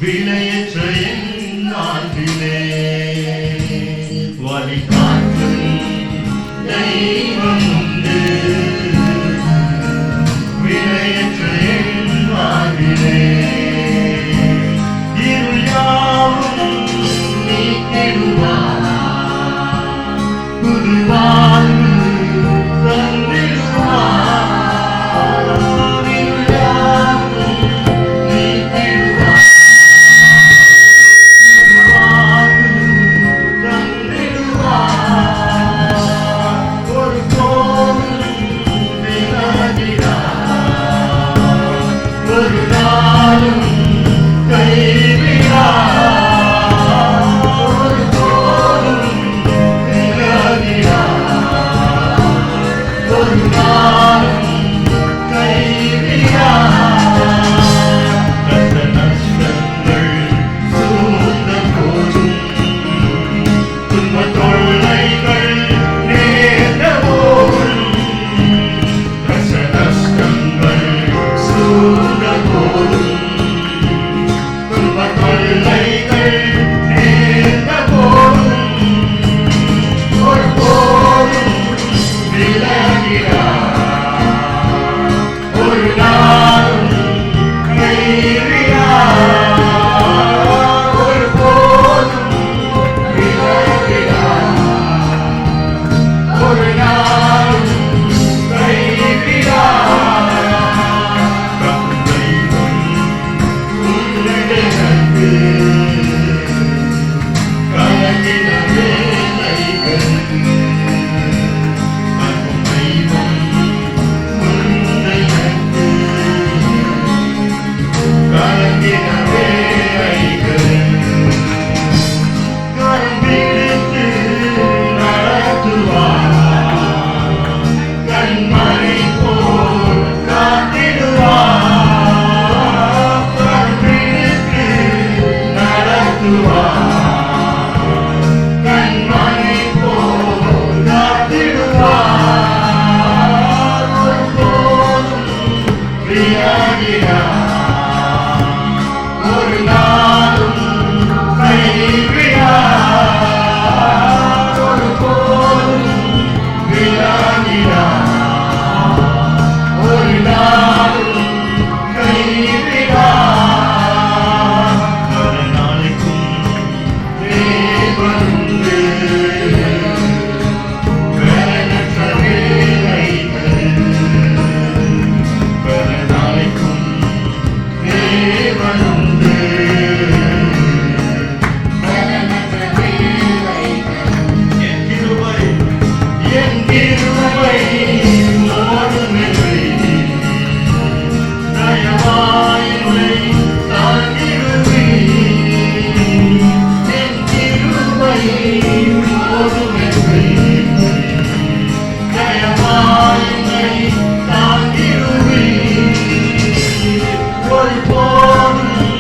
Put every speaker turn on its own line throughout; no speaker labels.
விலையற்ற என் நாட்டிலே வழிகாட்டும் தெய்வம் உண்டு. விலையற்ற என் வாழ்விலே இருள் யாவும் நீக்கிடுவார். புது வாழ்வு தந்திடுவார். இருள் யாவும் நீக்கிடுவார். புது வாழ்வு தந்திடுவார். ஒருபோதும் விலகிடார். ஒரு நாளும் கைவிடார். ஒருபோதும் விலகிடார். ஒரு நாளும் கைவிடார். கஷ்ட நஷ்டங்கள் சூழ்ந்த போதும் துன்பத் தொல்லைகள் நேர்ந்த போதும் கஷ்ட நஷ்டங்கள் சூழ்ந்த போதும் துன்பத் தொல்லைகள் நேர்ந்த போதும் ஒருபோதும் விலகிடார். ஒரு நாளும் கைவிடார். ஒருபோதும் விலகிடார். ஒரு நாளும் கைவிடார். கந்தைவன் உன்னடனக்கு கலங்கின வேலைகள் அன்பைவன் உன்னடனக்கு கலங்கின வேலைகள் கரம் பிடித்து நடத்துவார். கண்மணி போல் காத்திடுவார். கரம் பிடித்து நடத்துவார். கண்மணி போல் காத்திடுவார். ஒருபோதும் விலகிடார். ஒரு நாளும் கைவிடார். ஒருபோதும் விலகிடார். ஒரு நாளும் கைவிடார். பல நாளைக்கும் தேவனுண்டு. வேலையற்ற வேலைகள் பல நாளைக்கும் தேவனுண்டு. என் கிருபை மோதுமில்லை. தயவாய் என்னை தாங்கிடுவீர். என் கிருபை மோதுமில்லை. தயவாய் என்னை தாங்கிடுவீர். ஒருபோதும்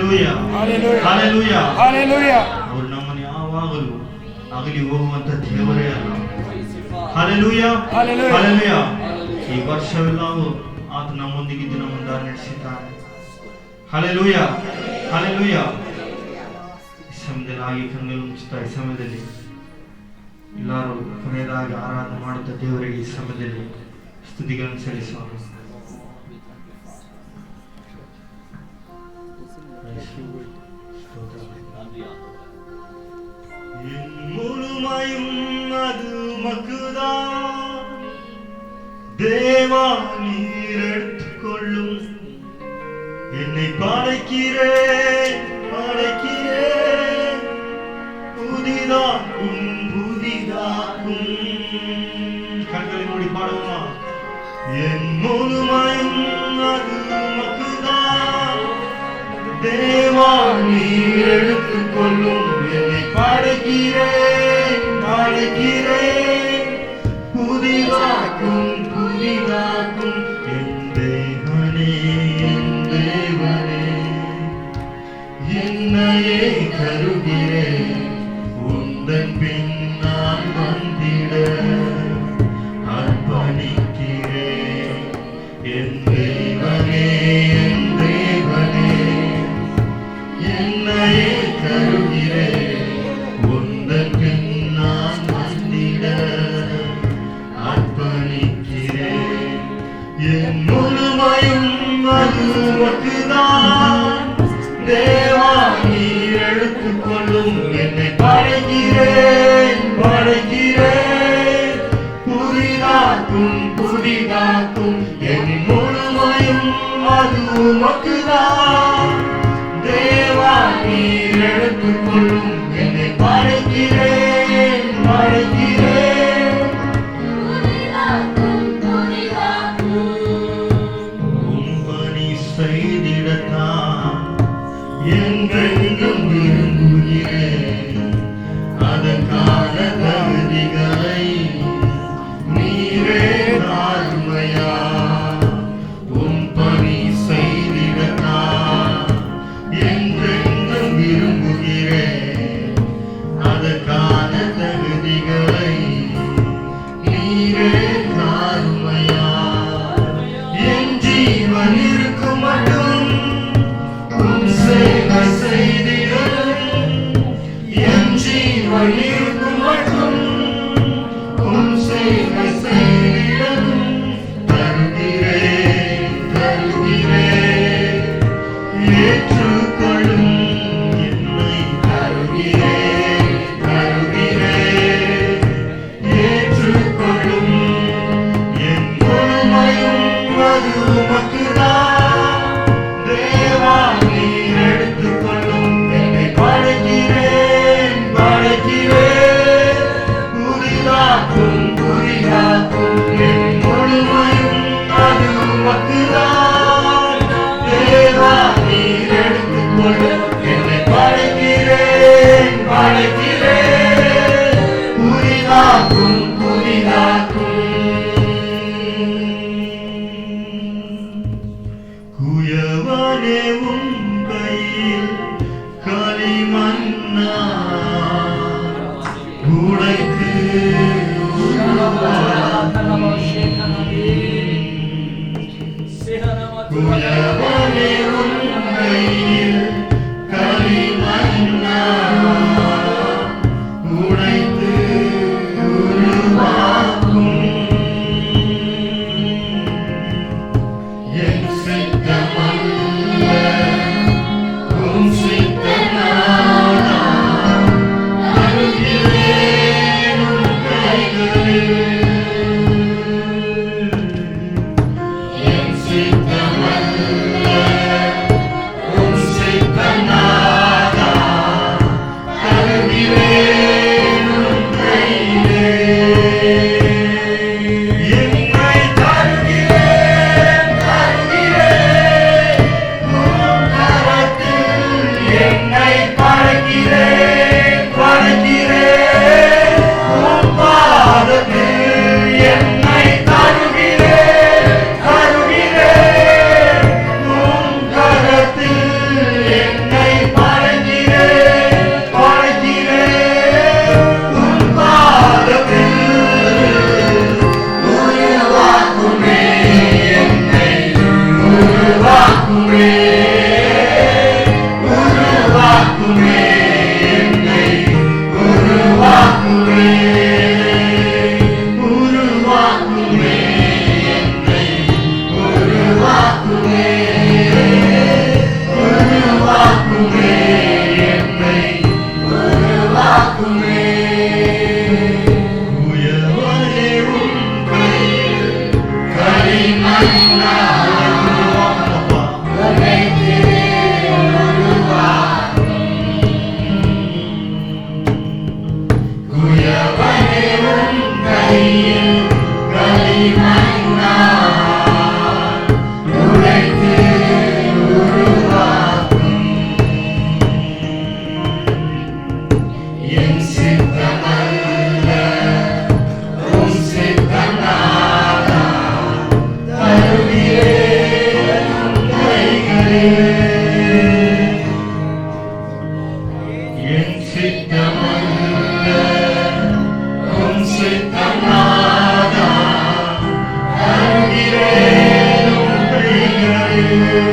Hallelujah.
Hallelujah.
Hallelujah.
Hallelujah.
ಅವರು ನಮ್ಮನ್ನು ಯಾವಾಗಲೂ ಅಗಲಿ ಹೋಗುವಂತ ದೇವರೇ ಅಲ್ಲ. Hallelujah.
Hallelujah.
Hallelujah. ಈ ವರ್ಷವೆಲ್ಲವೂ ಆತ ನಮ್ಮೊಂದಿಗಿದ್ದು ನಮ್ಮನ್ನು ದಾರಿ ನಡೆಸಿದ್ದಾನೆ. Hallelujah. Hallelujah. ಈ ಸಮಯದಲ್ಲಿ ಹಾಗೆ ಕಣ್ಣಲ್ಲಿ ಮುಚ್ಚುತ್ತಾ ಈ ಸಮಯದಲ್ಲಿ ಎಲ್ಲರೂ ಕೊನೆಯದಾಗಿ ಆರಾಧನೆ ಮಾಡುತ್ತಾ ದೇವರಿಗೆ ಈ ಸಮಯದಲ್ಲಿ ಸ್ತುತಿಗಳನ್ನು ಸಲ್ಲಿಸೋಣ. என் முழுமையும் அது மக்குதான் தேவா நீர் எடுத்துக்கொள்ளும் என்னை படைக்கிறேன் படைக்கிறேன் புதிதாக்கும் புதிதாக்கும் கண்களை மூடி பாடுவோமா என் முழுமையும் அது மக்குதான் தேவா நீர் எடுத்துக்கொள்ளும் என்னை படைக்கிறேன் படைக்கிறேன் புதிதாக்கும் புதிதாக்கும் என் தேவனே என்னையே தருகிறேன் உந்தன் பின் நான் வந்திட அர்ப்பணிக்கிறேன் என் தேவனே என்னையே தருகிறேன் உந்தன் பின் நான் வந்திட அர்ப்பணிக்கிறேன் என் முழுமையும் அது உமக்குதான் தேவா நீர் எடுத்துக்கொள்ளும் என்னை படைக்கிறேன் படைக்கிறேன் புதிதாக்கும் புதிதாக்கும் என் முழுமையும் அது உமக்குதான் தேவா நீர் எடுத்துக்கொள்ளும் என்னை படைக்கிறேன் படைக்கிறேன் உம்பணி செய்திடத்தான் என்றென்றும் விரும்புகிறேன் அதற்கான தகுதிகளை நீரே தாழ்மையா உம் பணி செய்திடத்தான் என்றென்றும் விரும்புகிறேன் அதற்கான தகுதிகளை நீரே தாழ்மையா என் ஜீவன் இருக்கும் மட்டும் சேவை செய்திடும் என் ஜீவன் இருக்கும் மட்டும் உன் சேவை செய்திடும் தருகிறேன் தருகிறேன் ஏற்றுக்கொள்ளும் என்னை தருகிறேன் தருகிறேன் ஏற்றுக்கொள்ளும் என் முழுமையும் அது உமக்குதான் தேவா நீர் எடுத்துக்கொள்ளும் என்னை படைக்கிறேன் படைக்கிறேன் புதிதாக்கும் புதிதாக்கும் என் முழுமையும் அது உமக்குதான் தேவா நீர் எடுத்துக்கொள்ளும் என்னை படைக்கிறேன் படைக்கிறேன் புதிதாக்கும் புதிதாக்கும் குயவனே உன் கையில் களிமண்ணா உடைத்து குயவனே உன் கையில் களிமண்ணா உடைத்து உருவாக்கும் என் சித்தமல்ல உம் சித்தநாதா தருகிறேன் உம் கைகளில் என் சித்தமல்ல உம் சித்தநாதா தருகிறேன் உம் கையிலே என்னை தருகிறேன் தருகிறேன்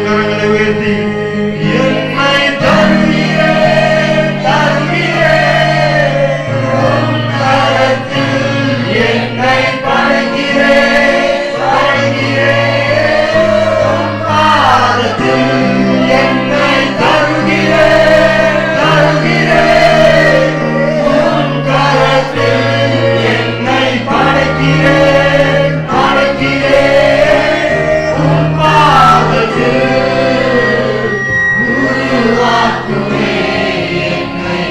கரங்களை உயர்த்தி என்னை தருகிறேன் தருகிறேன் உம் கரத்தில் என்னை படைக்கிறேன் படைக்கிறேன் உம் பாதத்தில் என்னை தருகிறேன் தருகிறேன் உம் கரத்தில் என்னை படைக்கிறேன் படைக்கிறேன் உம் பாதத்தில் உருவாக்குமே என்னை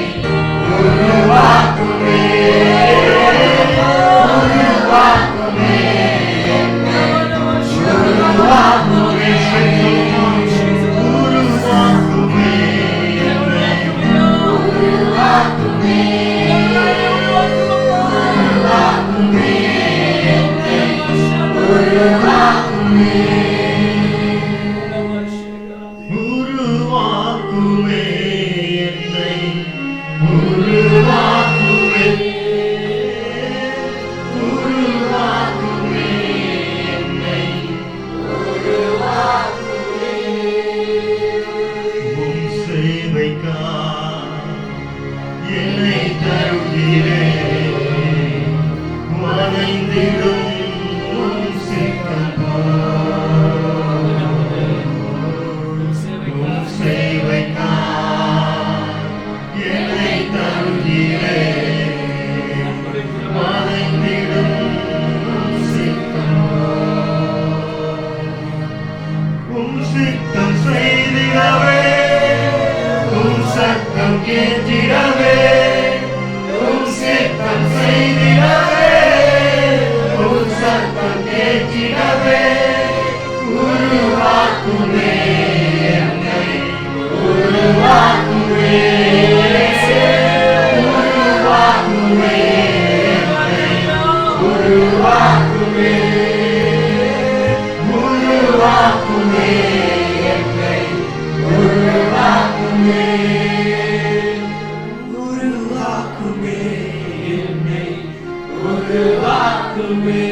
உருவாக்குமே உருவாக்குமே என்னை உருவாக்குமே உருவாக்குமே என்னை உருவாக்குமே உருவாக்குமே என்னை உருவாக்குமே உருவாக்குமே என்னை உருவாக்குமே உருவாக்குமே என்னை உருவாக்குமே உம் சேவைக்காய் என்னை தருகிறேன் வளைந்திடும் உம் சித்தமாய் உம் சேவைக்காய் என்னை தருகிறேன் வளைந்திடும் உம் சித்தமாய் உம் சித்தம் செய்திடவே உம் சத்தம் கேட்டிடவே உம் சித்தம் செய்திடவே உம் சத்தம் கேட்டிடவே உருவாக்குமே என்னை உருவாக்குமே உருவாக்குமே என்னை உருவாக்குமே உருவாக்குமே என்னை உருவாக்குமே உருவாக்குமே என்னை உருவாக்குமே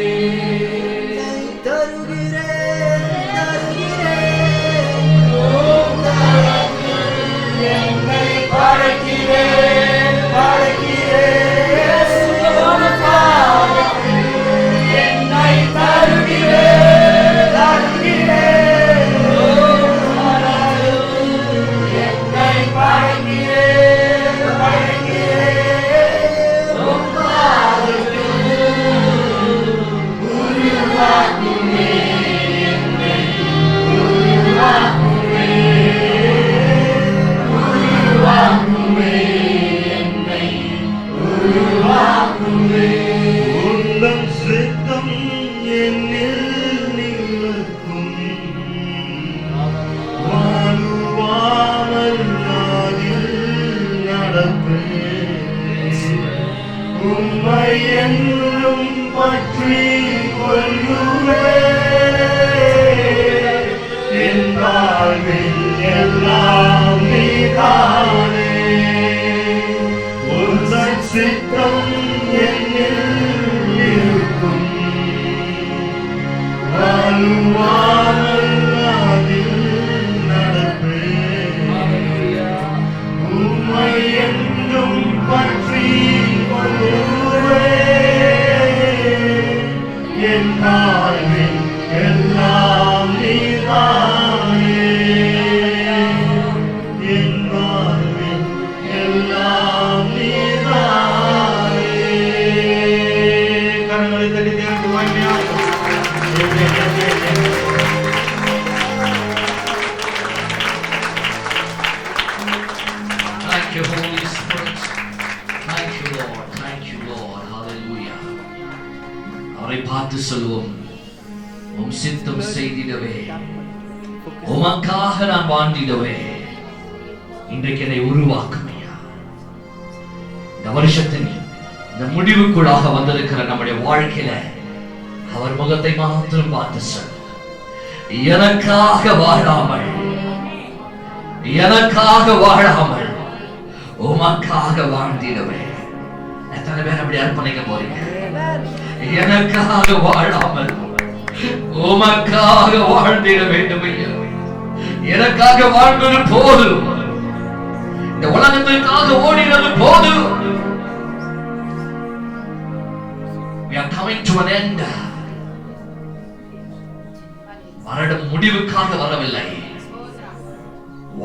தருகிறேன் தருகிறேன் உம் கரத்தில் என்னை படைக்கிறேன் படைக்கிறேன் உம் பாதத்தில் என்னை தருகிறேன் தருகிறேன் உம் கரத்தில் என்னை படைக்கிறேன் படைக்கிறேன் உம் பாதத்தில் உருவாக்குமே என்னை உருவாக்குமே உருவாக்குமே என்னை உருவாக்குமே உந்தன் சித்தம் என்னில் நிற்கும் வாழுவாமல் அதில் நடப்பேன் உம்மை என்றும் பற்றி கொள்ளுவேன் என் வாழ்வில் எல்லாம் நீதானே உந்தன் சித்தம் என்னில் இருக்கும் வாழுவாமல் அதில் நடப்பேன் உம்மை என்றும் பற்றி கொள்ளுவேன் என் வாழ்வில் எல்லாம் நீதானே என் வாழ்வில் எல்லாம் நீதானே கரங்களை தட்டி தேவனுக்கு மகிமையாக
Thank you, Holy Spirit. Thank you, Lord. Thank you, Lord. Hallelujah. அவரை பார்த்து சொல்வோம், உம் சித்தம் செய்திடவே, உமக்காக நான் வாழ்ந்திடவே, இன்றைக்கு என்னை உருவாக்குமையா. இந்த வருஷத்தின் இந்த முடிவுக்குள்ளாக வந்திருக்கிற நம்முடைய வாழ்க்கையில அவர் முகத்தை மாத்திரம் பார்த்து சொல், எனக்காக வாழாமல் உமக்காக வாழ்ந்திடவே. எத்தனை பேர் அப்படி அர்ப்பணிக்க போறீங்க? எனக்காக வாழாமல் உமக்காக வாழ்ந்திட வேண்டும் ஐயா. எனக்காக வாழ்ந்தது போதும், இந்த உலகத்திற்காக ஓடினது போதும். We are coming to an end. வருடம் முடிவுக்காக வரவில்லை,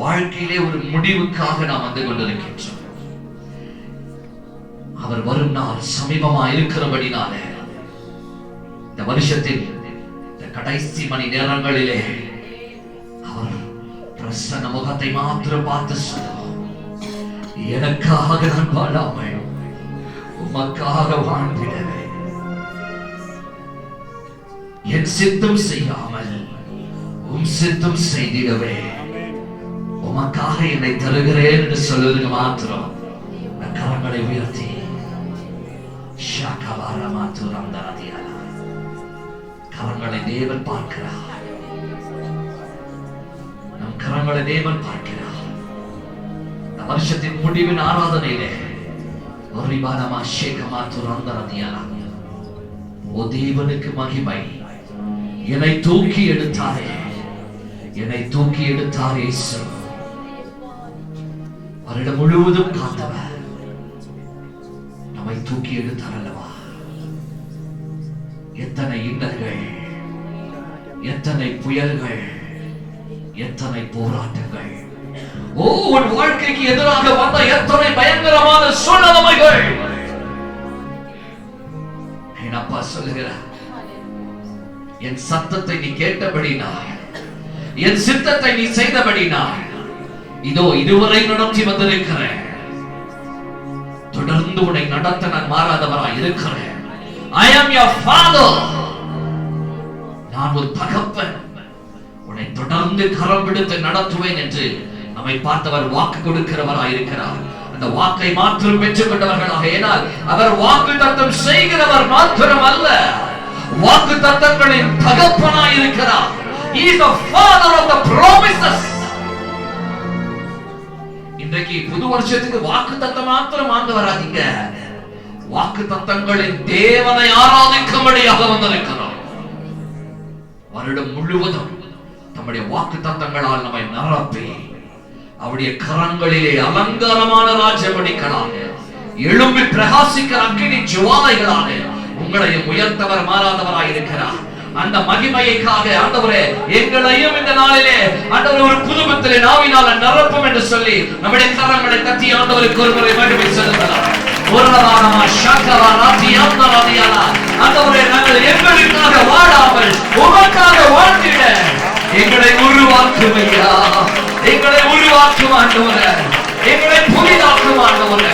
வாழ்க்கையிலே ஒரு முடிவுக்காக நாம் வந்து கொண்டிருக்கின்றோம். அவர் வரும் நாள் சமீபமா இருக்கிறபடினாலே இந்த வருஷத்தில் இந்த கடைசி மணி நேரங்களிலே அவர் பிரசன்ன முகத்தை மாத்திரம் பார்த்து சொல்லுவோம், எனக்காக நான் வாழாமல் உமக்காக வாழ்ந்திடவே, என் சித்தம் செய்யாமல் உம் சித்தம் செய்திடவே உமக்காக என்னை தருகிறேன் என்று சொல்வதற்கு மாத்திரம் கரங்களை உயர்த்தி கரங்களை தேவன் பார்க்கிறார், நம் கரங்களை தேவன் பார்க்கிறார். இந்த வருஷத்தின் முடிவின் ஆராதனையிலே ஓ தேவனுக்கு மகிமை. என்னை தூக்கி எடுத்தாரே, என்னை தூக்கி எடுத்தாரே, வருடம் முழுவதும் காத்தவர் நம்மை தூக்கி எடுத்தார் அல்லவா? எத்தனை இன்னல்கள், எத்தனை புயல்கள், எத்தனை போராட்டங்கள், உன் வாழ்க்கைக்கு எதிராக வந்த எத்தனை பயங்கரமான சூழ்நிலைகள். என் அப்பா சொல்லுகிறார், என் சத்தத்தை நீ கேட்டபடினால், என் சித்தத்தை நீ செய்தபடினால், இதோ இதுவரை நடத்தி வந்திருக்கிறேன், தொடர்ந்து உன்னை நடத்த நான் மாறாதவராய் இருக்கிறேன். I am your father. நான் ஒரு தகப்பன், உன்னை தொடர்ந்து கரம் பிடித்து நடத்துவேன் என்று நம்மை பார்த்தவர் வாக்கு கொடுக்கிறவராய் இருக்கிறார். அந்த வாக்கை மாத்திரம் பெற்றுக் கொண்டவர்களாக, ஏனால் அவர் வாக்கு தத்தம் செய்கிறவர் மாத்திரம் அல்ல, வாக்கு தத்தங்களின் தகப்பனாய் இருக்கிறார். He is the father of the promises. இன்றைக்கு புது வருஷத்துக்கு வாக்கு தத்தம் மாத்திரம் வாங்க வராதீங்க, வாக்கு தத்தங்களின் தேவனை ஆராதிக்கும்படியாக வந்திருக்கிறோம். வருடம் முழுவதும் நம்முடைய வாக்கு தத்தங்களால் நம்மை நிரப்பி அவருடைய கரங்களிலே அலங்காரமான ராஜமணிகளாக எழும்பி பிரகாசிக்கிற அக்கினி ஜுவாலைகளாக உங்களையும் உயர்த்தவர் மாறாதவராய் இருக்கிறார். அந்த மகிமையைக்காக ஆண்டவரே எங்களையும் இந்த நாளிலே ஆண்டவரே ஒரு புதுமத்திலே நாவினால நிரப்பும் என்று சொல்லி நம்முடைய கரங்களை தட்டி ஆண்டவருக்கு ஒருமுறை மகிமை செலுத்தலாம். ஆண்டவரே, நாங்கள் எங்களுக்காக வாழாமல் உமக்காக வாழ்ந்திட எங்களை உருவாக்கும் ஐயா, எங்களை உருவாக்கும் ஆண்டவரே, எங்களை புதிதாக்கும் ஆண்டவரே.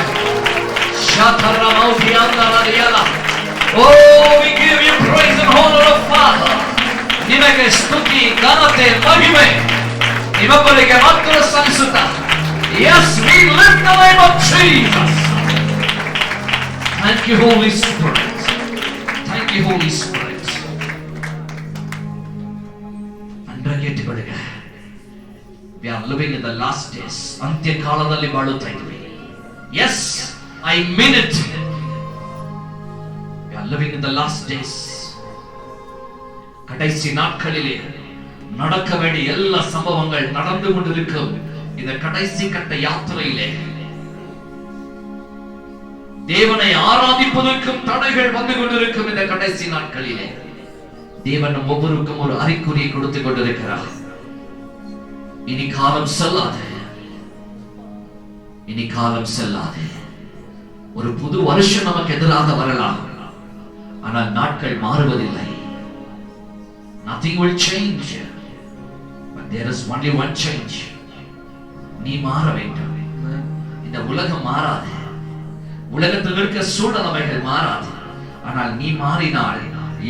Oh, we give you praise and honor, Father. ನಿಮಗೆ ಸ್ತುತಿ, ಘನತೆ, ಮಹಿಮೆ ನಿಮ್ಮೊಬ್ಬರಿಗೆ ಮಾತ್ರ ಸಲ್ಲಿಸುತ್ತಾ, yes, we lift the name of Jesus. Thank you, Holy Spirit. Thank you, Holy Spirit. andre ಕೇಳಿಕೊಳ್ಳುಗ, we are living in the last days. ಅಂತ್ಯ ಕಾಲದಲ್ಲಿ ಬಾಳುತ್ತಾ ಇದ್ದೀವಿ. Yes, I mean it. Living in the last days. கடைசி நாட்களிலே நடக்க வேண்டிய எல்லா சம்பவங்கள் நடந்து கொண்டிருக்கும் இந்த கடைசி கட்ட யாத்திரையிலே தேவனை ஆராதிப்பதற்கும் தடைகள் வந்து கொண்டிருக்கும் இந்த கடைசி நாட்களிலே தேவன் ஒவ்வொருவருக்கும் ஒரு அறிகுறியை கொடுத்து கொண்டிருக்கிறார். இனி காலம் செல்லாது, இனி காலம் செல்லாது. ஒரு புது வருஷம் நமக்கு எதிராக வரலாம், ஆனால் நாட்கள் மாறுவதில்லை. Nothing will change, but there is only one change. நீ மாற வேண்டும். இந்த உலகம் மாறாது, உலகத்தில் இருக்க சூழ்நிலைகள் மாறாது, ஆனால் நீ மாறினால்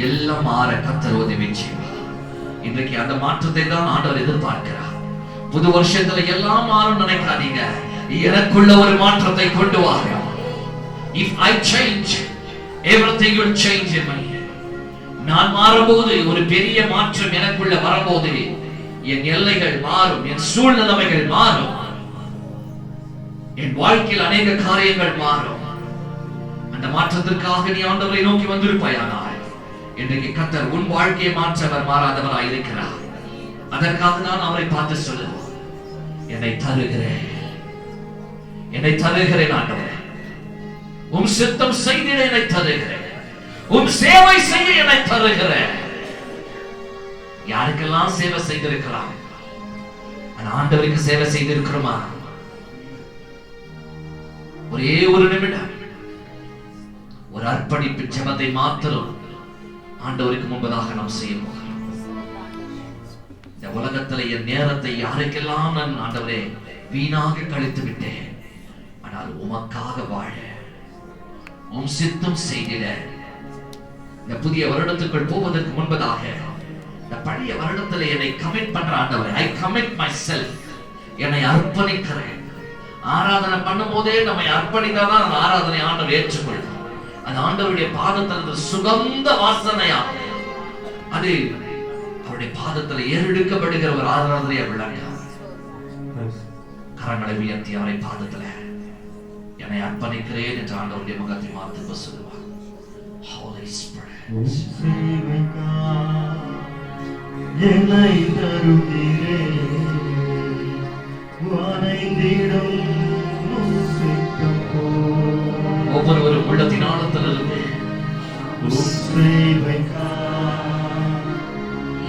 எல்லாம் மாற கர்த்தர் உதவி செய்வார். இன்றைக்கு அந்த மாற்றத்தை தான் ஆண்டவர் எதிர்பார்க்கிறார். புது வருஷத்துல எல்லாம் மாறும் நினைக்காதீங்க, எனக்குள்ள ஒரு மாற்றத்தை கொண்டு வாங்க. If I change, everything will change in me. நான் மாறும்போது ஒரு பெரிய மாற்றம் எனக்குள்ள வரும்போது என் எல்லைகள் மாறும், என் சூழ்நிலைகள் மாறும், என் வாழ்க்கையில் அநேக காரியங்கள் மாறும். அந்த மாற்றத்திற்காக நீ ஆண்டவரை நோக்கி வந்திருப்பாயானால் இன்றைக்கு கர்த்தர் உன் வாழ்க்கையை மாற்றவர் மாறாதவராய் இருக்கிறார். அதற்காக நான் அவரை பார்த்து சொல்லுவோம், என்னை தருகிறேன் ஆண்டவரே, உம் சித்தம் செய்திட என்னை தருகிறேன், உம் சேவை செய்ய என்னை தருகிறேன். யாருக்கெல்லாம் சேவை செய்திருக்கலாம், ஆண்டவருக்கு சேவை செய்திருக்கிறோமா? ஒரே ஒரு நிமிடம் ஒரு அர்ப்பணிப்பு ஜெபத்தை மாத்திரம் ஆண்டவருக்கு முன்பதாக நாம் செய்ய போகிறோம். இந்த உலகத்துல என் நேரத்தை யாருக்கெல்லாம் நான் ஆண்டவரே வீணாக கழித்து விட்டேன், ஆனால் உமக்காக வாழ, உம் சித்தம் செய்திட, இந்த புதிய வருடத்துக்குள் போவதற்கு முன்பதாக இந்த பழைய வருடத்துல என்னை கமிட் பண்ற ஆண்டவரே, ஐ கமிட் மை செல்ஃப், என்னை அர்ப்பணிக்கிறேன். ஆராதனை பண்ணும் போதே நம்மை அர்ப்பணித்தாதான் அந்த ஆராதனை ஆண்டவர் ஏற்றுக்கொள்ளும். அந்த ஆண்டவருடைய பாதத்தில் சுகந்த வாசனையா அது அவருடைய பாதத்தில் ஏறெடுக்கப்படுகிற ஒரு ஆராதனையா விளங்க. கரங்களை உயர்த்தி அவரை பாதத்துல என்னை அர்ப்பணிக்கிறேன் என்று ஆண்டவருடைய முகத்தை மாற்றி சொல்லுவார். Holy Spirit,
என்னை தருகிறேன், வணைந்திடும் சித்தம் போல்.
ஒவ்வொருவரும் உள்ளத்தின் ஆழத்திலிருந்து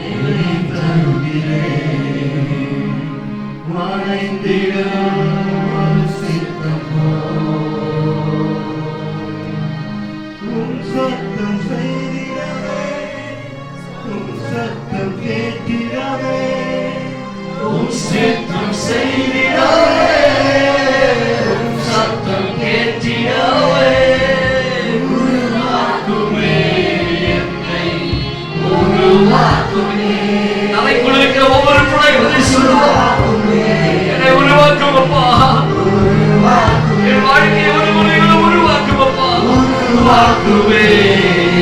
என்னை தருகிறேன், வணைந்திடும் சித்தம் போல். உம் சத்தம் செய்திடவே, உம் சத்தம் கேட்டிடவே, உம் சித்தம் செய்திடவே, உம் சத்தம் கேட்டிடவே, உருவாக்குமே என்னை, உருவாக்குமே.
நமக்குள் இருக்கிற ஒவ்வொரு பிள்ளைகளை சொல்லுவோம், என்னை உருவாக்கும் அப்பா, என் வாழ்க்கையை ஒரு முறைகளும் உருவாக்கும் அப்பா,
உருவாக்குமே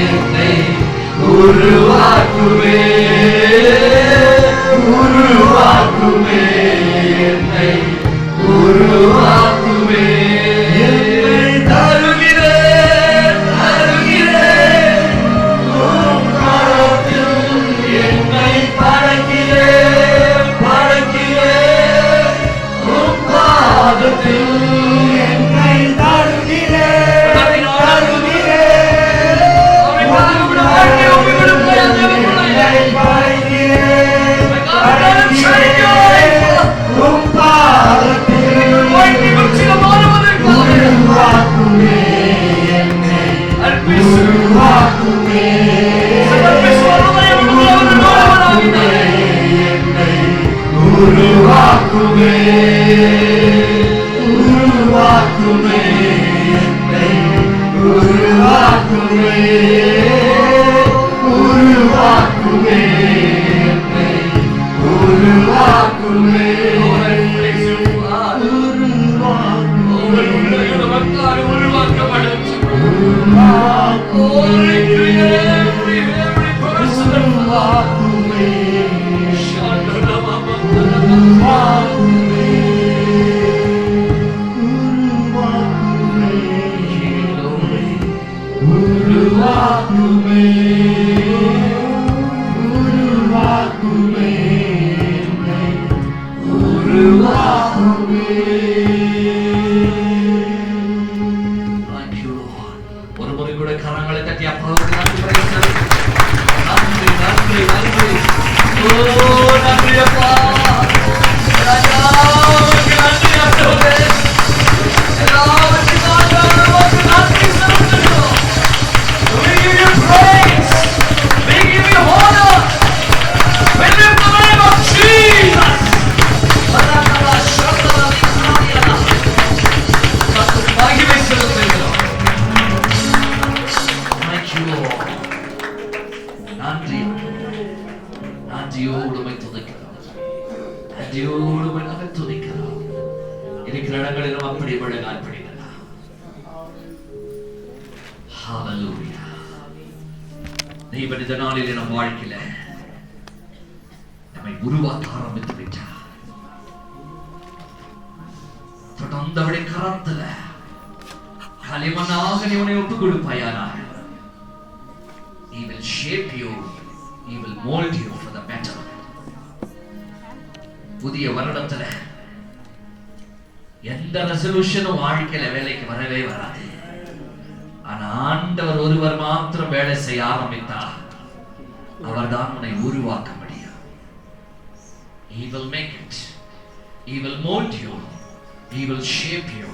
என்னை, உருவாக்குமே, உருவாக்குமே என்னை, உருவாக்குமே. என்னை தருகிறேன், தருகிறேன், உம் கரத்தில் என்னை படைக்கிறேன், படைக்கிறேன், உம் பாதத்தில் என்னை தருகிறேன், தருகிறேன், உம் கரத்தில் என்னை படைக்கிறேன், படைக்கிறேன், உம் பாதத்தில் உருவாக்குமே என்னை, உருவாக்குமே, உருவாக்குமே என்னை, உருவாக்குமே, உருவாக்குமே என்னை, உருவாக்குமே, உருவாக்குமே என்னை, உருவாக்குமே.
ஒரு முறை கூட கரங்களை தட்டி அப்பாவுக்கு நன்றி, நன்றி, நன்றி. ஓ நன்றி அப்பா, ராஜாவுக்கு நன்றி ஆண்டவரே, எல்லாவற்றுக்கும் நன்றி செலுத்துகிறோம். We give you praise, we give you honor, we lift the name of Jesus. மகிமை செலுத்துகிறோம். நன்றி, நன்றியோடு துதிக்கிறோம், நன்றியோடு துதிக்கிறோம். இருக்கிற இடங்களிலும் அப்படி விழுங்கால் பிடிக்கலாம். ஹல்லேலூயா. தேவன் இந்த நாளிலே நம் வாழ்க்கையில நம்மை உருவாக்க ஆரம்பித்து விட்டார். தொடர்ந்து அவருடைய கரத்துல களிமண்ணாக நீ உன்னை ஒப்புக் கொடுப்பாயானாக. He will shape you, he will mold you for the better. புதிய வருடத்துல எந்த ரெசல்யூஷனும் வாழ்க்கையில வேலைக்கு வரவே வராது. ஆனா ஆண்டவர் ஒருவர் மாத்திரம் வேலை செய்ய ஆரம்பித்தார், அவர்தான் உன்னை உருவாக்க முடியும். He will make it. He will mold you. He will shape you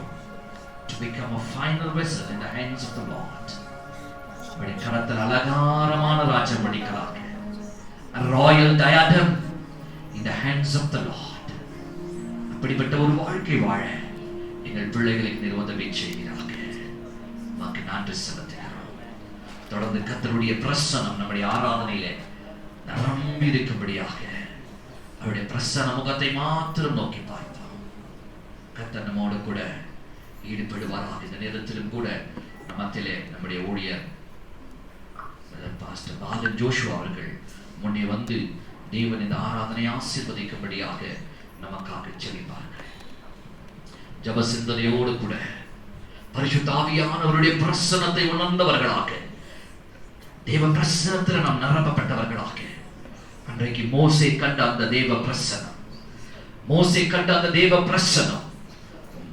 to become a final vessel in the hands of the Lord. அப்படி கரத்தில் அலங்காரமான ராஜமணிகளாக, a royal diadem in the hands of the Lord. அப்படிப்பட்ட ஒரு வாழ்க்கை வாழ எங்கள் பிள்ளைகளுக்கு நீர் உதவி செய்கிறார்கள். உமக்கு நன்றி செலுத்துகிறோம். தொடர்ந்து கர்த்தருடைய பிரசன்னம் நம்முடைய ஆராதனையிலே நிரம்பி இருக்கும்படியாக அவருடைய பிரசன்ன முகத்தை மாத்திரம் நோக்கி பார்ப்போம். கர்த்தர் நம்மோடு கூட ஈடுபடுவாராக. இந்த நேரத்திலும் கூட மத்தியிலே நம்முடைய ஊழியர் பாஸ்டர் பாலன் ஜோஷுவா அவர்கள் முன்னே வந்து தேவன் இந்த ஆராதனை ஆசீர்வதிக்கும்படியாக நமக்காக ஜெபிப்பார்கள். ஜெப சிந்தனையோடு கூட பரிசுத்த ஆவியானவருடைய பிரசன்னத்தை உணர்ந்தவர்களாக, தேவ பிரசன்னத்தில் நாம் நிரப்பப்பட்டவர்களாக, அன்றைக்கு மோசே கண்ட அந்த தேவ பிரசன்னம், மோசே கண்ட அந்த தேவ பிரசன்னம்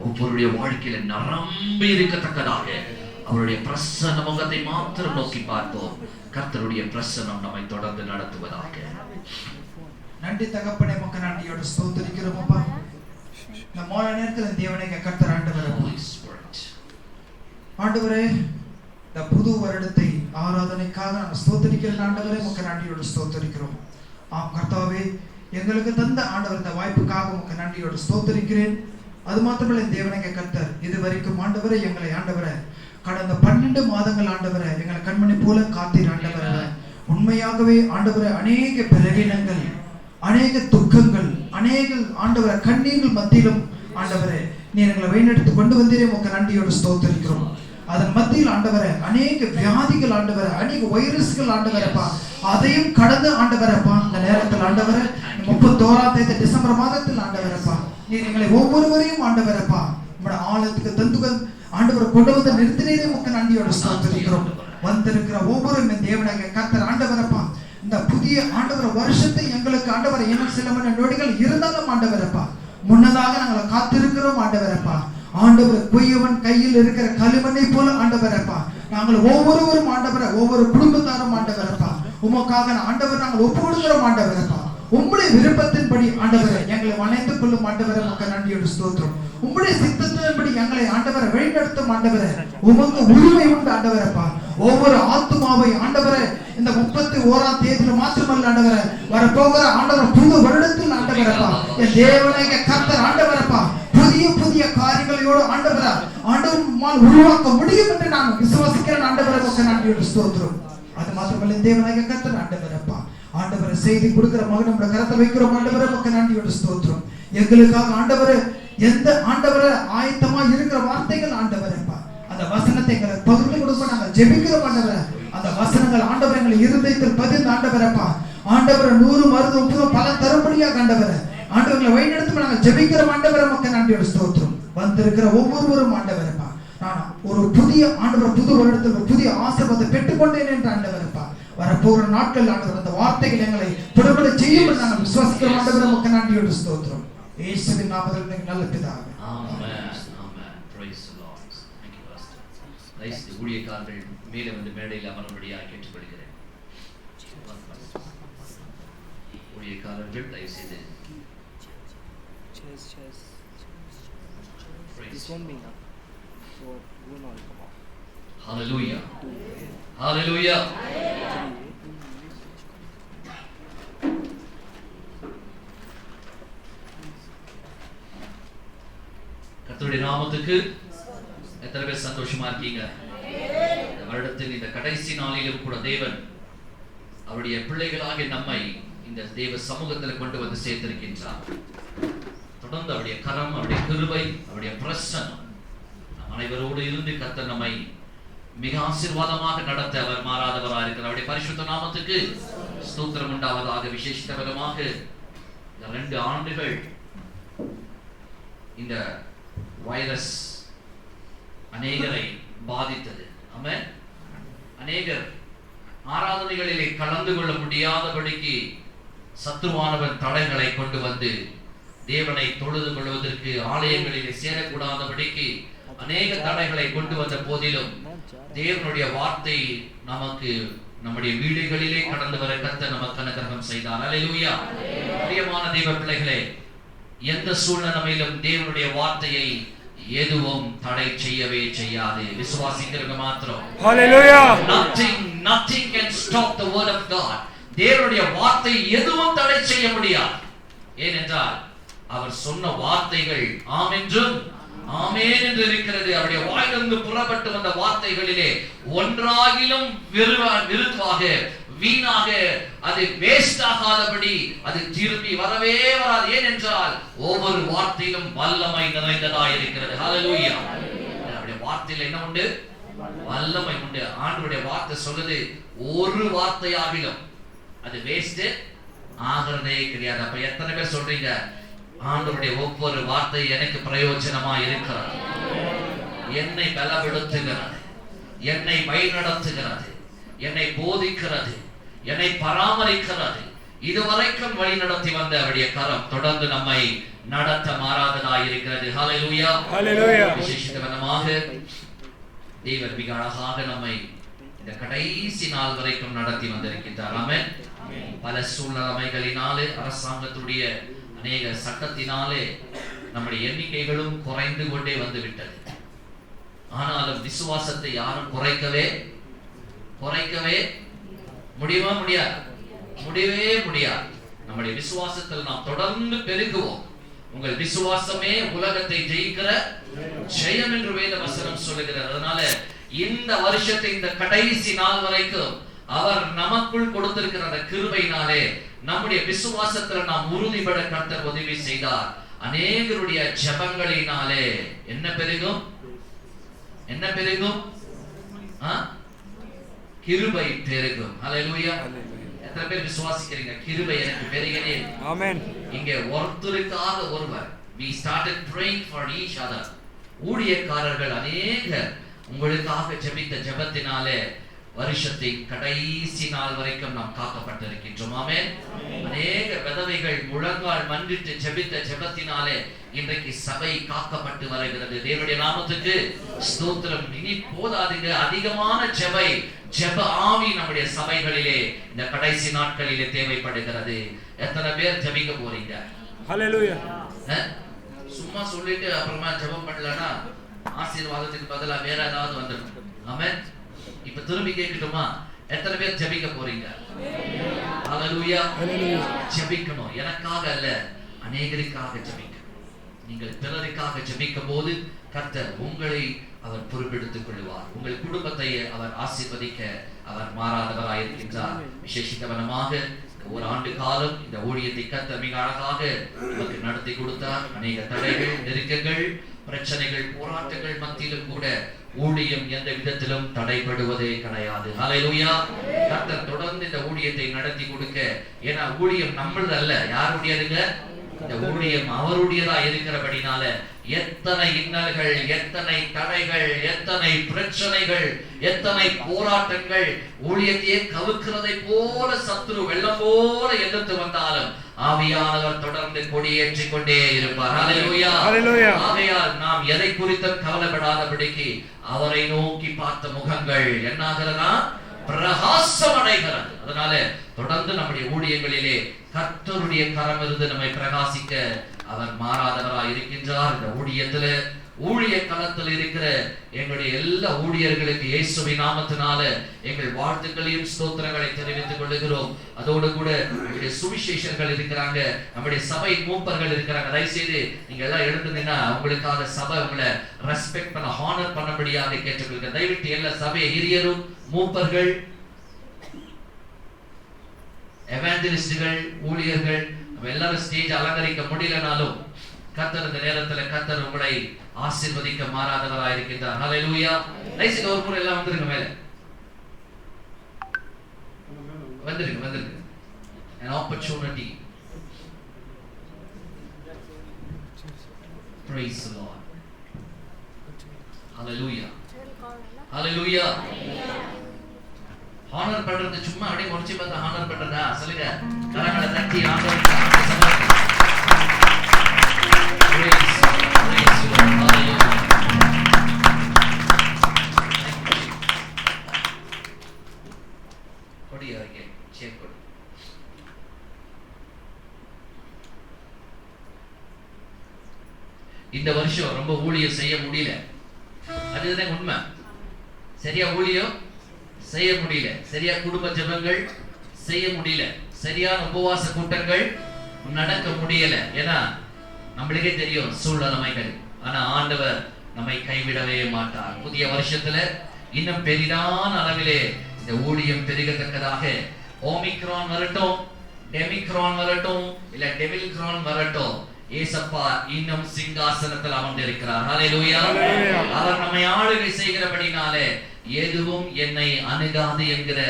ஒவ்வொருடைய வாழ்க்கையில நிரம்பி இருக்கத்தக்கதாக அவருடைய பிரசன்ன முகத்தை மாத்திரம் நோக்கி பார்ப்போம். கர்த்தருடைய பிரசன்னம் நம்மை தொடர்ந்து நடத்துவதாக.
நன்றி தகப்பனே, உமக்கு நன்றியோடு ஸ்தோத்திரிக்கிறோம் அப்பா. இந்த மாலை நேரத்தில் தேவனை கர்த்தர் ஆண்டவரே, இந்த புது வருடத்தை ஆராதனைக்காக நாங்கள் ஸ்தோத்திரிக்கிறோம். ஆண்டவரே, உமக்கு நன்றியோடு ஸ்தோத்திரிக்கிறோம். ஆம் கர்த்தாவே, எங்களுக்கு தந்த ஆண்டவர் இந்த வாய்ப்புக்காக உமக்கு நன்றியோடு ஸ்தோத்திரிக்கிறேன். அது மாத்திரமல்ல தேவனை கர்த்தர் இதுவரைக்கும் ஆண்டவரே எங்களை ஆண்டவரை கடந்த 12 மாதங்கள் ஆண்டவரை எங்களை கண்மணி போல காத்தீர் ஆண்டவரை. உண்மையாகவே ஆண்டவரை அநேக பலவீனங்கள், அநேக துக்கங்கள், அநேக ஆண்டவரை கண்ணீர்கள் மத்தியிலும் ஆண்டவரை நீர் எங்களை வழிநடத்தி கொண்டு வந்தீரே, உமக்கு நன்றியோடு ஸ்தோத்திரிக்கிறோம். அதன் மத்தியில் ஆண்டவரை அநேக வியாதிகள் ஆண்டவரை, அநேக வைரஸ்கள் ஆண்டவரப்பா, அதையும் கடந்து ஆண்டவரப்பா இந்த நேரத்தில் ஆண்டவரை 31ஆம் தேதி டிசம்பர் மாதத்தில் ஆண்டவரப்பா நீர் எங்களை ஒவ்வொருவரையும் ஆண்டவரப்பா நம்முடைய ஆலயத்துக்கு தந்துகள் ஆண்டவரை கொண்டு வந்து நிறுத்தினே உமக்கு நன்றியோடு ஸ்தோத்திரிக்கிறோம். வந்திருக்கிற ஒவ்வொரு தேவனாக கர்த்தர் ஆண்டவரப்பா இந்த புதிய ஆண்டவர வருஷத்தை எங்களுக்கு ஆண்டவரை என்ன சில மணி நொடிகள் இருந்தாலும் ஆண்டவரப்பா முன்னதாக நாங்கள் காத்திருக்கிறோம் ஆண்டவரப்பா. ஆண்டவர் குயவன் கையில் இருக்கிற களிமண்ணை போல ஆண்டவரப்பா நாங்கள் ஒவ்வொருவரும் ஆண்டவரை, ஒவ்வொரு குடும்பத்தாரும் ஆண்டவரப்பா உமக்காக ஆண்டவர் நாங்கள் ஒப்புக்கொடுக்கிறோம் ஆண்டவரப்பா. உம்முடைய விருப்பத்தின்படி ஆண்டவரை எங்களை வணைந்து கொள்ளும் ஆண்டவரை உமக்கு நன்றியோடு ஸ்தோத்திரம். உம்முடைய சித்தத்தின்படி எங்களை ஆண்டவரை வழிநடத்தும் ஆண்டவரை உமக்கு உரிமை உண்டு ஆண்டவரப்பா. ஒவ்வொரு ஆத்துமாவை ஆண்டவரை இந்த 31ஆம் தேதியில மாத்திரமல்ல ஆண்டவரை வரப்போகிற ஆண்டவர் புது வருடத்தில் ஆண்டவரப்பா என் தேவனாகிய கர்த்தர் ஆண்டவரப்பா புதிய புதிய காரியங்களோடு ஆண்டவரை ஆண்டவரால் உருவாக்க முடியும் என்று நான் விசுவாசிக்கிறேன் ஆண்டவரை உமக்கு நன்றியோடு ஸ்தோத்திரம். அது மாத்திரமல்ல தேவனாகிய கர்த்தர் ஆண்டவரப்பா ஆண்டவரை செய்தி கொடுக்கிற மகன் நம்முடைய கரத்தை வைக்கிறோம் ஆண்டவரை உமக்கு நன்றியோடு ஸ்தோத்திரம். எங்களுக்காக ஆண்டவரை எந்த ஆண்டவரை ஆயத்தமா இருக்கிற வார்த்தைகள் ஆண்டவரப்பா அந்த வசனத்தை எங்களை பகிர்ந்து கொடுக்க நாங்கள் ஜெபிக்கிறோம் ஆண்டவரை. அந்த வசனங்கள் ஆண்டவர் எங்களை இருதயத்தில் பதிந்து ஆண்டவரப்பா ஆண்டவரை 100 மருந்து 30 பல தரும்படியாக ஆண்டவரை ஆண்டவர்களை வழிநடத்தும் நாங்கள் ஜெபிக்கிறோம் ஆண்டவரை உமக்கு நன்றியோடு ஸ்தோத்திரம். வந்திருக்கிற ஒவ்வொருவரும் ஆண்டவரப்பா நான் ஒரு புதிய ஆண்டவர் புது வருடத்தில் ஒரு புதிய ஆசீர்வாதத்தை பெற்றுக்கொண்டேன் என்று ஆண்டவரப்பா வரப்போகிற நாட்கள் ஆண்டவர் அந்த வார்த்தைகள் எங்களை புறப்பட செய்யும் என்று நாங்கள் விசுவாசிக்கிறோம் ஆண்டவரை உமக்கு நன்றியோடு ஸ்தோத்திரம். இயேசுவின் நாமத்தில் நல்ல பிதாவே.
ஆமென். ஆமென். praise the Lord. thank you pastor. Right ஊழியக்காரர்கள் மேலே வந்து மேடையில் அமரும்படியாக கேட்டுக்கொள்கிறேன். ஊழியக்காரர்கள் தயவு செய்து Hallelujah. Hallelujah. கர்த்தருடைய நாமத்துக்கு எத்தனை பேர் சந்தோஷமா இருக்கீங்க? இந்த வருடத்தின் இந்த கடைசி நாளிலும் கூட தேவன் அவருடைய பிள்ளைகளாகிய நம்மை இந்த தேவ சமூகத்தில் கொண்டு வந்து சேர்த்திருக்கின்றார். தொடர்ந்து அவருடைய கரம், அவருடைய கிருபை, அவருடைய பிரசன்னம் நம் அனைவரோடு இருந்து கர்த்தர் நம்மை மிக ஆசீர்வாதமாக நடத்த அவர் மாறாதவராக இருக்கிறார். அவருடைய பரிசுத்த நாமத்துக்கு ஸ்தோத்திரம் உண்டாவதாக. விசேஷித்த விதமாக 2 ஆண்டுகள் இந்த வைரஸ் அநேகரை பாதித்தது. ஆமென். அநேகர் ஆராதனைகளிலே கலந்து கொள்ள முடியாதபடிக்கு சத்துருவானவன் தடைகளை கொண்டு வந்து தேவனை தொழுது கொள்வதற்கு ஆலயங்களிலே சேரக்கூடாதபடிக்கு அநேக தடைகளை கொண்டு வந்த போதிலும் தேவனுடைய வார்த்தை நமக்கு நம்முடைய வீடுகளிலே கடந்து வர கர்த்தர் நமக்கு அனுகிரகம் செய்தார். அல்லேலூயா. பிரியமான தேவ பிள்ளைகளே, எந்த சூழ்நிலையிலும் தேவனுடைய வார்த்தையை எதுவும் தடை செய்யவே செய்யாது. விசுவாசிக்கிறவங்க மாத்திரம்.
Hallelujah.
Nothing can stop the word of God. தேவனுடைய வார்த்தை எதுவும் தடை செய்ய முடியாது. ஏனென்றால் அவர் சொன்ன வார்த்தைகள் ஆம் என்றும் ஆமென் என்று இருக்கிறது. அவருடைய வாயிலிருந்து புறப்பட்டு வந்த வார்த்தைகளிலே ஒன்றாகிலும் விருத்வாக வீணாக அது வேஸ்ட் ஆகாதபடி அது திரும்பி வரவே வராது. ஏனென்றால் ஒவ்வொரு வார்த்தையிலும் வல்லமை நிறைந்ததாய் இருக்கிறது. ஹல்லேலூயா. அவருடைய வார்த்தையில என்ன உண்டு? வல்லமை உண்டு. ஆண்டவருடைய வார்த்தை சொல்லுது, ஒரு வார்த்தையாகிலும் அது வேஸ்ட் ஆகிறதே கிடையாது. அப்ப எத்தனை பேர் சொல்றீங்க, ஆண்டவருடைய ஒவ்வொரு வார்த்தை எனக்கு பிரயோஜனமா இருக்கிறது, என்னை பலப்படுத்துகிறது, என்னை வழிநடத்துகிறது, என்னை போதிக்கிறது, என்னை பராமரிக்கிறது. இதுவரைக்கும் வழி நடத்தி வந்த அவருடைய கரம் தொடர்ந்து நம்மை நடத்த மாறாததாய் இருக்கிறது. ஹல்லேலூயா.
Hallelujah.
விசேஷித்தவனமாக தேவன் மிக அழகாக நம்மை இந்த கடைசி நாள் வரைக்கும் நடத்தி வந்திருக்கிறார். ஆமென். பல சூழ்நிலைகளினாலே, அரசாங்கத்துடைய அநேக சட்டத்தினாலே நம்முடைய எண்ணிக்கைகளும் குறைந்து கொண்டே வந்து விட்டது. ஆனாலும் விசுவாசத்தை யாரும் குறைக்கவே முடியவே முடியாது. நம்முடைய விசுவாசத்தில் நாம் தொடர்ந்து பெருகுவோம். உங்கள் விசுவாசமே உலகத்தை ஜெயிக்கிற ஜெயம் என்று வேத வசனம் சொல்லுகிறது. அதனால இந்த வருஷத்தை இந்த கடைசி நாள் வரைக்கும் அவர் நமக்குள் கொடுத்திருக்கிற அந்த கிருபையினாலே நம்முடைய விசுவாசத்தில் நாம் உறுதிபட கர்த்தர் உதவி செய்தார். அநேகருடைய ஜெபங்களினாலே என்ன பெருகும்? கிருபை பெருகும். ஹல்லேலூயா. எத்தனை பேர் விசுவாசிக்கிறீங்க கிருபை எனக்கு பெருகிறேன்?
ஆமென்.
இங்கே ஒருத்தருக்காக ஒருவர் we started praying for each other. ஊழியக்காரர்கள் அநேகர் உங்களுக்காக ஜெபித்த ஜெபத்தினாலே வருஷத்தை கடைசி நாள் வரைக்கும் நாம் காக்கப்பட்டிருக்கின்றோம். ஆமென். அநேக விதவைகள் முழங்கால் மன்றிட்டு ஜெபித்த ஜெபத்தினாலே இன்றைக்கு சபை காக்கப்பட்டு வருகிறது. தேவனுடைய நாமத்துக்கு ஸ்தோத்திரம். இனி போதாதுங்க, அதிகமான ஜெப ஆவி நம்முடைய சபைகளிலே இந்த கடைசி நாட்களிலே தேவைப்படுகிறது. எத்தனை பேர் ஜெபிக்க போறீங்க?
Hallelujah.
சும்மா சொல்லிட்டு அப்புறமா ஜெபம் பண்ணலன்னா ஆசீர்வாதத்துக்கு பதிலா வேற ஏதாவது வந்துடும். ஆமென். இப்ப திரும்பி கேட்கட்டுமா, எத்தனை பேர் ஜெபிக்க போறீங்க? ஹல்லேலூயா. ஜெபிக்கணும். எனக்காக அல்ல, அநேகருக்காக ஜெபிக்கணும். நீங்கள் பிறருக்காக ஜெபிக்கும் போது கர்த்தர் உங்களை அவர் பொறுப்பெடுத்துக் கொள்வார். உங்கள் குடும்பத்தை அவர் ஆசீர்வதிக்க அவர் மாறாதவராய் இருக்கின்றார். விசேஷித்தவனமாக ஒரு ஆண்டு காலம் இந்த ஊழியத்தை கர்த்தர் மிக அழகாக நமக்கு நடத்தி கொடுத்தார். அநேக தடைகள், நெருக்கங்கள், பிரச்சனைகள், போராட்டங்கள் மத்தியிலும் கூட ஊழியம் எந்த விதத்திலும் தடைபடுவதே கிடையாது. ஹல்லேலூயா. கர்த்தர் தொடர்ந்து இந்த ஊழியத்தை நடத்தி கொடுக்க, ஏன்னா ஊழியம் நம்மளது அல்ல, யாருடையதுங்க? இந்த ஊழியம் அவருடையதா இருக்கிறபடினால எத்தனை இன்னல்கள், எத்தனை தடைகள், எத்தனை பிரச்சனைகள், எத்தனை போராட்டங்கள் ஊழியத்தையே கவுக்கிறதை போல சத்துரு வெள்ளம் போல எதிர்த்து வந்தாலும் ஆவியானவர் தொடர்ந்து கொடியேற்றிக் கொண்டே இருப்பார். ஹல்லேலூயா. ஆகையால் நாம் எதை குறித்தும் கவலைப்படாதபடிக்கு அவரை நோக்கி பார்த்த முகங்கள் என்னாகிறதா? பிரகாசம் அடைகிறது. அதனால தொடர்ந்து நம்முடைய ஊழியங்களிலே கர்த்தருடைய கரம் இருந்து நம்மை பிரகாசிக்க அவர் மாறாதவராய் இருக்கின்றார். இந்த ஊழியத்துல, ஊழிய களத்தில் இருக்கிற எங்களுடைய எல்லா ஊழியர்களுக்கு இயேசுவின் நாமத்தினால எங்கள் வாழ்த்துக்களையும் ஸ்தோத்திரங்களை தெரிவித்துக் கொள்கிறோம். அதோடு கூட நம்முடைய சுவிசேஷர்கள் இருக்கிறாங்க, நம்முடைய சபை மூப்பர்கள் இருக்கிறாங்க. தயவுசெய்து நீங்க எல்லாம் எழுந்துங்கன்னா உங்களுக்காக சபை உங்களை ரெஸ்பெக்ட் பண்ண, ஹானர் பண்ணபடியாக கேட்டுக்கொள்கிறேன். தயவுட்டு எல்லா சபை ஹிரியரும், மூப்பர்கள், எவாஞ்சலிஸ்டுகள், ஊழியர்கள், நம்ம எல்லாரும் ஸ்டேஜ் அலங்கரிக்க முடியலனாலும் கர்த்தர் இந்த நேரத்தில் கர்த்தர் உங்களை ஆசீர்வதிக்க மாறாதவராய் இருக்கின்றார். ஹல்லேலூயா. ரைட், ஒரு முறை எல்லாம் வந்துருங்க, மேல வந்துருங்க. an opportunity. Praise the Lord. Hallelujah. Hallelujah. Honour பண்றது சும்மா அப்படியே முடிச்சு பார்த்தா ஹானர் பண்றதா? சொல்லுங்க, கரங்களை தட்டி ஆண்டவருக்கு இந்த வருஷம் ரொம்ப ஊழியம் செய்ய முடியல, அதுதான் உண்மை. சரியா ஊழியம் செய்ய முடியல, சரியா குடும்ப ஜெபங்கள் செய்ய முடியல, சரியான உபவாச கூட்டங்கள் நடக்க முடியல. ஏன்னா நம்மளுக்கே தெரியும் சூழ்நிலைமைகள். ஆனா ஆண்டவர் நம்மை கைவிடவே மாட்டார். புதிய வருஷத்துல இன்னும் பெரிதான அளவிலே இந்த ஊழியம் பெருகத்தக்கதாக ஓமிக்ரான் வரட்டும், டெமிக்ரான் வரட்டும், இல்ல டெவில்க்ரான் வரட்டும், ஏசப்பா இன்னும் சிங்காசனத்தில் அமர்ந்திருக்கிறார். ஹல்லேலூயா. அவர் நம்மை ஆளுகை செய்கிறபடினாலே எதுவும் என்னை அணுகாது என்கிற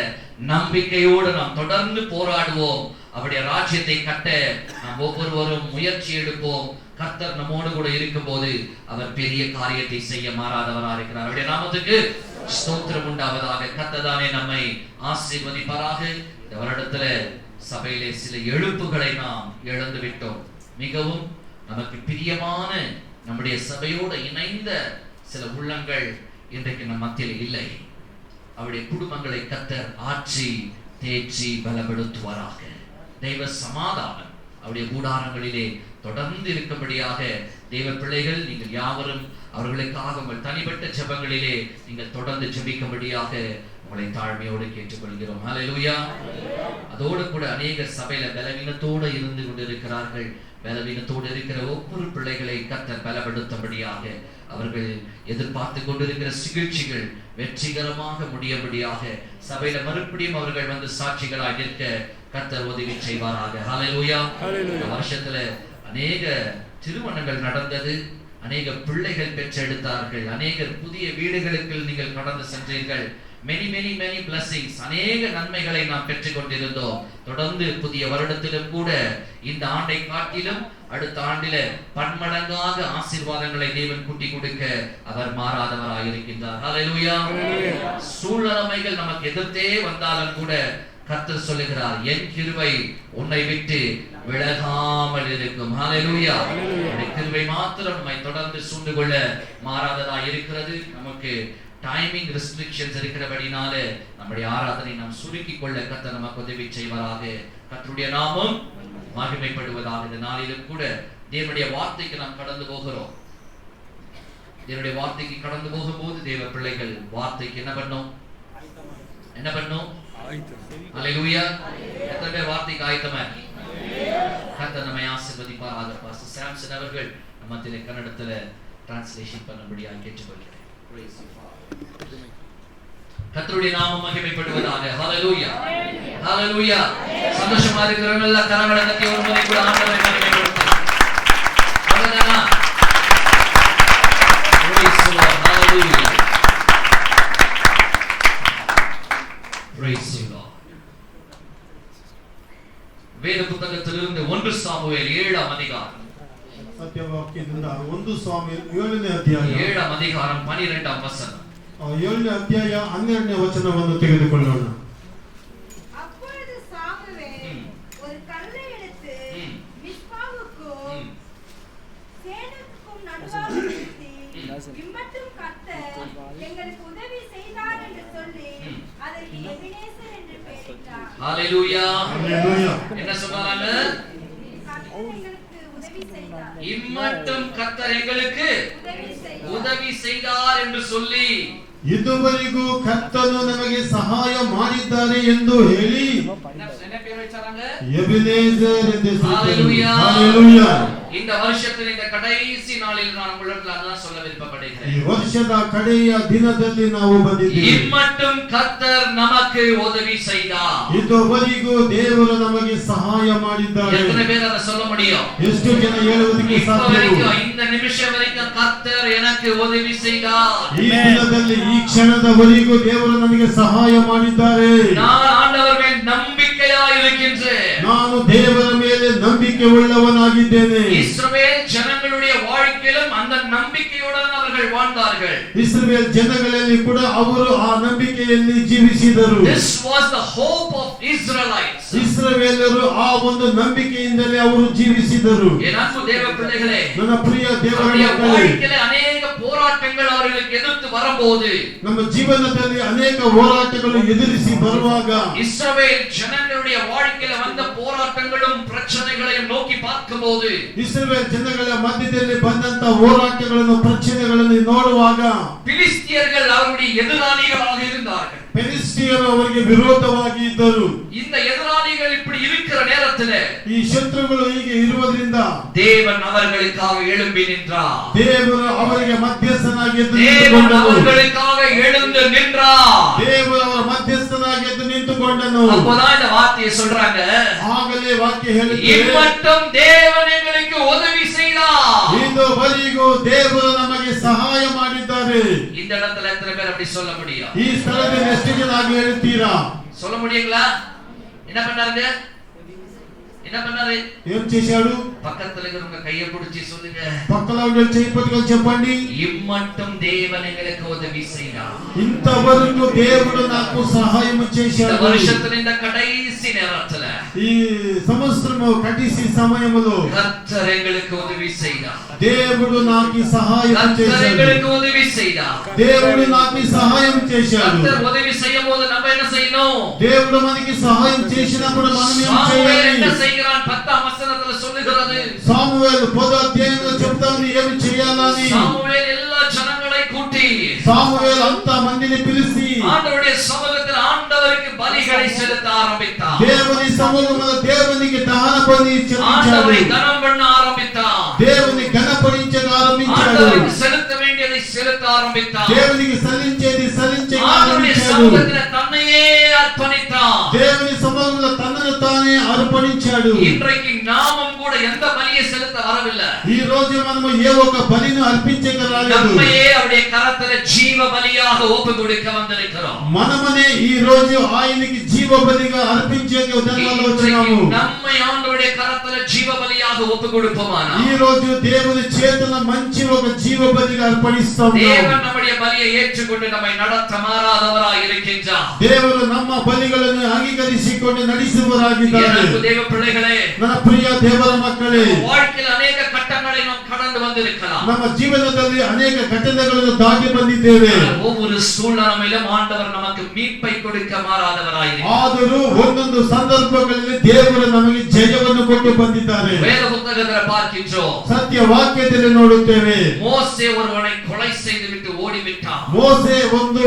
நம்பிக்கையோடு நாம் தொடர்ந்து போராடுவோம். அவருடைய ராஜ்யத்தை கட்ட நாம் ஒவ்வொருவரும் முயற்சி எடுப்போம். கர்த்தர் நம்மோடு கூட இருக்கும் போது அவர் பெரிய காரியத்தை செய்ய மாறாதவராக இருக்கிறார். அவருடைய நாமத்துக்கு ஸ்தோத்திரம் உண்டாவதாக. கர்த்தர் தானே நம்மை ஆசீர்வதிப்பாராக. இந்த வருடத்துல சபையிலே சில எழுப்புகளை நாம் இழந்து விட்டோம். மிகவும் நமக்கு பிரியமான நம்முடைய சபையோடு இணைந்த சில உள்ளங்கள் இன்றைக்கு நம் மத்தியில் இல்லை. அவருடைய குடும்பங்களை கர்த்தர் ஆற்றி தேற்றி பலப்படுத்துவாராக. தெய்வ சமாதானம் அவருடைய கூடாரங்களிலே தொடர்ந்து இருக்கும்படியாக தெய்வ பிள்ளைகள் நீங்கள் யாவரும் அவர்களுக்காக உங்கள் தனிப்பட்ட ஜெபங்களிலே நீங்கள் தொடர்ந்து ஜெபிக்கும்படியாக உங்களை தாழ்மையோடு கேட்டுக்கொள்கிறோம். ஹல்லேலூயா. அதோடு கூட அநேக சபையில பலவீனத்தோடு இருந்து கொண்டிருக்கிறார்கள். பலவீனத்தோடு இருக்கிற ஒவ்வொரு பிள்ளைகளை கர்த்தர் பலப்படுத்தும்படியாக, அவர்கள் எதிர்பார்த்து கொண்டிருக்கிற சிகிச்சைகள் வெற்றிகரமாக முடியும்படியாக, சபையில மறுபடியும் அவர்கள் வந்து சாட்சிகளாக இருக்க கர்த்தர் உதவி செய்வாராக. ஹல்லேலூயா. இந்த வருஷத்துல அநேக திருமணங்கள் நடந்தது, அநேக பிள்ளைகள் பெற்றெடுத்தார்கள், அநேக புதிய வீடுகளுக்கு நீங்கள் கடந்து சென்றீர்கள். many blessings, அநேக நன்மைகளை நாம் பெற்றுக் கொண்டிருந்தோம். தொடர்ந்து புதிய வருடத்திலும் கூட இந்த ஆண்டை காட்டிலும் அடுத்த ஆண்டில பன்மடங்காக ஆசீர்வாதங்களை தேவன் கூட்டி கொடுக்க அவர் மாறாதவராக இருக்கின்றார். ஹல்லேலூயா. சூழ்நிலைகள் நமக்கு எதிர்த்தே வந்தாலும் கூட கர்த்தர் சொல்லுகிறார், என் கிருபை உன்னை விட்டு விலகாமல் இருக்கும். ஹல்லேலூயா. கிருபை மாத்திரம் நம்மை தொடர்ந்து சூழ்ந்து கொள்ள மாறாததா இருக்கிறது. நமக்கு டைமிங் ரெஸ்ட்ரிக்ஷன்ஸ் இருக்கிறபடினால நம்முடைய ஆராதனை நாம் சுருக்கிக் கொள்ள கர்த்தர் நமக்கு உதவி செய்வாராக. கர்த்தருடைய நாமம் மகிமைப்படுவதாக. இந்த நாளிலும் கூட தேவனுடைய வார்த்தைக்கு நாம் கடந்து போகிறோம். தேவனுடைய வார்த்தைக்கு கடந்து போகும்போது தேவ பிள்ளைகள் வார்த்தைக்கு என்ன பண்ணும்? ஹல்லேலூயா. எத்தனை பேர் வார்த்தைக்கு ஆயத்தமா? கர்த்தர் நம்மை ஆசீர்வதிப்பாராக. பாஸ்டர் சாம்சன் அவர்கள் நம்மத்திலே கன்னடத்துல டிரான்ஸ்லேஷன் பண்ணும்படியாக கேட்டுக்கொள்கிறேன். கர்த்தருடைய நாமம் மகிமைப்படுவதாக. ஹல்லேலூயா. ஹல்லேலூயா. சந்தோஷமா இருக்கிறவங்க எல்லாம் கரங்களை தட்டி ஒரு முறை கூட ஆண்டவரை மகிமைப்படுத்துங்க. ஹல்லேலூயா. Praise the Lord. Hallelujah. Praise the Lord. வேத புத்தகத்திலிருந்து 1 சாமுவேல் 7ஆம் அதிகாரம்.
ಸತ್ಯವಾಕ್ಯದಿಂದ 1 ಸಾಮುವೇಲ್ 7ನೇ ಅಧ್ಯಾಯ
7ಆம் அதிகாரம் 12ಆம் ವಚನ.
7ನೇ ಅಧ್ಯಾಯ 12ನೇ ವಚನವನ್ನು ತೆಗೆದುಕೊಳ್ಳೋಣ.
அப்பொழுது சாமுவேல் ஒரு கல்லை எடுத்து மிஸ்பாவுக்கும் சேனுக்கும் நடுவாக நிறுத்தி, இம்மட்டும் கர்த்தர் எங்களுக்கு உதவி செய்தார் என்று சொல்லி அதற்கு எபினேசர் என்று பெயரிட்டார்.
ஹல்லேலூயா.
ஹல்லேலூயா.
என்ன சொன்னாங்க?
கர்த்தர் எங்களுக்கு உதவி செய்தார்.
இம்மட்டும் கர்த்தர் எங்களுக்கு உதவி செய்தார் என்று சொல்லி,
ಇದುವರೆಗೂ ಕರ್ತನು ನಮಗೆ ಸಹಾಯ ಮಾಡಿದ್ದಾರೆ ಎಂದು ಹೇಳಿ
என்ன பேர் வச்சாங்க?
ಎಬಿನೇಜರ್ ಎಂದು
ஹல்லேலூயா.
ಹಲ್ಲೆಲೂಯಾ.
இந்த வருஷத்தின் இந்த கடைசி நாளில் நான் உங்களுக்கு அதான் சொல்ல விருப்பப்படுகிறேன்.
ಈ ವರ್ಷದ ಕಡೆಯ ದಿನದಲ್ಲಿ ನಾವು ಬಂದಿದ್ದೇವೆ.
இம்மட்டும் கர்த்தர் நமக்கு உதவி செய்தார்.
ಇದುವರೆಗೂ ದೇವರು ನಮಗೆ ಸಹಾಯ ಮಾಡಿದ್ದಾರೆ.
எத்தனை பேர் அதை சொல்ல முடியும்?
ಎಷ್ಟು ಜನ ಹೇಳುವುದಕ್ಕೆ ಸಾಧ್ಯ?
இந்த நிமிஷம் வரைக்கும் கர்த்தர் எனக்கு உதவி செய்தார்.
ಈ ದಿನದಲ್ಲಿ ಈ ಕ್ಷಣದವರೆಗೂ ದೇವರು ನನಗೆ ಸಹಾಯ ಮಾಡಿದ್ದಾರೆ.
நான் ஆண்டவர் மேல் நம்பிக்கையாய் இருக்கின்றேன்.
ನಾನು ದೇವರ ಮೇಲೆ ನಂಬಿಕೆ ಉಳ್ಳವನಾಗಿದ್ದೇನೆ.
இஸ்ரவேல் ஜனங்களுடைய வாழ்க்கையிலும் அந்த நம்பிக்கையுடன் அவர்கள் வாழ்ந்தார்கள்.
ಇಸ್ರಾಯೇಲ್ ಜನಗಳಲ್ಲಿ ಕೂಡ ಅವರು ಆ ನಂಬಿಕೆಯಲ್ಲಿ ಜೀವಿಸಿದರು.
This was the hope of Israelites.
ಇಸ್ರಾಯೇಲರು ಆ ಒಂದು ನಂಬಿಕೆಯಿಂದಲೇ ಅವರು ಜೀವಿಸಿದರು.
என் அன்பு தேவ பிள்ளைகளே,
ನನ್ನ ಪ್ರಿಯ ದೇವರ
அவருடைய
ಮಕ್ಕಳೇ,
வாழ்க்கையில அநேக போராட்டங்கள் அவர்களுக்கு எதிர்த்து வரும்போது,
ನಮ್ಮ ಜೀವನದಲ್ಲಿ ಅನೇಕ ಹೋರಾಟಗಳು ಎದುರಿಸಿ ಬರುವಾಗ
இஸ்ரவேல் ஜனங்களுடைய வாழ்க்கையில வந்த போராட்டங்கள் போராட்டங்களும் பிரச்சனைகளையும் நோக்கி பார்க்கும்போது
ಇಸ್ರಾಯೇಲ್ ಜನಗಳ ಮಧ್ಯದಲ್ಲಿ ಬಂದಂತ ಹೋರಾಟಗಳನ್ನು ಪ್ರಚನೆಗಳನ್ನು ನೋಡುವಾಗ
பிலிஸ்தியர்கள் அவருடைய எதிராளிகளாக இருந்தார்கள்.
ಫಿಲಿಸ್ಟಿಯರು ಅವರಿಗೆ ವಿರೋಧವಾಗಿ ಇದ್ದರು.
இந்த எதிராளிகள் இப்படி இருக்கிற நேரத்தில்
ಈ ಶತ್ರುಗಳು ಹೀಗೆ ಇರುವುದರಿಂದ
தேவன் அவர்களுக்காக எழும்பி நின்றார்.
ದೇವರು ಅವರಿಗೆ ಮಧ್ಯಸ್ಥನಾಗಿ ಎದ್ದು
தேவன்
ನಿಂತುಕೊಂಡನು.
அவர்களுக்காக எழுந்து நின்றார்.
ದೇವರು ಅವರ ಮಧ್ಯಸ್ಥನಾಗಿ ಎದ್ದು ನಿಂತುಕೊಂಡನು.
அப்போதான் இந்த வார்த்தையை சொல்றாங்க,
ಆಗಲೇ ವಾಕ್ಯ ಹೇಳುತ್ತದೆ,
இம்மட்டும் தேவன் எங்களுக்கு உதவி செய்தார்.
ಇದುವರೆಗೂ ದೇವರು ನಮಗೆ ಸಹಾಯ ಮಾಡಿದ್ದಾರೆ.
இந்த இடத்துல எத்தனை பேர் அப்படி சொல்ல முடியும்?
ಈ ಸ್ಥಳದಲ್ಲಿ ಎಷ್ಟು ಜನ ಹಾಗೆ ಹೇಳ್ತೀರಾ?
சொல்ல முடியுங்களா? என்ன பண்ணாருங்க? என்ன பண்ணாரு?
ఏం చేశాడు?
பக்கத்துல இருக்கிறவங்க கையை பிடிச்சி சொல்லுங்க,
పక్కన ఉండే చేయి పట్టుకొని చెప్పండి,
இம்மட்டும் தேவன் எங்களுக்கு உதவி செய்தார்.
ఇంతవరకు దేవుడు నాకు సహాయం
இந்த
చేశాడు.
வருஷத்துல இந்த கடைசி நேரத்துல
ఈ సంవత్సరము కటిసి సమయములో
கர்த்தர் எங்களுக்கு உதவி செய்தார்.
దేవుడు నాకు సహాయం
கர்த்தர்
చేశాడు.
எங்களுக்கு உதவி செய்தார்.
దేవుడు నాకు సహాయం చేశాడు.
கர்த்தர் உதவி செய்யும்போது நம்ம என்ன செய்யணும்?
దేవుడు మనకి సహాయం చేసినప్పుడు మనం ఏం
சாமுவேல் என்ன
చేయాలి?
செய்கிறான்? 10ஆம் வசனத்துல சொல்லுகிறது,
సామువేలు 10వ అధ్యాయంలో చెప్తాను ఏమి చేయాలని.
சாமுவேல் எல்லா ஜனங்களை கூட்டி
సామువేలు అంత మందిని పిలిచి
ஆண்டவருடைய சமூகத்தில் ஆண்டவருக்கு பலிகளை செலுத்த ஆரம்பித்தார்.
దేవుని సమూహంలో దేవునికి దహన బలి చెల్లించాడు.
ஆண்டவரை கனம் பண்ண ஆரம்பித்தார்.
దేవుని గణపరించగా ఆరంభించాడు.
ஆண்டவருக்கு செலுத்த வேண்டியதை செலுத்த ஆரம்பித்தார்.
దేవునికి సల్లించేది సల్లించగా
ஆண்டவருடைய
ఆరంభించాడు.
சமூகத்தில் தன்னையே அர்ப்பணித்தார்.
దేవుని సమూహంలో తనను తానే అర్పణించాడు.
இன்றைக்கு நாமும் கூட எந்த பலியை செலுத்த வரவில்லை.
ఈ రోజు మనము ఏ ఒక్క బలిని అర్పించగలరాలేదు.
நம்மையே அவருடைய கரத்துல ஜீவ பலியாக ஒப்பு கொடுக்க வந்திருக்கிறோம்.
మనమనే ఈ రోజు ఆయనకి జీవ బలిగా అర్పించే విధానంలో వచ్చాము.
நம்மை ஆண்டவருடைய கரத்துல ஜீவ பலியாக ஒப்பு கொடுப்போமானா
ఈ రోజు దేవుని చేతుల మంచి ఒక జీవ బలిగా అర్పణిస్తాము.
தேவன் நம்முடைய பலியை ஏற்றுக்கொண்டு நம்மை நடத்த மாறாதவராய் இருக்கின்றார்.
ದೇವರು ನಮ್ಮ ಬಲಿಗಳನ್ನು ಅಂಗೀಕರಿಸಿಕೊಂಡು ನಡೆಸುವವರಾಗಿದ್ದಾರೆ.
எனக்கு தேவ பிள்ளைகளே,
ನನ್ನ ಪ್ರಿಯ ದೇವರ ಮಕ್ಕಳೇ,
வாழ்க்கையில் அநேக கட்டங்களை நாம் கடந்து வந்திருக்கலாம்.
ನಮ್ಮ ಜೀವನದಲ್ಲಿ ಅನೇಕ ಘಟನೆಗಳನ್ನು ದಾಟಿ ಬಂದಿದ್ದೇವೆ.
ஒவ்வொரு சூழ்நிலையிலும் ஆண்டவர் நமக்கு மீட்பை கொடுக்க மாறாதவராய் இருக்கிறார்.
ಆದರೂ ಒಂದೊಂದು ಸಂದರ್ಭಗಳಲ್ಲಿ ದೇವರು ನಮಗೆ ಜಯವನ್ನು ಕೊಟ್ಟು ಬಂದಿದ್ದಾರೆ.
வேத புத்தகத்தில் பார்க்கின்றோம்,
ಸತ್ಯ ವಾಕ್ಯದಲ್ಲಿ ನೋಡುತ್ತೇವೆ,
மோசே ஒருவனை கொலை செய்துவிட்டு ஓடிவிட்டான்.
ಮೋಸೆ ಒಂದು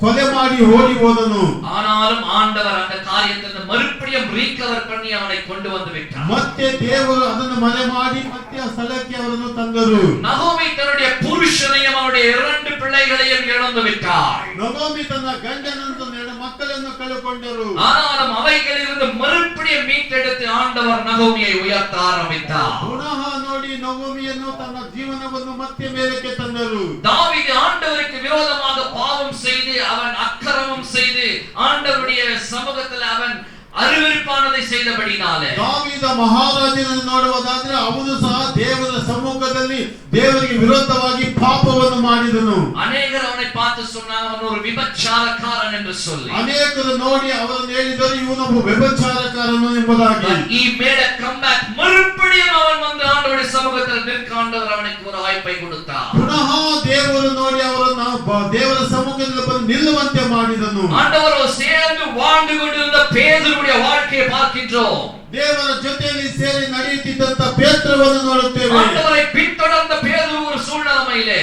ಕೊಲೆ ಮಾಡಿ ಓಡಿ ಹೋದನು.
ஆனாலும் ஆண்டவர் அந்த காரியத்தை மறுபடியும் ரீகவர் பண்ணி அவனை கொண்டு வந்து விட்டார்.
ಮತ್ತೆ ದೇವರು ಅದನ್ನು ಮನೆ ಮಾಡಿ ಮತ್ತೆ ಆ ಸ್ಥಳಕ್ಕೆ ಅವರನ್ನು ತಂದರು.
நகோமி தன்னுடைய புருஷனையும் அவருடைய 2 பிள்ளைகளையும் இழந்து விட்டார்.
ನಗೋಮಿ ತನ್ನ ಗಂಡನನ್ನು 2 ಮಕ್ಕಳನ್ನು ಕಳೆದುಕೊಂಡರು.
ஆனாலும் அவைகளிலிருந்து மறுபடியும் மீட்டெடுத்து ஆண்டவர் நகோமியை உயர்த்த ஆரம்பித்தார்.
ಪುನಃ ನೋಡಿ ನಗೋಮಿಯನ್ನು ತನ್ನ ಜೀವನವನ್ನು ಮತ್ತೆ ಮೇಲಕ್ಕೆ ತಂದರು.
தாவீது ஆண்டவருக்கு விரோதமாக பாவம் செய்து அவன் அக்கிரமம் செய்து ஆண்டவருடைய சமூகத்தில் அவன் ಅರುವಿರುಪಾನதை செய்தபடினாலே
ದಾವೀದ ಮಹಾರಾಜನನ್ನು ನೋಡುವುದಾದರೆ ಅವನು ಸಹ ದೇವರ ಸಮ್ಮುಖದಲ್ಲಿ ದೇವರಿಗೆ ವಿರುದ್ಧವಾಗಿ ಪಾಪವನ್ನು ಮಾಡಿದನು.
ಅನೇಕರು ಅವனை பார்த்து சொன்னாங்க, அவன் ஒரு விபச்சாரக்காரன் என்று சொல்லி.
ಅನೇಕರು ನೋಡಿ ಅವರನ್ನು ಹೇಳಿದರು, ಇವನೊಬ್ಬ ವ್ಯಭಿಚಾರಕಾರನು ಎಂಬುದಾಗಿ.
he made a comeback. மறுபடியும் அவன் வந்து ஆண்டவருடைய சமூகத்தில் நிற்க ஆண்டவர் அவனுக்கு ஒரு வாய்ப்பை கொடுத்தார்.
ಪುನಃ ದೇವರು ನೋಡಿ ಅವರನ್ನು ದೇವರ ಸಮ್ಮುಖದಲ್ಲಿ ಬಂದು ನಿಲ್ಲುವಂತೆ ಮಾಡಿದನು.
ஆண்டவரோ சேர்ந்து வாழ்ந்து கொண்டிருந்த பேதுருவுடைய வாழ்க்கையை பார்க்கின்றோம்.
ದೇವರ ಜೊತೆಯಲ್ಲಿ ಸೇರಿ ನಡೆಯುತ್ತಿದ್ದಂತ ಪೇತ್ರವನ್ನು ನೋಡುತ್ತೇವೆ.
ஆண்டவரை பின்தொடர்ந்த பேதுரு ஒரு சூழ்நிலையிலே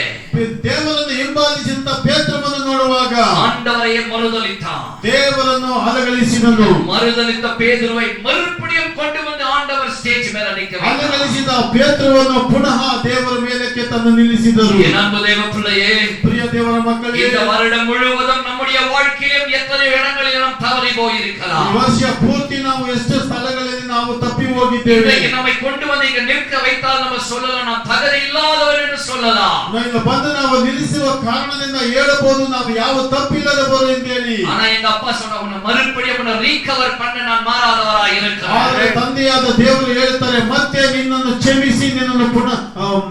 ದೇವರನ್ನು ಹಿಂಬಾಲಿಸಿದಂತ ಪೇತ್ರವನ್ನು ನೋಡುವಾಗ
ஆண்டவரையே மறுதலித்தான்.
ದೇವರನ್ನು ಅಲಗಲಿಸಿದನು.
மறுதலித்த பேதுருவை மறுபடியும் கொண்டு வந்து ஆண்டவர் ஸ்டேಜ್ ಮೇಲೆ நிற்க வைத்தார்.
ಅಲಗಲಿಸಿದ ಪೇತ್ರವನ್ನು ಪುನಃ ದೇವರ ಮೇಲಕ್ಕೆ ತಂದು ನಿಲ್ಲಿಸಿದರು.
என் அன்பு தேவ பிள்ளையே,
ಪ್ರಿಯ ದೇವರ ಮಕ್ಕಳೇ,
இந்த வருடம் முழுவதும் நம்முடைய வாழ்க்கையிலும் எத்தனை இடங்களில் நாம் தவறி போயிருக்கலாம்.
ಈ ವರ್ಷ ಪೂರ್ತಿ ನಾವು ಎಷ್ಟು ಸ್ಥಳಗಳಲ್ಲಿ ನಾವು ತಪ್ಪಿ ಹೋಗಿದ್ದೇವೆ.
இன்றைக்கு நம்மை கொண்டு வந்து இங்க நிற்க வைத்தால் நம்ம சொல்லலாம், நான் தகுதி இல்லாதவர் என்று சொல்லலாம்.
ನಾವು ಬಂದು ನಾವು ನಿಲ್ಲಿಸುವ ಕಾರಣದಿಂದ ಹೇಳಬಹುದು ನಾವು ಯಾವ ತಪ್ಪಿಲ್ಲದವರು ಎಂದು ಹೇಳಿ.
ஆனா எங்க அப்பா சொன்ன, உன்னை மறுபடியும் உன்னை ரீகவர் பண்ண நான் மாறாதவராய் இருக்கிறேன்.
ಆದರೆ ತಂದೆಯಾದ ದೇವರು ಹೇಳ್ತಾರೆ, ಮತ್ತೆ ನಿನ್ನನ್ನು ಕ್ಷಮಿಸಿ ನಿನ್ನನ್ನು ಪುನಃ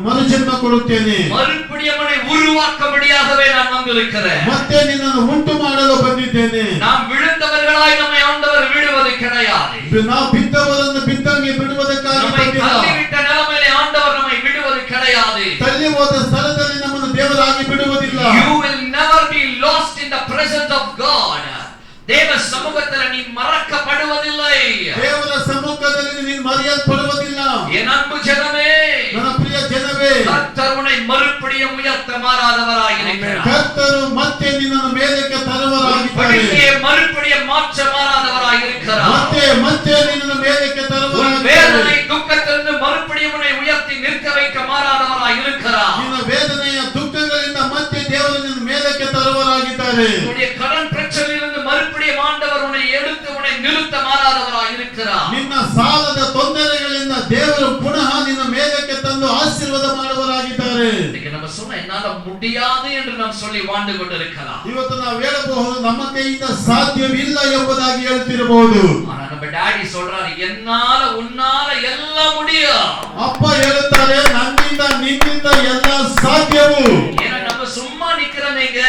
ಮರುಜನ್ಮ ಕೊಡುತ್ತೇನೆ.
மறுபடியும் உன்னை உருவாக்கும்படியாகவே நான் வந்திருக்கிறேன்.
ಮತ್ತೆ ನಿನ್ನನ್ನು ಉಂಟು ಮಾಡಲು ಬಂದಿದ್ದೇನೆ.
நாம் விழுந்தவர்களாய் நம்மை ஆண்டவர் விடுவது கிடையாது.
ನಾವು ಬಿದ್ದವರನ್ನು ಬಿದ್ದಂಗೆ ಬಿಡುವುದಕ್ಕಾಗಿ
நம்மை
ಬಂದಿಲ್ಲ.
தள்ளிவிட்ட நிலைமையிலே ஆண்டவர் நம்மை விடுவது கிடையாது.
ತಳ್ಳಿ ಹೋದ ಸ್ಥಳದಲ್ಲಿ ನಮ್ಮನ್ನು ದೇವರಾಗಿ ಬಿಡುವುದಿಲ್ಲ.
You will never be lost in the presence of God. தேவ சமூகத்தில் நீ மறக்கப்படுவதில்லை.
ದೇವರ ಸಮ್ಮುಖದಲ್ಲಿ ನೀನು ಮರೆಯಲ್ಪಡುವುದಿಲ್ಲ.
என் அன்பு ஜனமே,
ನನ್ನ ಪ್ರಿಯ ಜನವೇ,
கர்த்தர் உன்னை மறுபடியும் உயர்த்த மாறாதவராய் இருக்கிறார்.
ಕರ್ತರು ಮತ್ತೆ ನಿನ್ನನ್ನು ಮೇಲಕ್ಕೆ ತರುವರಾಗಿದ್ದಾರೆ.
மறுபடியும் மாற்ற மாறாதவராய் இருக்கிறார்.
ಮತ್ತೆ ನಿನ್ನನ್ನು ಮೇಲಕ್ಕೆ ತರುವರಾಗಿದ್ದಾರೆ.
வேதனை துக்கத்திலிருந்து மறுபடியும் உன்னை உயர்த்தி நிற்க வைக்க மாறாதவராய் இருக்கிறார்.
ನಿನ್ನ ವೇದನೆಯ ದುಃಖಗಳಿಂದ ಮತ್ತೆ ದೇವರು ನಿನ್ನ ಮೇಲಕ್ಕೆ ತರುವರಾಗಿದ್ದಾರೆ.
உன்னுடைய கடன் பிரச்சனையிலிருந்து மறுபடியும் ஆண்டவர் உன்னை எடுத்து உன்னை நிறுத்த மாறாதவராய் இருக்கிறார்.
ನಿನ್ನ ಸಾಲದ ತೊಂದರೆಗಳಿಂದ ದೇವರು ಪುನಃ ನಿನ್ನ ಮೇಲಕ್ಕೆ ತಂದು ಆಶೀರ್ವಾದ ಮಾಡುವರಾಗಿದ್ದಾರೆ.
இன்னைக்கு நம்ம சொன்ன என்னால முடியாது என்று நாம் சொல்லி வாழ்ந்து கொண்டிருக்கலாம்.
ಇವತ್ತು ನಾವು ಹೇಳಬಹುದು ನಮ್ಮ ಕೈಯಿಂದ ಸಾಧ್ಯವಿಲ್ಲ ಎಂಬುದಾಗಿ ಹೇಳ್ತಿರಬಹುದು.
ஆனா நம்ம டாடி சொல்றாரு, என்னால உன்னால எல்லாம் முடியும்.
ಅಪ್ಪ ಹೇಳುತ್ತಾರೆ, ನನ್ನಿಂದ ನಿನ್ನಿಂದ ಎಲ್ಲ ಸಾಧ್ಯವು.
ஏன்னா நம்ம சும்மா நிக்கிறோமேங்க,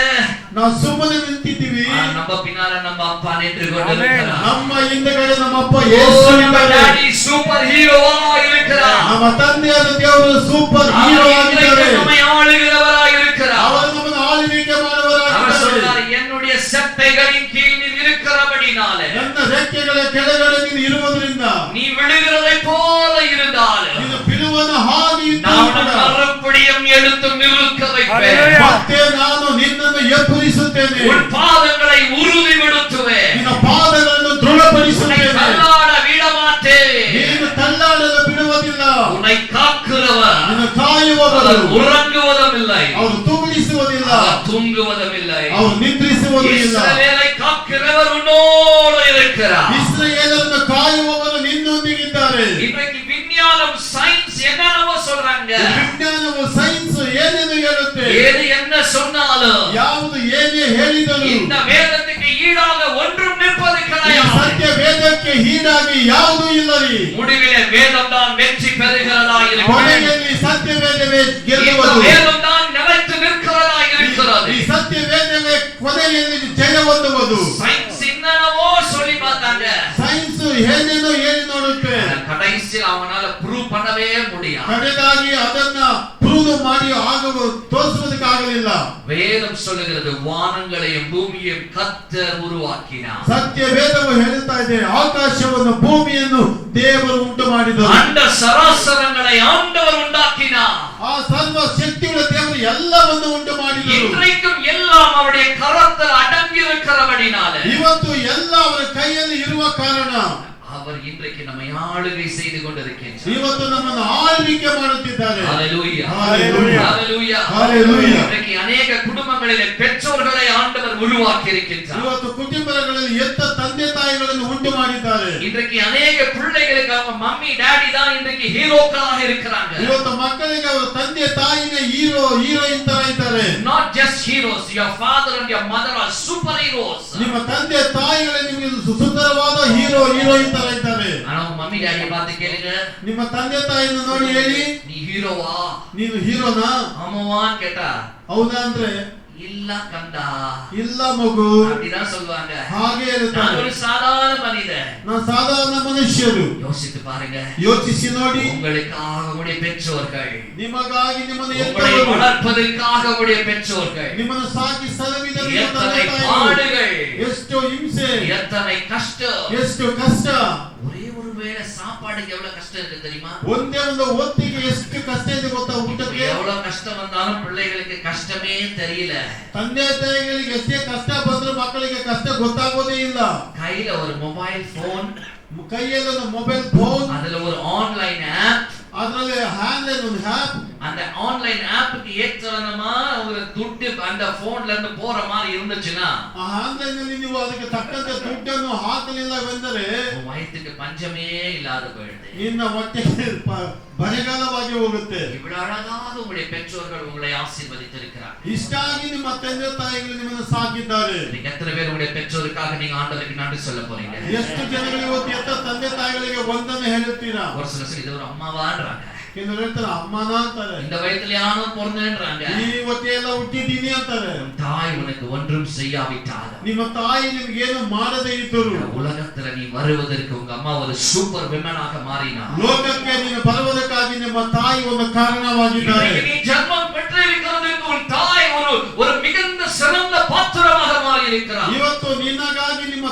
ನಾವು ಸುಮ್ಮನೆ ನಿಂತಿದ್ದೀವಿ.
நம்ம பின்னால நம்ம அப்பா நின்று கொண்டிருக்கிறார்.
ನಮ್ಮ ಹಿಂದೆಗಡೆ ನಮ್ಮ ಅಪ್ಪ
ஓ,
ಯೇಸು
நம்ம
ಇದ್ದಾರೆ.
டாடி சூப்பர் ஹீரோவா இருக்கிறார்.
ನಮ್ಮ ತಂದೆಯಾದ ದೇವರು ಸೂಪರ್ ಹೀರೋ ಆಗಿದ್ದಾರೆ.
நம்மை ஆளுகிறவராய் இருக்கிறார்.
ಅವರು ನಮ್ಮನ್ನು ಆಳ್ವಿಕೆ
அவர்
ಮಾಡುವವರಾಗಿದ್ದಾರೆ.
சொல்றார், என்னுடைய செட்டைகளின் கீழ் நீ இருக்கிறபடினாலே
ನನ್ನ ರೆಕ್ಕೆಗಳ ಕೆಳಗಡೆ ನೀನು ಇರುವುದರಿಂದ
நீ விழுகிறதை போல இருந்தாலும்
ನೀನು ಬಿಡುವನ ಹಾಗೆ
நான்
ಇದ್ದರೂ ಕೂಡ
மறுபடியும் எடுத்து நிறுத்த வைப்பேன்.
Hallelujah.
ಮತ್ತೆ ನಾನು ನಿನ್ನನ್ನು ಎಬ್ಬರಿಸುತ್ತೇನೆ.
உன் பாதங்களை உறுதிப்படுத்துவேன்.
ನಿನ್ನ ಪಾದಗಳನ್ನು
உன்னை
ದೃಢಪಡಿಸುತ್ತೇನೆ.
தள்ளாட விடமாட்டேன்.
ನೀನು ತಳ್ಳಾಡಲು ಬಿಡುವುದಿಲ್ಲ.
உன்னை காக்கிறவர்
ನಿನ್ನ ಕಾಯುವವರು
அவர் உறங்குவதும் இல்லை,
ಅವರು ತೂಗಿಸುವುದಿಲ್ಲ.
அவர் தூங்குவதும் இல்லை.
ಅವರು ನಿದ್ರಿಸುವುದಿಲ್ಲ.
இஸ்ரவேலை காக்கிறவர் உன்னோடு இருக்கிறார்.
ಇಸ್ರಾಯೇಲರನ್ನು ಕಾಯುವವರು ನಿನ್ನೊಂದಿಗಿದ್ದಾರೆ.
இன்றைக்கு விஞ்ஞானம் சயின்ஸ் என்னென்னவோ சொல்றாங்க.
ವಿಜ್ಞಾನವು ಸೈನ್ಸ್ ಏನೇನು ಹೇಳುತ್ತೆ,
ஏது என்ன சொன்னாலும்
ಯಾವುದು ಏನೇ ಹೇಳಿದರು
இந்த வேதத்துக்கு ஈடாக ஒன்றும் நிற்பது
ಈ
கிடையாது.
ಸತ್ಯ ವೇದಕ್ಕೆ ಹೀಗಾಗಿ ಯಾವುದೂ ಇಲ್ಲರಿ.
முடிவிலே வேதம் தான் வெற்றி பெறுகிறதா இருக்கிறது.
ಕೊನೆಯಲ್ಲಿ ಸತ್ಯ ವೇದವೇ
இந்த
ಗೆಲ್ಲುವುದು.
வேதம் தான் நிலைத்து நிற்கிறதா இருக்கிறது.
ಈ ಸತ್ಯ ವೇದವೇ ಕೊನೆಯಲ್ಲಿ ಜಯ ಹೊಂದುವುದು.
சயின்ஸ் என்னென்னவோ சொல்லி பார்த்தாங்க,
ಸೈನ್ಸ್ ಏನೇನೋ ಹೇಳಿ ನೋಡುತ್ತೆ,
கடைசியில் அவனால ப்ரூவ் பண்ணவே முடியாது.
ಕಡೆಗಾಗಿ ಅದನ್ನ ಪ್ರೂವ್ ಮಾಡಿ ತೋರಿಸುವುದಕ್ಕಾಗಲಿಲ್ಲ.
வேதம் சொல்லுகிறது, வானங்களையும் பூமியையும் கர்த்தர் உருவாக்கினார்.
ಸತ್ಯ ವೇದವು ಹೇಳುತ್ತಾ ಇದೆ, ಆಕಾಶವನ್ನು ಭೂಮಿಯನ್ನು ದೇವರು ಉಂಟು ಮಾಡಿದರು.
அந்த சராசரங்களை ஆண்டவர் உண்டாக்கினார்.
ಆ ಸರ್ವ ಶಕ್ತಿಗಳ ದೇವರು ಎಲ್ಲವನ್ನು ಉಂಟು ಮಾಡಿದರು.
இன்றைக்கும் எல்லாம் அவருடைய கரத்தில் அடங்கி இருக்கிறபடினாலே
ಇವತ್ತು ಎಲ್ಲ ಅವರ ಕೈಯಲ್ಲಿ ಇರುವ ಕಾರಣ
அவர் இன்றைக்கு நம்மை ஆளுகை செய்து கொண்டிருக்கின்றார்.
ಇವತ್ತು ನಮ್ಮನ್ನು ಆಳ್ವಿಕೆ ಮಾಡುತ್ತಿದ್ದಾರೆ.
ஹalleluya,
ஹalleluya,
ஹalleluya,
ஹalleluya.
இன்றைக்கு अनेक குடும்பங்களிலே பெற்றோர்களை ஆண்டவர் உருவாக்கி இருக்கின்றார்.
ಇವತ್ತು ಕುಟುಂಬಗಳಲ್ಲಿ ಎತ್ತ ತಂದೆ ತಾಯಿಗಳನ್ನು ಉಂಟು ಮಾಡಿದ್ದಾರೆ.
இன்றைக்கு अनेक பிள்ளைகளுக்கு அவங்க மம்மி டாடி தான் இன்றைக்கு ஹீரோக்களாக இருக்கிறாங்க.
ಇವತ್ತು ಮಕ್ಕಳಿಗೆ ಅವರ ತಂದೆ ತಾಯಿನೇ ಹೀರೋ ಹೀರೋಯಿನ್ ತರ ಇದ್ದಾರೆ.
Not just heroes, your father and your mother are super heroes.
ನಿಮ್ಮ ತಂದೆ ತಾಯಿಗಳೇ ನಿಮಗೆ ಸುಂದರವಾದ ಹೀರೋ ಹೀರೋಯಿನ್ ತರ ಇದ್ದಾರೆ.
ஆனா உங்க மம்மி டாடியை பார்த்து கேளுங்க,
ನಿಮ್ಮ ತಂದೆ ತಾಯಿಯನ್ನು ನೋಡಿ ಹೇಳಿ,
நீ ஹீரோவா?
ನೀನು ಹೀರೋನಾ?
ஆமாவான்னு கேட்டா
ಹೌದಾ ಅಂದ್ರೆ
இல்ல கண்டா
ಇಲ್ಲ ಮಗು
அப்படிதான் சொல்லுவாங்க.
ಹಾಗೆ
நான்
ಹೇಳ್ತಾರೆ.
ஒரு சாதாரண மனிதன்.
ನಾವು ಸಾಧಾರಣ ಮನುಷ್ಯರು.
யோசித்து பாருங்க,
ಯೋಚಿಸಿ ನೋಡಿ,
உங்களுக்காக உடைய பெற்றோர்கள்,
ನಿಮಗಾಗಿ ನಿಮ್ಮನ್ನು
உங்களை
ಎತ್ತವರು,
வளர்ப்பதற்காக உடைய பெற்றோர்கள்,
ನಿಮ್ಮನ್ನು ಸಾಕಿ ಸಲವಿದ ನಿಮ್ಮ
எத்தனை
ತಂದೆ ತಾಯಿಗಳು,
பாடுகள்,
ಎಷ್ಟು ಹಿಂಸೆ,
எத்தனை கஷ்டம்.
ಎಷ್ಟು ಕಷ್ಟ.
ஒரே ஒரு வேளை சாப்பாடுக்கு எவ்வளவு கஷ்டம் இருக்கு தெரியுமா?
ಒಂದೇ ಒಂದು ಹೊತ್ತಿಗೆ ಎಷ್ಟು ಕಷ್ಟ ಇದೆ ಗೊತ್ತಾ ಊಟಕ್ಕೆ?
எவ்வளவு கஷ்டம் வந்தாலும் பிள்ளைகளுக்கு கஷ்டமே தெரியல.
ತಂದೆ ತಾಯಿಗಳಿಗೆ ಎಷ್ಟೇ ಕಷ್ಟ ಬಂದ್ರು ಮಕ್ಕಳಿಗೆ ಕಷ್ಟ ಗೊತ್ತಾಗೋದೇ ಇಲ್ಲ.
கையில ஒரு மொபைல் போன்,
ಕೈಯಲ್ಲಿ ಒಂದು ಮೊಬೈಲ್ ಫೋನ್,
அதுல ஒரு ஆன்லைன் ஆப்,
ಅದರಲ್ಲಿ ಆನ್ಲೈನ್ ಒಂದು ಆಪ್,
அந்த ஆன்லைன் ஆப்புக்கு ஏற்றவனமா ஒரு துட்டு அந்த போன்ல இருந்து போற மாதிரி இருந்துச்சுன்னா
ಆ ಆನ್ಲೈನ್ ಅಲ್ಲಿ ನೀವು ಅದಕ್ಕೆ ತಕ್ಕಂತೆ ದುಡ್ಡನ್ನು ಹಾಕಲಿಲ್ಲವೆಂದರೆ
உன் வயிற்றுக்கு பஞ்சமே இல்லாத போயிடுது.
ನಿನ್ನ ಹೊಟ್ಟೆಗೆ ಬರಗಾಲವಾಗಿ ಹೋಗುತ್ತೆ.
இவ்வளவு அழகாக உங்களுடைய பெற்றோர்கள் உங்களை ஆசீர்வதித்திருக்கிறார்.
ಇಷ್ಟಾಗಿ ನಿಮ್ಮ ತಂದೆ ತಾಯಿಗಳು ನಿಮ್ಮನ್ನು ಸಾಕಿದ್ದಾರೆ.
இன்னைக்கு எத்தனை பேர் உங்களுடைய பெற்றோருக்காக நீங்க ஆண்டவருக்கு நன்றி சொல்ல போறீங்க?
ಎಷ್ಟು ಜನಗಳು ಇವತ್ತು ಎತ್ತ ತಂದೆ ತಾಯಿಗಳಿಗೆ ಒಂದನ್ನು ಹೇಳುತ್ತೀರಾ?
ஒரு சில இது ஒரு அம்மாவான்றாங்க,
ಕೆಲವರು ಹೇಳ್ತಾರೆ ಅಮ್ಮನ ಅಂತಾರೆ,
இந்த வயதுலயானோ பிறந்தேன்றாங்க.
ಈ ಹೊಟ್ಟೆ ಎಲ್ಲ ಹುಟ್ಟಿದ್ದೀನಿ ಅಂತಾರೆ.
தாய் உனக்கு ஒன்றும் செய்யாவிட்டால்,
ನಿಮ್ಮ ತಾಯಿ ನಿಮ್ಗೇನು ಮಾಡದೇ ಇದ್ದರು,
உலகத்துல நீ வருவதற்கு உங்க அம்மா ஒரு சூப்பர் விமனாக மாறினார்.
ಲೋಕಕ್ಕೆ ನೀನು ಬರುವುದಕ್ಕಾಗಿ ನಿಮ್ಮ ತಾಯಿ ಒಂದು ಕಾರಣವಾಗಿದ್ದಾರೆ.
நீ ஜன்மம் பெற்றிருக்கிறதுக்கு உன் தாய் ஒரு மிகுந்த சிறந்த பாத்திரமாக மாறி இருக்கிறார்.
ಇವತ್ತು ನಿನ್ನಗಾಗಿ ನಿಮ್ಮ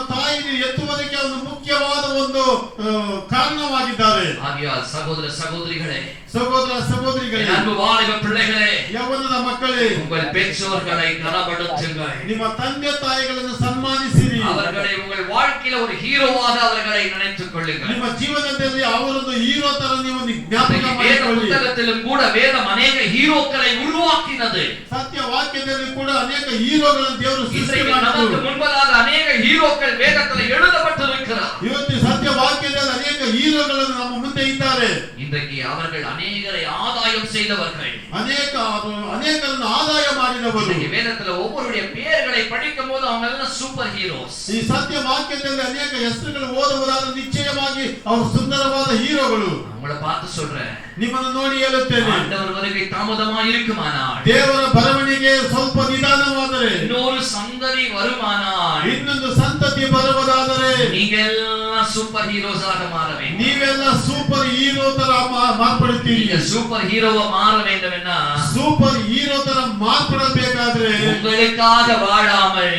ஆகையால் சகோதர சகோதரிகளே,
ಸಹೋದರ ಸಹೋದರಿಗಳೇ,
என் அன்பு வாலிப பிள்ளைகளே,
ಯೌವನದ ಮಕ್ಕಳೇ,
உங்கள் பெற்றோர்களை கனப்படுத்துங்கள்.
ನಿಮ್ಮ ತಂದೆ ತಾಯಿಗಳನ್ನು ಸನ್ಮಾನಿಸಿರಿ.
அவர்களை உங்கள் வாழ்க்கையில ஒரு ஹீரோவாக அவர்களை நினைத்துக் கொள்ளுங்கள்.
ನಿಮ್ಮ ಜೀವನದಲ್ಲಿ ಅವರೊಂದು ಹೀರೋ ತರ ನೀವು ಜ್ಞಾಪಕ
வேத
ಮಾಡಿಕೊಳ್ಳಿ.
புத்தகத்திலும் கூட வேதம் ಅನೇಕ ஹீரோக்களை உருவாக்கினது.
ಸತ್ಯ ವಾಕ್ಯದಲ್ಲಿ ಕೂಡ ಅನೇಕ ಹೀರೋಗಳನ್ನು ದೇವರು ಸೃಷ್ಟಿ
இன்றைக்கு
ಮಾಡಿದರು.
நமக்கு முன்பதாக அநேக ஹீரோக்கள் வேதத்தில் எழுதப்பட்டிருக்கிறார்.
ಇವತ್ತು ಸತ್ಯ ವಾಕ್ಯದಲ್ಲಿ ಅನೇಕ ಹೀರೋಗಳನ್ನು ನಮ್ಮ ಮುಂದೆ ಇದ್ದಾರೆ.
இன்றைக்கு அவர்கள் அநேகரை ஆதாயம் செய்தவர்கள்.
ಅನೇಕರನ್ನು ಆದಾಯ ಮಾಡಿದವರು.
இன்றைக்கு வேதத்துல ஒவ்வொருடைய பெயர்களை படிக்கும் போது அவங்க எல்லாம் சூப்பர் ஹீரோஸ்.
ಈ ಸತ್ಯ ವಾಕ್ಯದಲ್ಲಿ ಅನೇಕ ಹೆಸರುಗಳು ಓದುವುದಾದ ನಿಶ್ಚಯವಾಗಿ ಅವರು ಸುಂದರವಾದ ಹೀರೋಗಳು.
உங்களை பார்த்து சொல்றேன்,
ನಿಮ್ಮನ್ನು ನೋಡಿ ಹೇಳುತ್ತೇನೆ,
ஆண்டவர் வருகை தாமதமாக இருக்குமானால்,
ದೇವರ ಬರವಣಿಗೆ ಸ್ವಲ್ಪ ನಿಧಾನವಾದರೆ,
இன்னொரு சந்ததி வருமானால்,
ಇನ್ನೊಂದು ಸಂತತಿ ಬರುವುದಾದರೆ,
நீங்க எல்லாம் சூப்பர் ஹீரோஸாக மாற வேண்டும்.
ನೀವೆಲ್ಲ ಸೂಪರ್ ಹೀರೋ ತರ ಮಾರ್ಪಡುತ್ತೀರಿ.
நீங்க சூப்பர் ஹீரோவா மாற வேண்டும்னா,
ಸೂಪರ್ ಹೀರೋ ತರ ಮಾರ್ಪಡಬೇಕಾದ್ರೆ,
உங்களுக்காக வாழாமல்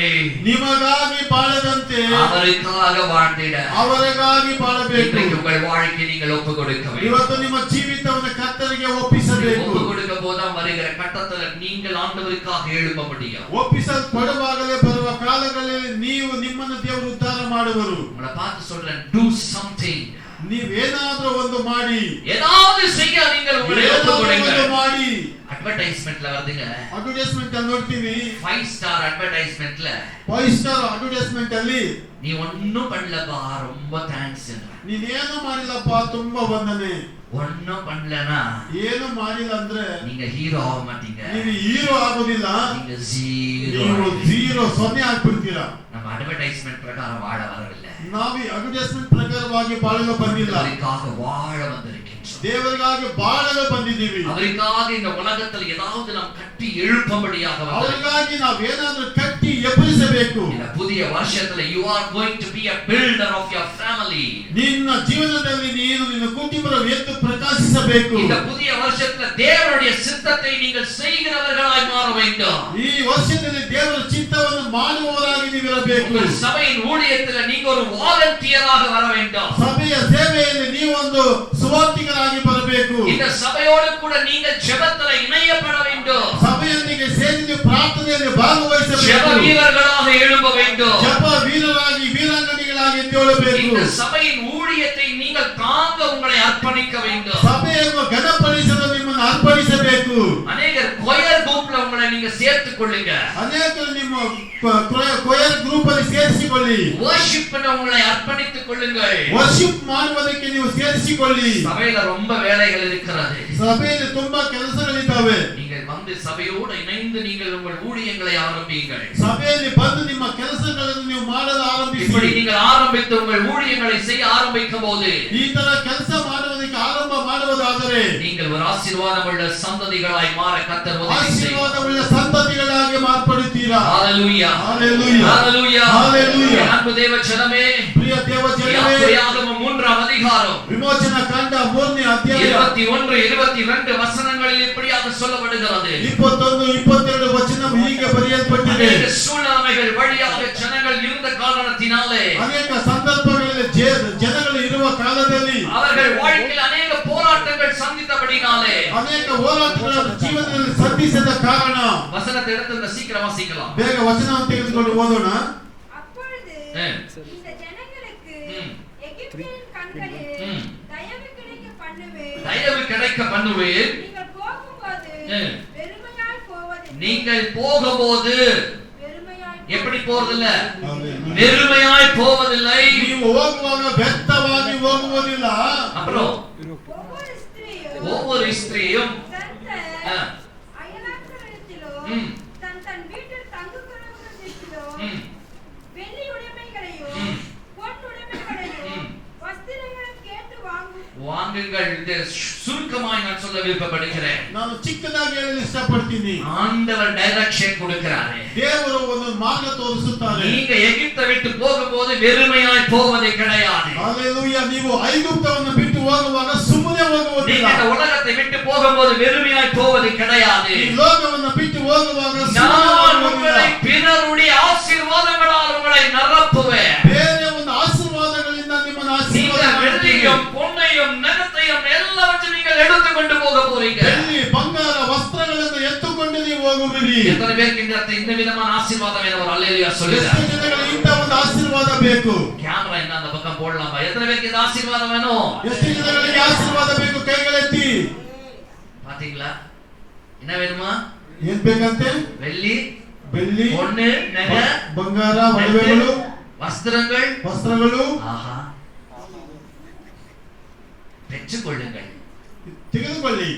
ನಿಮಗಾಗಿ ಬಾಳದಂತೆ
அவருக்காக வாழ்ந்திட
ಅವರಿಗಾಗಿ ಬಾಳಬೇಕು.
இன்றைக்கு உங்கள் வாழ்க்கை நீங்கள் ஒப்பு கொடுக்க வேண்டும்.
ಇವತ್ತು ನಿಮ್ಮ ಜೀವಿತವನ್ನು ಕರ್ತನಿಗೆ ಒಪ್ಪಿಸಬೇಕು.
ஒப்பு கொடுக்க போதுதான் வருகிற கட்டத்துல நீங்கள் ஆண்டவருக்காக எழும்ப முடியும்.
ಒಪ್ಪಿಸಲ್ಪಡುವಾಗಲೇ ಬರುವ ಕಾಲಗಳಲ್ಲಿ ನೀವು ನಿಮ್ಮನ್ನು ದೇವರು ಉದ್ಧಾರ ಮಾಡುವರು.
உங்களை பார்த்து சொல்றேன், do something.
ನೀವೇನಾದ್ರೂ ಒಂದು ಮಾಡಿ,
ஏதாவது செய்ய நீங்கள் உங்களை ஒப்பு கொடுங்க.
ಮಾಡಿ.
அட்வர்டைஸ்மென்ட்ல வருதுங்க,
ಅಡ್ವರ್ಟೈಸ್ಮೆಂಟ್ ಅಲ್ಲಿ ನೋಡ್ತೀವಿ,
5 ஸ்டார் அட்வர்டைஸ்மென்ட்ல
5 ಸ್ಟಾರ್ ಅಡ್ವರ್ಟೈಸ್ಮೆಂಟ್ ಅಲ್ಲಿ
நீ ஒண்ணும் பண்ணலப்பா ரொம்ப தேங்க்ஸ்,
ನೀನೇನು ಮಾಡಿಲ್ಲಪ್ಪ ತುಂಬಾ ವಂದನೆ,
ஒண்ணும் பண்ணலனா
ಏನು ಮಾಡಿಲ್ಲ ಅಂದ್ರೆ
நீங்க ஹீரோ ஆக மாட்டீங்க.
ನೀವು ಹೀರೋ ಆಗೋದಿಲ್ಲ,
நீங்க ஜீரோ.
ನೀವು ಜೀರೋ 0 ಆಗ್ಬಿಡ್ತೀರಾ.
நம்ம அட்வர்டைஸ்மென்ட் பிரகாரம் வாழ வரவில்லை.
ನಾವು ಈ ಅಡ್ವರ್ಟೈಸ್ಮೆಂಟ್ ಪ್ರಕಾರವಾಗಿ ಬಾಳಲು ಬಂದಿಲ್ಲ,
அவருக்காக வாழ வந்திருக்கின்றோம்.
ದೇವರಿಗಾಗಿ ಬಾಳಲು ಬಂದಿದ್ದೀವಿ.
அவருக்காக இந்த உலகத்தில் ஏதாவது நாம் கட்டி எழுப்பும்படியாக வந்திருக்கிறோம்.
ಅವರಿಗಾಗಿ ನಾವೇನಾದ್ರೂ ಕಟ್ಟಿ ಎಬ್ಬರಿಸಬೇಕು.
இந்த புதிய வருஷத்துல you are going to be a builder of your family.
ನಿನ್ನ ಜೀವನದಲ್ಲಿ ನೀನು ನಿನ್ನ ಕುಟುಂಬದ ಎದ್ದು ಪ್ರಕಾಶಿಸಬೇಕು.
இந்த புதிய வருஷத்துல தேவனுடைய சித்தத்தை நீங்கள் செய்கிறவர்களாய் மாற வேண்டும்.
ಈ ವರ್ಷದಲ್ಲಿ ದೇವರ ಚಿತ್ತವನ್ನು ಮಾಡುವವರಾಗಿ ನೀವಿರಬೇಕು.
உங்கள் சபையின் ஊழியத்துல நீங்க ஒரு வாலண்டியராக வர வேண்டும்.
ಸಭೆಯ ಸೇವೆಯಲ್ಲಿ ನೀವೊಂದು ಸುವಾರ್ತಿಕರಾಗಿ ಬರಬೇಕು.
இந்த சபையோடு கூட நீங்கள் ஜெபத்துல இணையப்பட வேண்டும்.
ಸಭೆಯೊಂದಿಗೆ ಸೇರಿ ಪ್ರಾರ್ಥನೆಯಲ್ಲಿ ಭಾಗವಹಿಸಬೇಕು.
ஜெப வீரர்களாக எழும்ப வேண்டும்.
ಜಪ ವೀರರಾಗಿ ವೀರಾಂಗನೆಗಳಾಗಿ ಎದ್ದೇಳಬೇಕು.
இந்த சபையின் ஊழியத்தை நீங்கள் தாங்க உங்களை ಅರ್ಪಣಿக்க வேண்டும்.
ಸಭೆಯನ್ನು ಘನಪಡಿಸಲು ನಿಮ್ಮನ್ನು ಅರ್ಪಣಿಸಬೇಕು.
அநேகர் கொயர் குரூப்ல உங்களை நீங்க சேர்த்துக் கொள்ளுங்க.
ಅನೇಕರು ನಿಮ್ಮ ಕೊಯರ್ ಗ್ರೂಪ್ ಅಲ್ಲಿ ಸೇರಿಸಿಕೊಳ್ಳಿ.
worship ನ உங்களை அர்ப்பணித்துக் கொள்ளுங்கள்.
ವರ್ಷಿಪ್ ಮಾಡುವುದಕ್ಕೆ ನೀವು ಸೇರಿಸಿಕೊಳ್ಳಿ.
சபையில ரொம்ப வேலைகள் இருக்கிறது.
ಸಭೆಯಲ್ಲಿ ತುಂಬಾ ಕೆಲಸಗಳಿದ್ದಾವೆ.
நீங்கள் வந்து சபையோடு இணைந்து நீங்கள் உங்கள் ஊழியங்களை ஆரம்பியுங்கள்.
ಸಭೆಯಲ್ಲಿ ಬಂದು ನಿಮ್ಮ ಕೆಲಸಗಳನ್ನು ನೀವು ಮಾಡಲು ಆರಂಭಿಸಿ.
இப்படி நீங்கள் ஆரம்பித்து உங்கள் ஊழியங்களை செய்ய ஆரம்பிக்கும் போது
ಈ ತರ ಕೆಲಸ ಮಾಡುವುದಕ್ಕೆ ಆರಂಭ ಮಾಡುವುದಾದರೆ
நீங்கள் ஒரு ஆசீர்வாதமுள்ள சந்ததிகளாய் மாற கர்த்தர் உதவி செய்வார்.
ಆಶೀರ್ವಾದವುಳ್ಳ ಸಂತತಿಗಳಾಗಿ ಮಾರ್ಪಡುತ್ತೀರಾ.
ஹalleluya,
ஹalleluya,
ஹalleluya,
ஹalleluya.
அன்பு தேவ ஜனமே,
ಪ್ರಿಯ ದೇವ ಜನರೇ,
யாத்திராகமம் 3ஆம் அதிகாரம்
ವಿಮೋಚನಾ ಕಾಂಡ 3ನೇ ಅಧ್ಯಾಯ
21 22 ವಚನங்களில் இப்படியாக சொல்லப்படுகிறது.
21 22 ವಚನವು ಹೀಗೆ ಬರೆಯಲ್ಪಟ್ಟಿದೆ.
அநேக சூழ்நிலைகள் வழியாக ஜனங்கள் இருந்த காரணத்தினாலே
ಅನೇಕ ಸಂದರ್ಭಗಳಲ್ಲಿ ಜನಗಳು ಇರುವ ಕಾಲದಲ್ಲಿ
அவர்கள் வாழ்க்கையில் அநேக போராட்டங்கள் சந்தித்தபடினாலே
ಅನೇಕ ಹೋರಾಟಗಳನ್ನು ಜೀವನದಲ್ಲಿ ಸಂಧಿಸಿದ ಕಾರಣ.
வசனத்தை எடுத்து சீக்கிரம் வாசிக்கலாம்.
ಬೇಗ ವಚನವನ್ನು ತೆಗೆದುಕೊಂಡು ಓದೋಣ.
அப்பொழுது இந்த ஜனங்களுக்கு எகிப்தியரின் கண்களில் தயவு கிடைக்க பண்ணுவேன்.
தயவு கிடைக்க பண்ணுவேன்.
நீங்கள் போகும்போது வெறுமையாய் போவதில்லை.
நீங்கள் போகும்போது
வெறுமையாய்
எப்படி போறதில்ல, வெறுமையாய் போவதில்லை.
ನೀವು ಹೋಗುವಾಗ ವ್ಯರ್ಥವಾಗಿ ಹೋಗುವುದಿಲ್ಲ.
அப்புறம்
ஒவ்வொரு ஸ்திரீயும்
ஒவ்வொரு ஸ்திரீயும்
அயலார்களிடத்திலோ தன் வீட்டில் தங்குகிறவர்களிடத்திலோ வெள்ளி உடைமைகளையோ பொன் உடைமைகளையோ வஸ்திரங்களையும் கேட்டு
வாங்குங்கள். இந்த சுருக்கமாய் நான் சொல்ல விருப்பப்படுகிறேன்.
ನಾನು ಚಿಕ್ಕದಾಗಿ ಹೇಳಲು ಇಷ್ಟಪಡ್ತೀನಿ.
ஆண்டவர் டைரக்ஷன் கொடுக்கிறாரே.
ದೇವರು ಒಂದು ಮಾರ್ಗ ತೋರಿಸುತ್ತಾರೆ.
நீங்க எகிப்தை விட்டு போகும்போது வெறுமையாய் போவதே கிடையாது.
ஹalleluya. ನೀವು ಐಗುಪ್ತವನ್ನು ಬಿಟ್ಟು ಹೋಗುವಾಗ ಸುಮ್ಮನೆ ಹೋಗುವುದಿಲ್ಲ.
நீங்க இந்த உலகத்தை விட்டு போகும்போது வெறுமையாய் போவது கிடையாது.
ಈ ಲೋಕವನ್ನು ಬಿಟ್ಟು ಹೋಗುವಾಗ
நான் உங்களை பிறருடைய ஆசீர்வாதங்களால் உங்களை நிரப்புவேன்.
ಬೇರೆ ಒಂದು ಆಶೀರ್ವಾದಗಳಿಂದ ನಿಮ್ಮನ್ನು
நீங்க
ಆಶೀರ್ವಾದ
வெள்ளியும் பொன்னையும் நினைத்த எடுத்துக்கொண்டு போக போறீங்க.
ಬೆಳ್ಳಿ ಬಂಗಾರ ವಸ್ತ್ರಗಳನ್ನು ಎತ್ತುಕೊಂಡು ನೀವು ಹೋಗುವಿರಿ.
எத்தனை பேருக்கு இந்த விதமான ஆசீர்வாதம் வேணும்? அல்லேலூயா சொல்லுங்க.
ಎಷ್ಟು ಜನಗಳಿಗೆ ಇಂಥ ಒಂದು ಆಶೀರ್ವಾದ ಬೇಕು?
கேமரா என்ன அந்த பக்கம் போடலாமா? எத்தனை பேருக்கு இந்த ஆசீர்வாதம் வேணும்?
ಎಷ್ಟು ಜನಗಳಿಗೆ ಆಶೀರ್ವಾದ ಬೇಕು? ಕೈಗಳೆತ್ತಿ.
பாத்தீங்களா? என்ன வேணுமா?
ಏನ್ ಬೇಕಂತೆ?
வெள்ளி,
ಬೆಳ್ಳಿ,
பொன்னு, நகை,
ಬಂಗಾರ, ಒಡವೆಗಳು,
வஸ்திரங்கள். ஆஹா, பெற்றுக்கொள்ளுங்கள்.
ತೆಗೆದುಕೊಳ್ಳಿ.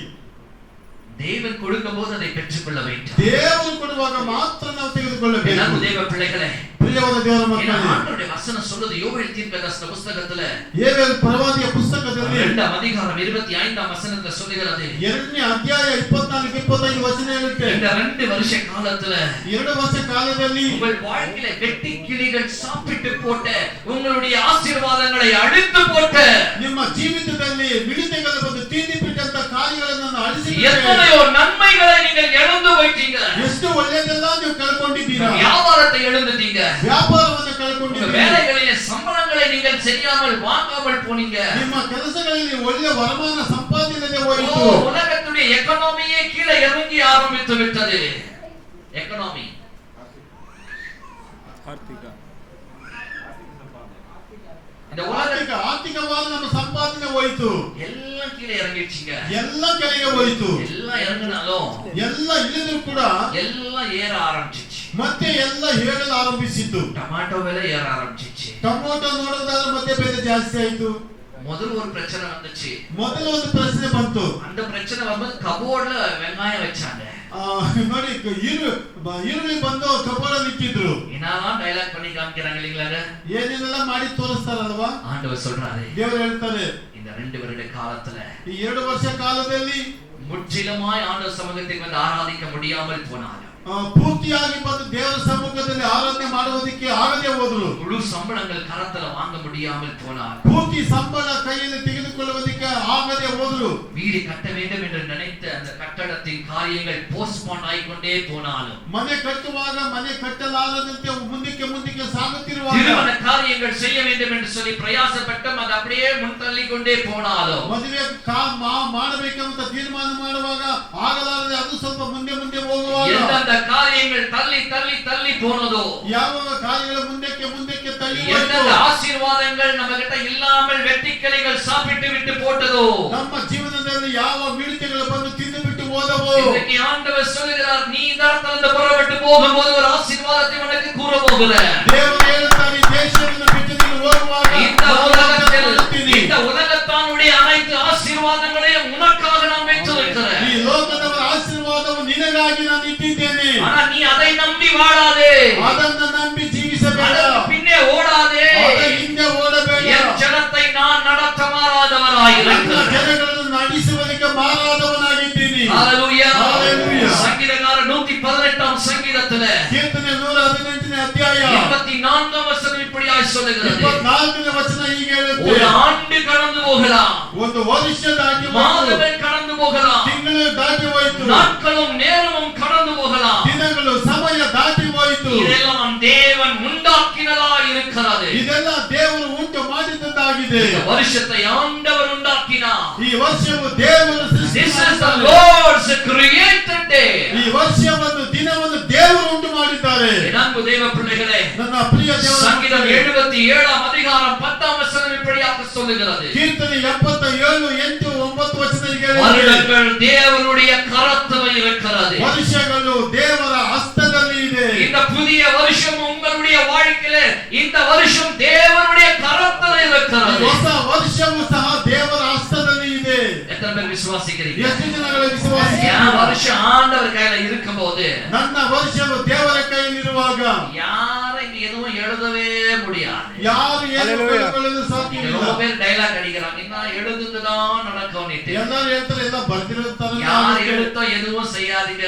தேவன் கொடுக்கும் போது அதை பெற்றுக்கொள்ள வேண்டும்.
ದೇವರು ಕೊಡುವಾಗ ಮಾತ್ರ ನಾವು ತೆಗೆದುಕೊಳ್ಳಬೇಕು.
எல்லாரும் தேவ பிள்ளைகளே,
ಪ್ರಿಯವಾದ ದೇವರ ಮಕ್ಕಳೇ,
ஆண்டவருடைய வசனம் சொல்லுது யோவேல் தீர்க்கதரிசி புத்தகத்துல
ಯೋವೇಲ್ ಪ್ರವಾದಿಯ ಪುಸ್ತಕದಲ್ಲಿ
2 அதிகாரம் 25 வசனத்துல சொல்லுகிறது.
2ನೇ ಅಧ್ಯಾಯ 24-25 ವಚನ ಹೇಳುತ್ತೆ.
இந்த 2 வருஷ காலத்துல
2 ವರ್ಷ ಕಾಲದಲ್ಲಿ
உங்கள் வாழ்க்கையில வெட்டி கிளிகள் சாப்பிட்டு போட்ட உங்களுடைய ஆசீர்வாதங்களை அழித்து போட்ட
ನಿಮ್ಮ ಜೀವಿತದಲ್ಲಿ ಮಿಡತೆಗಳು ಬಂದು ತಿಂದು ಬಿಟ್ಟಂತ ಕಾರ್ಯಗಳನ್ನು ಅಳಿಸಿಬಿಟ್ಟೆ.
எத்தனையோ நன்மைகளை நீங்கள் இழந்து போயிட்டீங்க.
ಎಷ್ಟು ಒಳ್ಳೆಯದೆಲ್ಲ ನೀವು ಕಳ್ಕೊಂಡಿದ್ದೀರಾ.
வியாபாரத்தை இழந்துட்டீங்க.
ವ್ಯಾಪಾರವನ್ನು ಕಳ್ಕೊಂಡಿದ್ದೀರಾ.
வேலைகளிலே சம்பளங்களை நீங்கள் செய்யாமல் வாங்காமல் போனீங்க.
ನಿಮ್ಮ ಕೆಲಸಗಳಲ್ಲಿ ಒಳ್ಳೆಯ ವರಮಾನ ಸಂಪಾದನೆ ಹೋಯಿತು.
உலகத்துடைய எகனாமியே கீழே இறங்கி ஆரம்பித்து விட்டது. எகனாமி இந்த உலகಕ್ಕೆ
ಆರ್ಥಿಕವಾದ ನಮ್ಮ ಸಂಪಾದನೆ ಹೋಯಿತು.
ಎಲ್ಲ ಕೀழே இறங்கிடுச்சுங்க.
ಎಲ್ಲ ಕೆಳಗೆ ಹೋಯಿತು.
ಎಲ್ಲ இறங்கினாலும்
ಎಲ್ಲ ಇಳಿದ್ರು ಕೂಡ
ಎಲ್ಲ ஏற ஆரம்பிச்சிச்சு.
ಮತ್ತೆ ಎಲ್ಲ ಏಳಲು ಆರಂಭಿಸಿತು.
ಟೊಮ್ಯಾಟೋ ಬೆಲೆ ஏற ஆரம்பிச்சிச்சு.
ಟೊಮೊಟೊ ನೋಡೋದಾದ್ರೆ ಮತ್ತೆ ಬೆಲೆ ಜಾಸ್ತಿ ಆಯ್ತು.
முதல்ல ஒரு பிரச்சனை வந்துச்சு.
ಮೊದಲು ಒಂದು ಪ್ರಶ್ನೆ ಬಂತು.
அந்த பிரச்சனை வரும்போது கபோர்ட்ல வெங்காயம் வச்சாங்க.
ನೋಡಿ ಈರುಳ್ಳಿ ಬಂದು ಕಬೋರ್ಡಲ್ಲಿ ಇಟ್ಟಿದ್ರು.
என்னலாம் டயலாக் பண்ணி காமிக்கிறாங்க இல்லீங்களா?
ಏನೇನೆಲ್ಲ ಮಾಡಿ ತೋರಿಸ್ತಾರಲ್ವಾ?
ஆண்டவர் சொல்றாரு,
ದೇವರು ಹೇಳ್ತಾರೆ,
இந்த 2 வருட காலத்துல
ಈ 2 ವರ್ಷ ಕಾಲದಲ್ಲಿ
முற்றிலுமாய் ஆண்டவர் சமூகத்துக்கு வந்து ஆராதிக்க முடியாமல் போனாலும்
ಪೂರ್ತಿಯಾಗಿ ಬಂದು ದೇವರ ಸಮ್ಮುಖದಲ್ಲಿ ಆರಾಧನೆ ಮಾಡುವುದಕ್ಕೆ ಆಗದೆ ಹೋದ್ರು.
முழு சம்பளங்கள் கரத்துல வாங்க முடியாமல் போனாலும்
ಪೂರ್ತಿ ಸಂಬಳ ಕೈಯಲ್ಲಿ ತೆಗೆದುಕೊಳ್ಳುವುದಕ್ಕೆ ಆಗದೆ ಹೋದ್ರು.
வீடு கட்ட வேண்டும் என்று நினைத்த அந்த கட்டடத்தின் காரியங்கள் போஸ்ட்போன் ஆகிக்கொண்டே போனாலும்
ಮನೆ ಕಟ್ಟುವಾಗ ಮನೆ ಕಟ್ಟಲಾರದಂತೆ ಮುಂದಕ್ಕೆ ಸಾಗುತ್ತಿರುವಾಗ
திருமண காரியங்கள் செய்ய வேண்டும் என்று சொல்லி பிரயாசப்பட்டும் அது அப்படியே முன்தள்ளி கொண்டே போனாலும்
ಮದುವೆ ಮಾಡಬೇಕಂತ ತೀರ್ಮಾನ ಮಾಡುವಾಗ ಆಗಲಾರದೆ ಅದು ಸ್ವಲ್ಪ ಮುಂದೆ ಹೋಗುವಾಗ
எந்தெந்த காரியங்கள் தள்ளி போனதோ,
ಯಾವ ಕಾರ್ಯಗಳು ಮುಂದಕ್ಕೆ ತಳ್ಳಿ
எந்தெந்த ஆசீர்வாதங்கள் நம்ம கிட்ட இல்லாமல் வெட்டிக்கிளிகள் சாப்பிட்டு விட்டு போட்டதோ,
ನಮ್ಮ ಜೀವನದಲ್ಲಿ ಯಾವ ಮಿಡತೆಗಳು ಬಂದು ತಿಂದು ಬಿಟ್ಟು ಹೋದವೋ,
இன்னைக்கு ஆண்டவர் சொல்கிறார், நீ இந்த இடத்துல புறப்பட்டு போகும்போது ஒரு ஆசீர்வாதத்தை உனக்கு கூற போகிறேன்.
ದೇವರು ಹೇಳುತ್ತಾರೆ, ದೇಶವನ್ನು ಬಿಟ್ಟು ನೀನು ಹೋಗುವಾಗ
இந்த உலகத்தானுடைய அனைத்து ஆசீர்வாதங்களையும் உனக்காக நான் வைத்திருக்கிறேன்.
ಈ ಲೋಕದವರ ಆಶೀರ್ವಾದವು ನಿನಗಾಗಿ ನಾನು ಇಟ್ಟಿದ್ದೇನೆ.
ஆனா நீ அதை நம்பி வாழாதே.
ಅದನ್ನು ನಂಬಿ ಜೀವಿಸಬೇಡ.
பின்னே ஓடாதே.
ಹಿಂದೆ ಓಡಬೇಡ.
என் ஜனத்தை நான் நடத்த மாறாதவராயிருக்கிறேன்.
ಜನಗಳನ್ನು ನಡೆಸುವುದಕ್ಕೆ ಮಾರಾದವನಾಗಿದ್ದೀನಿ.
ஹalleluya.
ஹalleluya.
சங்கீதக்காரர் 118ஆம் சங்கீதத்துல
ಕೀರ್ತನೆ 118ನೇ ಅಧ್ಯಾಯ
24ஆம் வசனம் இப்படியாய் சொல்லுகிறது.
24ನೇ ವಚನ ಹೀಗೆ ಹೇಳುತ್ತೆ,
ஒரு ஆண்டு கடந்து போகலாம்,
ಒಂದು ವರ್ಷ ದಾಟಿ
மாதங்கள் கடந்து போகலாம்,
ತಿಂಗಳು ದಾಟಿ ಹೋಯಿತು,
நாட்களும் நேரமும் கடந்து போகலாம்,
ದಿನಗಳು ಸಮಯ ದಾಟಿ ಹೋಯಿತು.
இதெல்லாம் தேவன் உண்டாக்கினதா இருக்கிறது.
ಇದೆಲ್ಲ ದೇವರು ಉಂಟು ಮಾಡಿದ್ದಾಗಿದೆ.
இந்த வருஷத்தை ஆண்டவர் உண்டாக்கினார்.
ಈ ವರ್ಷವು ದೇವರು
This is the Lord's created day.
ಈ ವರ್ಷವನ್ನು ದಿನವನ್ನು ದೇವರು ಉಂಟು ಮಾಡಿದ್ದಾರೆ.
அன்பு தேவ பிள்ளைகளே,
ನನ್ನ ಪ್ರಿಯ ದೇವರ
சங்கீதம் 77ஆம் அதிகாரம் 10ஆம் வசனம் இப்படியாக சொல்லுகிறது.
ಕೀರ್ತನೆ 77 8 9 ವಚನ ಹೀಗೆ ಹೇಳುತ್ತೆ,
வருடங்கள் தேவனுடைய கரத்தில் இருக்கிறது.
ವರ್ಷಗಳು ದೇವರ ಹಸ್ತದಲ್ಲಿ ಇದೆ.
இந்த புதிய வருஷம் உங்களுடைய வாழ்க்கையிலே இந்த வருஷம் தேவனுடைய கரத்தில் இருக்கிறது.
ಹೊಸ ವರ್ಷವೂ ಸಹ ದೇವರ ಹಸ್ತದಲ್ಲಿ ಇದೆ.
எத்தனை பேர் விசுவாசிக்கிறீங்க?
ಎಷ್ಟು ಜನಗಳ ವಿಶ್ವಾಸ?
என் வருஷம் ஆண்டவர் கையில இருக்கும்போது
ನನ್ನ ವರ್ಷವು ದೇವರ ಕೈಯಲ್ಲಿರುವಾಗ
யாரும் இங்க எதுவும் எழுதவே முடியாது.
ಯಾರು ಏನು ಮಾಡಿಕೊಳ್ಳಲು ಸಾಧ್ಯವಿಲ್ಲ.
ரொம்ப பேர் டைலாக் அடிக்கிறாங்க, நான் எழுதுதுதான் நடக்கும்னுட்டு.
ಎಲ್ಲರೂ ಹೇಳ್ತಾರೆ, ಎಲ್ಲ ಬರ್ದಿರುತ್ತಾರೆ,
யார் எழுத்தோ எதுவும் செய்யாதீங்க.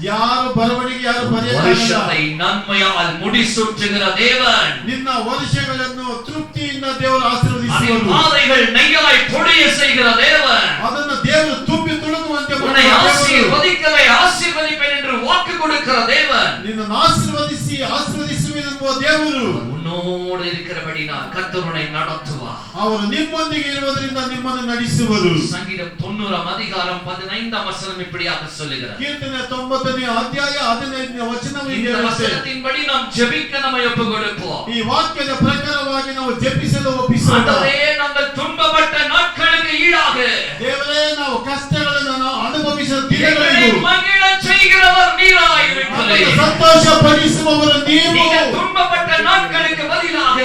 ಯಾರು ಬರವಣಿಗೆ ಯಾರು ಬರೆಯಲ್ಲ.
வருஷத்தை நன்மையால் முடிசூட்டுகிற தேவன்,
ನಿನ್ನ ವರ್ಷಗಳನ್ನು ತೃಪ್ತಿಯಿಂದ ದೇವರು ಆಶೀರ್ವದಿಸುವರು.
பாதைகள் நெய்யாய் பொழிய செய்கிற தேவன்,
ಅದನ್ನು ದೇವರು ತುಂಬಿ ತುಳುಕುವಂತೆ
உன்னை ஆசீர்வதிக்கவே ஆசீர்வதிப்பேன் என்று வாக்கு கொடுக்கிற தேவன்,
ನಿನ್ನನ್ನು ಆಶೀರ್ವದಿಸುವೆನೆಂಬ ದೇವರು
உன்னோடு இருக்கிறபடினால் கர்த்தர் உன்னை நடத்துவார்.
ಅವರು ನಿಮ್ಮೊಂದಿಗೆ ಇರುವುದರಿಂದ ನಿಮ್ಮನ್ನು ನಡೆಸುವರು.
சங்கீதம் 90 90ஆம் அதிகாரம் 15ஆம் வசனம் இப்படியாக சொல்லுகிறது.
ಕೀರ್ತನೆ 90ನೇ ಅಧ್ಯಾಯ 15ನೇ ವಚನವು
இந்த வசனத்தின்படி நாம் ஜெபிக்க நம்மை ஒப்புக்கொடுப்போம்.
ಈ ವಾಕ್ಯದ ಪ್ರಕಾರವಾಗಿ ನಾವು ಜಪಿಸಲು ಒಪ್ಪಿಸೋಣ.
ஆண்டவரே, நாங்கள் துன்பப்பட்ட நாட்களுக்கு ஈடாக
ದೇವರೇ, ನಾವು ಕಷ್ಟಗಳನ್ನು ನಾವು ಅನುಭವಿಸಿದ ದಿನಗಳಿಗೂ
மகிழ செய்கிறவர் நீராயிருக்கிறீர்.
ಸಂತೋಷ ಪಡಿಸುವವರು ನೀವು.
நீங்கள் துன்பப்பட்ட நாட்களுக்கு பதிலாக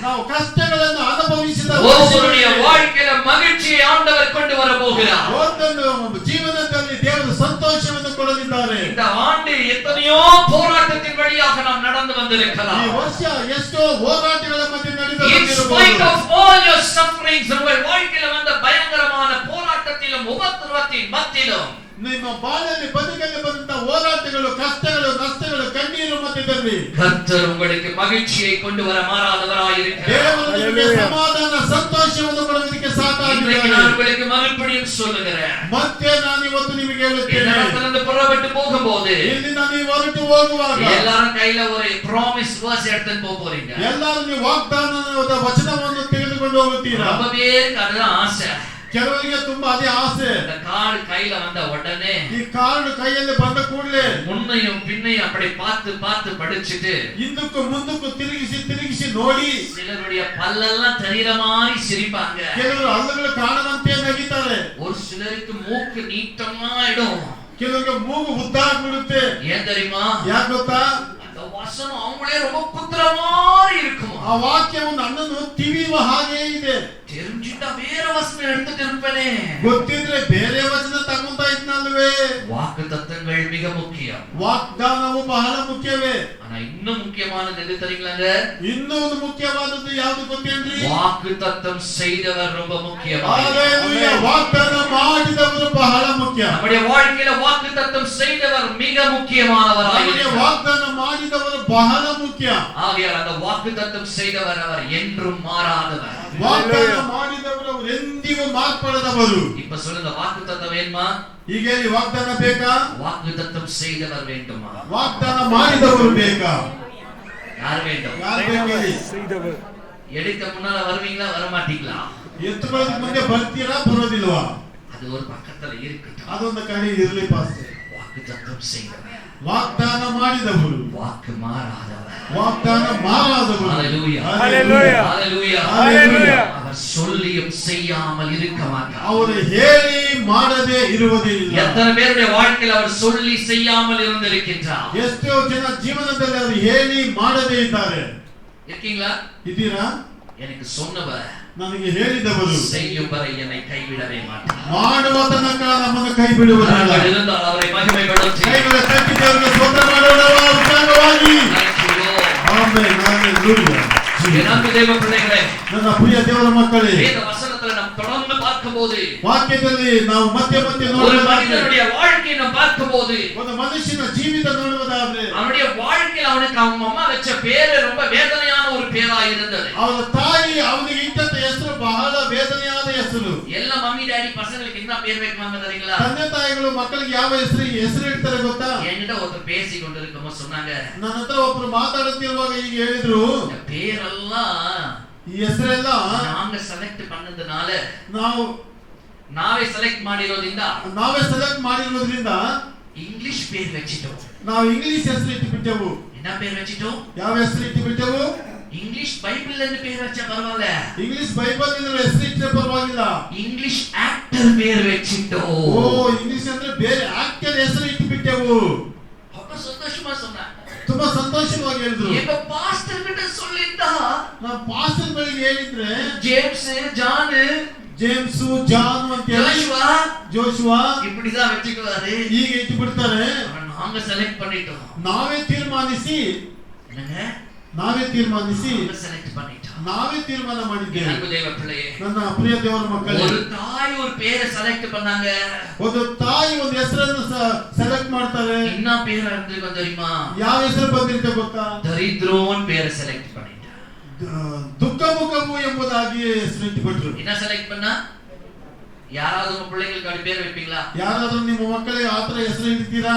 ನಾವು ಕಷ್ಟಗಳನ್ನು ಅನುಭವಿಸಿದ
ஒவ்வொருடைய வாழ்க்கையில மகிழ்ச்சியை ஆண்டவர் கொண்டு வர போகிறார்.
ಒಂದೊಂದು ಜೀವನದಲ್ಲಿ ದೇವರು ಸಂತೋಷವನ್ನು ಕೊಡಲಿದ್ದಾರೆ.
இந்த ஆண்டு எத்தனையோ போராட்டத்தின் வழியாக நாம் நடந்து வந்திருக்கலாம்.
ಈ ವರ್ಷ ಎಷ್ಟೋ ಹೋರಾಟಗಳ ಮಧ್ಯೆ
In spite of all your sufferings, உங்கள் வாழ்க்கையில வந்த பயங்கரமான போராட்டத்திலும் உபத்திரவத்தின் மத்தியிலும்
ನಿಮ್ಮ ಬಾಳಲ್ಲಿ ಬದುಕಲ್ಲಿ ಬಂದಂತ ಹೋರಾಟಗಳು, ಕಷ್ಟಗಳು, ನಷ್ಟಗಳು, ಕಣ್ಣೀರು ಮಧ್ಯದಲ್ಲಿ
கர்த்தர் உங்களுக்கு மகிழ்ச்சியை கொண்டு வர மாறாதவராயிருக்கிறார்.
ದೇವರು ನಿಮಗೆ ಸಮಾಧಾನ, ಸಂತೋಷವನ್ನು ಕೊಡುವುದಕ್ಕೆ
இன்றைக்கு
ಸಾಕಾಗಿದ್ದಾರೆ.
நான் உங்களுக்கு மறுபடியும் சொல்லுகிறேன்.
ಮತ್ತೆ ನಾನು ಇವತ್ತು ನಿಮಗೆ ಹೇಳುತ್ತೇನೆ,
இடத்திலிருந்து புறப்பட்டு போகும்போது
ಇಲ್ಲಿಂದ ನೀವು ಹೊರಟು ಹೋಗುವಾಗ
எல்லாரும் கையில ஒரு ப்ராமிஸ் ವರ್ಸ್ எடுத்துட்டு போக போறீங்க.
ಎಲ್ಲರೂ ನೀವು ವಾಗ್ದಾನದ ವಚನವನ್ನು ತೆಗೆದುಕೊಂಡು ಹೋಗುತ್ತೀರಾ.
ரொம்ப பேருக்கு அதுதான் ஆசை.
ಕೆಲವರಿಗೆ ತುಂಬಾ ಅದೇ ಆಸೆ.
இந்த கார்டு கையில வந்த உடனே
ಈ ಕಾರ್ಡ್ ಕೈಯಲ್ಲಿ ಬಂದ ಕೂಡಲೇ
முன்னையும் பின்னையும் அப்படி பார்த்து பார்த்து படிச்சுட்டு
ಹಿಂದಕ್ಕೂ ಮುಂದಕ್ಕೂ ತಿರುಗಿಸಿ ತಿರುಗಿಸಿ ನೋಡಿ
சிலருடைய பல்லெல்லாம் தெரிகிற மாதிரி சிரிப்பாங்க.
ಕೆಲವರು ಹಲ್ಲುಗಳು ಕಾಣದಂತೆ ನಗಿತಾರೆ.
ஒரு சிலருக்கு மூக்கு நீட்டமாயிடும்.
ಕೆಲವರಿಗೆ ಮೂಗು ಉದ್ದಾಗ್ಬಿಡುತ್ತೆ.
ஏன் தெரியுமா?
ಯಾಕೆ ಗೊತ್ತಾ?
அந்த வசனம் அவங்களே ரொம்ப குத்துற மாதிரி இருக்குமா.
ಆ ವಾಕ್ಯವು ನನ್ನನ್ನು ತಿವಿಯುವ ಹಾಗೆ ಇದೆ.
தெரிஞ்சுட்டா வேற வசனம் எடுத்துட்டு இருப்பேனே.
ಗೊತ್ತಿದ್ರೆ ಬೇರೆ ವಚನ ತಗೊಂತಾ ಇದ್ನಲ್ವೇ.
வாக்கு தத்தங்கள் மிக முக்கியம்.
ವಾಗ್ದಾನವು ಬಹಳ ಮುಖ್ಯವೇ.
ஆனா இன்னும் முக்கியமானது எது தெரியுங்களாங்க?
ಇನ್ನೂ ಒಂದು ಮುಖ್ಯವಾದದ್ದು ಯಾವುದು ಗೊತ್ತೇನ್ರಿ?
வாக்கு தத்தம் செய்தவர் ரொம்ப முக்கியம்.
ಹಲ್ಲೆಲೂಯಾ. ವಾಗ್ದಾನ ಮಾಡಿದವರು ಬಹಳ ಮುಖ್ಯ.
நம்முடைய வாழ்க்கையில வாக்கு தத்தம் செய்தவர் மிக முக்கியமானவராய்
ನಮಗೆ ವಾಗ್ದಾನ ಮಾಡಿದವರು ಬಹಳ ಮುಖ್ಯ.
ஆகையால் அந்த வாக்கு தத்தம் செய்தவர் அவர் என்றும் மாறாதவர்.
ವಾಗ್ದಾನ ಮಾಡಿದವರು ಅವರು ಎಂದಿಗೂ ಮಾರ್ಪಡದವರು.
இப்ப சொல்லுங்க, வாக்கு தத்தம் வேணுமா?
ಈಗ ಈ ವಾಗ್ದಾನ ಬೇಕಾ?
வாக்கு தத்தம் செய்தவர் வேண்டுமா?
ವಾಗ್ದಾನ ಮಾಡಿದವರು ಬೇಕಾ?
யார் வேண்டும்?
ಯಾರು ಬೇಕು?
செய்தவர்
எடுக்க முன்னால வருவீங்களா, வர மாட்டீங்களா?
ಎತ್ತುಕೊಳ್ಳೋದಕ್ಕೆ ಮುಂದೆ ಬರ್ತೀರಾ, ಬರೋದಿಲ್ವಾ?
அது ஒரு பக்கத்துல இருக்கட்டும்.
ಅದೊಂದು ಕಡೆ ಇರಲಿ ಪಾಸ್ಟರ್.
வாக்கு தத்தம் செய்தவர்,
ವಾಗ್ದಾನ ಮಾಡಿದವರು,
வாக்கு மாறாதவர்.
ವಾಗ್ದಾನ ಮಾರಾದವರು.
ஹalleluya,
ஹalleluya,
ஹalleluya,
ஹalleluya.
அவர் சொல்லியும் செய்யாமல் இருக்க மாட்டார்.
ಅವರು ಹೇಳಿ ಮಾಡದೆ ಇರುವುದೇ ಇಲ್ಲ.
எத்தனை பேருடைய வாழ்க்கையில் அவர் சொல்லி செய்யாமல் இருந்திருக்கின்றார்?
ಎಷ್ಟೋ ಜನ ಜೀವನದಲ್ಲಿ ಅವರು ಹೇಳಿ ಮಾಡದೇ ಇದ್ದಾರೆ.
இருக்கீங்களா?
ಇದ್ದೀರಾ?
எனக்கு சொன்னவர்
ನನಗೆ ಹೇಳಿದವರು
செய்யும் வரை என்னை கைவிடவே மாட்டார்.
ಮಾಡುವ ತನಕ ನಮ್ಮನ್ನು ಕೈ ಬಿಡುವುದಿಲ್ಲ.
நாங்கள் இருந்தால் அவரை மகிமைப்படுத்தி
ಕೈಗಳ ತಟ್ಟಿ ದೇವರಿಗೆ ಸ್ತೋತ್ರ ಮಾಡೋಣ ಉತ್ಸಾಹವಾಗಿ.
Thank you, Lord.
Amen. Hallelujah.
என் அன்பு தேவ பிள்ளைகளே,
ನನ್ನ ಪ್ರಿಯ ದೇವರ ಮಕ್ಕಳೇ,
வேத வசனத்துல நாம் தொடர்ந்து பார்க்கும்போது,
ವಾಕ್ಯದಲ್ಲಿ ನಾವು ಮತ್ತೆ ಮತ್ತೆ
ஒரு
ನೋಡುವ
மனிதனுடைய வாழ்க்கையை நாம் பார்க்கும்போது,
ಒಂದು ಮನುಷ್ಯನ ಜೀವಿತ ನೋಡುವುದಾದ್ರೆ
அவனுடைய வாழ்க்கையில் அவனுக்கு அவங்க அம்மா வச்ச பேரு ரொம்ப வேதனையான ஒரு பேரா இருந்தது.
ಅವನ ತಾಯಿ ಅವನಿಗೆ ಇಟ್ಟಂತ ಹೆಸರು ಬಹಳ ವೇದನೆಯಾದ ಹೆಸರು.
ಎಲ್ಲ ಮಮ್ಮಿ ಡ್ಯಾಡಿ பசங்களுக்கு என்ன பேர் வைக்கலாம்னு தெரியுங்களா?
ತಂದೆ ತಾಯಿಗಳು ಮಕ್ಕಳಿಗೆ ಯಾವ ಹೆಸರು ಇಡ್ತಾರೆ ಗೊತ್ತಾ?
என்கிட்ட ஒருத்தர் பேசி கொண்டிருக்கும்போது சொன்னாங்க,
ನನ್ನ ಹತ್ರ ಒಬ್ರು ಮಾತಾಡುತ್ತಿರುವಾಗ ಈಗ ಹೇಳಿದ್ರು,
இந்த பேரெல்லாம்
ಈ ಹೆಸರೆಲ್ಲ
நாங்க செலக்ட் பண்ணதுனால,
ನಾವೇ
செலக்ட் ಮಾಡಿರೋದ್ರಿಂದ
ಸೆಲೆಕ್ಟ್ ಮಾಡಿರೋದ್ರಿಂದ
ಇಂಗ್ಲಿಷ್ பேர் வச்சிட்டோம்.
ನಾವು ಇಂಗ್ಲಿಷ್ ಹೆಸರು ಇಟ್ಟು ಬಿಟ್ಟೆವು.
என்ன பேர் வச்சிட்டோம்?
ಯಾವ ಹೆಸರು ಇಟ್ಟು ಬಿಟ್ಟೆವು?
ಇಂಗ್ಲಿಷ್ ಬೈಬಲ್ ಎಂದು பேர் வச்சா பரவாயில்ல,
ಇಂಗ್ಲಿಷ್ ಬೈಬಲ್ ಇದ್ರೆ ಹೆಸರು ಇಟ್ಟರೆ ಪರವಾಗಿಲ್ಲ.
ಇಂಗ್ಲಿಷ್ ಆಕ್ಟರ್ பேர் வச்சிட்டோம்.
ಓ, ಇಂಗ್ಲಿಷ್ ಅಂದ್ರೆ ಬೇರೆ ಆಕ್ಟರ್ ಹೆಸರು ಇಟ್ಟು ಬಿಟ್ಟೆವು.
அப்ப சந்தோஷமா சொன்னாங்க.
ತುಂಬಾ ಸಂತೋಷವಾಗಿ ಹೇಳಿದ್ರು.
எங்க பாஸ்டர் கிட்ட சொல்லிட்டா,
ನಾವು ಪಾಸ್ಟರ್ ಬಳಿಗೆ ಹೇಳಿದ್ರೆ
ஜேம்ஸ், ஜான்,
ಜೇಮ್ಸ್, ಜಾನ್ ಅಂತ ಹೇಳಿ ಜೋಶುವಾ
இப்படிதான் வச்சுக்குவாரு.
ಈಗ ಇಟ್ಟು ಬಿಡ್ತಾರೆ.
நாங்க செலக்ட் பண்ணிட்டோம்.
ನಾವೇ ತೀರ್ಮಾನಿಸಿ
என்னங்க?
ನಾವೇ ತೀರ್ಮಾನಿಸಿ
நாங்க செலக்ட் பண்ணிட்டோம்.
ನಾವೇ ತೀರ್ಮಾನ ಮಾಡಿದ್ದೇವೆ.
அன்பு தேவ பிள்ளையே,
ನನ್ನ ಪ್ರಿಯ ದೇವರ ಮಕ್ಕಳೇ,
ஒரு தாய் ஒரு பேரை செலக்ட் பண்ணாங்க.
ಒಂದು ತಾಯಿ ಒಂದು ಹೆಸರನ್ನು ಸೆಲೆಕ್ಟ್ ಮಾಡ್ತಾರೆ.
என்ன பேர் இருந்திருக்கும் தெரியுமா?
ಯಾವ ಹೆಸರು ಬಂದಿರುತ್ತೆ ಗೊತ್ತಾ?
தரித்ரோன் பேரை செலக்ட் பண்ணிட்டா.
ದುಃಖ ಮುಖವು ಎಂಬುದಾಗಿ ಹೆಸರು ಇಟ್ಟುಬಿಟ್ರು.
என்ன செலக்ட் பண்ணா? யாராவது உங்க பிள்ளைங்களுக்கு அப்படி பேர் வைப்பீங்களா?
ಯಾರಾದ್ರೂ ನಿಮ್ಮ ಮಕ್ಕಳಿಗೆ ಆತರ ಹೆಸರು ಇಡ್ತೀರಾ?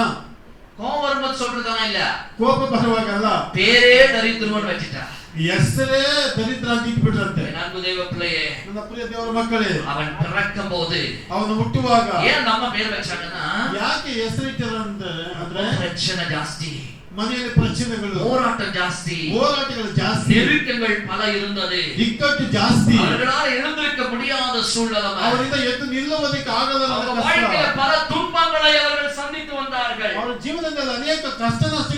கோவம் வரும்போது சொல்றதானா இல்ல,
ಕೋಪ ಬರುವಾಗಲ್ಲ,
பேரே தரித்ரோன் வச்சிட்டா.
ಹೆಸರೇ ದರಿದ್ರ ಅಂತ ಇಟ್ಬಿಟ್ರಂತೆ.
ಅன்பು ದೇವ பிள்ளையே,
ನನ್ನ ಪ್ರಿಯ ದೇವರ ಮಕ್ಕಳೇ,
அவன் பிறக்கும் போது
ಅವನು ಹುಟ್ಟುವಾಗ
ஏன் நம்ம பேர் வச்சாங்கன்னா
ಯಾಕೆ ಹೆಸರಿಟ್ಟರಂತೆ ಅಂದ್ರೆ
பிரச்சனை ಜಾಸ್ತಿ,
ಮನೆಯಲ್ಲಿ ಪ್ರಚನೆಗಳು,
போராட்டம் ಜಾಸ್ತಿ,
ಹೋರಾಟಗಳು ಜಾಸ್ತಿ,
நெருக்கங்கள் பல இருந்தது,
ಇಕ್ಕಟ್ಟು ಜಾಸ್ತಿ,
அவர்களால் எழுந்திருக்க முடியாத சூழ்நிலை,
ಅವರಿಂದ ಎದ್ದು ನಿಲ್ಲುವುದಕ್ಕೆ ಆಗದ
வாழ்க்கையில பல துன்பங்களை அவர்கள் சந்தித்து வந்தார்கள்.
ಅವರ ಜೀವನದಲ್ಲಿ ಅನೇಕ ಕಷ್ಟ ನಷ್ಟಗಳು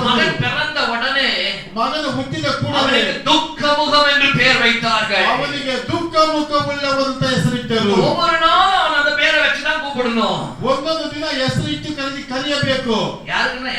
மகன் பிறந்த உடனே
ಮಗನ ಹುಟ್ಟಿದ ಕೂಡಲೇ
அவனுக்கு துக்க முகம் என்று பெயர் வைத்தார்கள்.
ಅವನಿಗೆ ದುಃಖ ಮುಖವುಳ್ಳವಂತ ಹೆಸರಿಟ್ಟರು.
ஒவ்வொரு நாளும் அவன் அந்த பேரை வச்சுதான் கூப்பிடணும்.
ಒಂದೊಂದು ದಿನ ಹೆಸರಿಟ್ಟು ಕರೆಯಬೇಕು.
யாருன்னா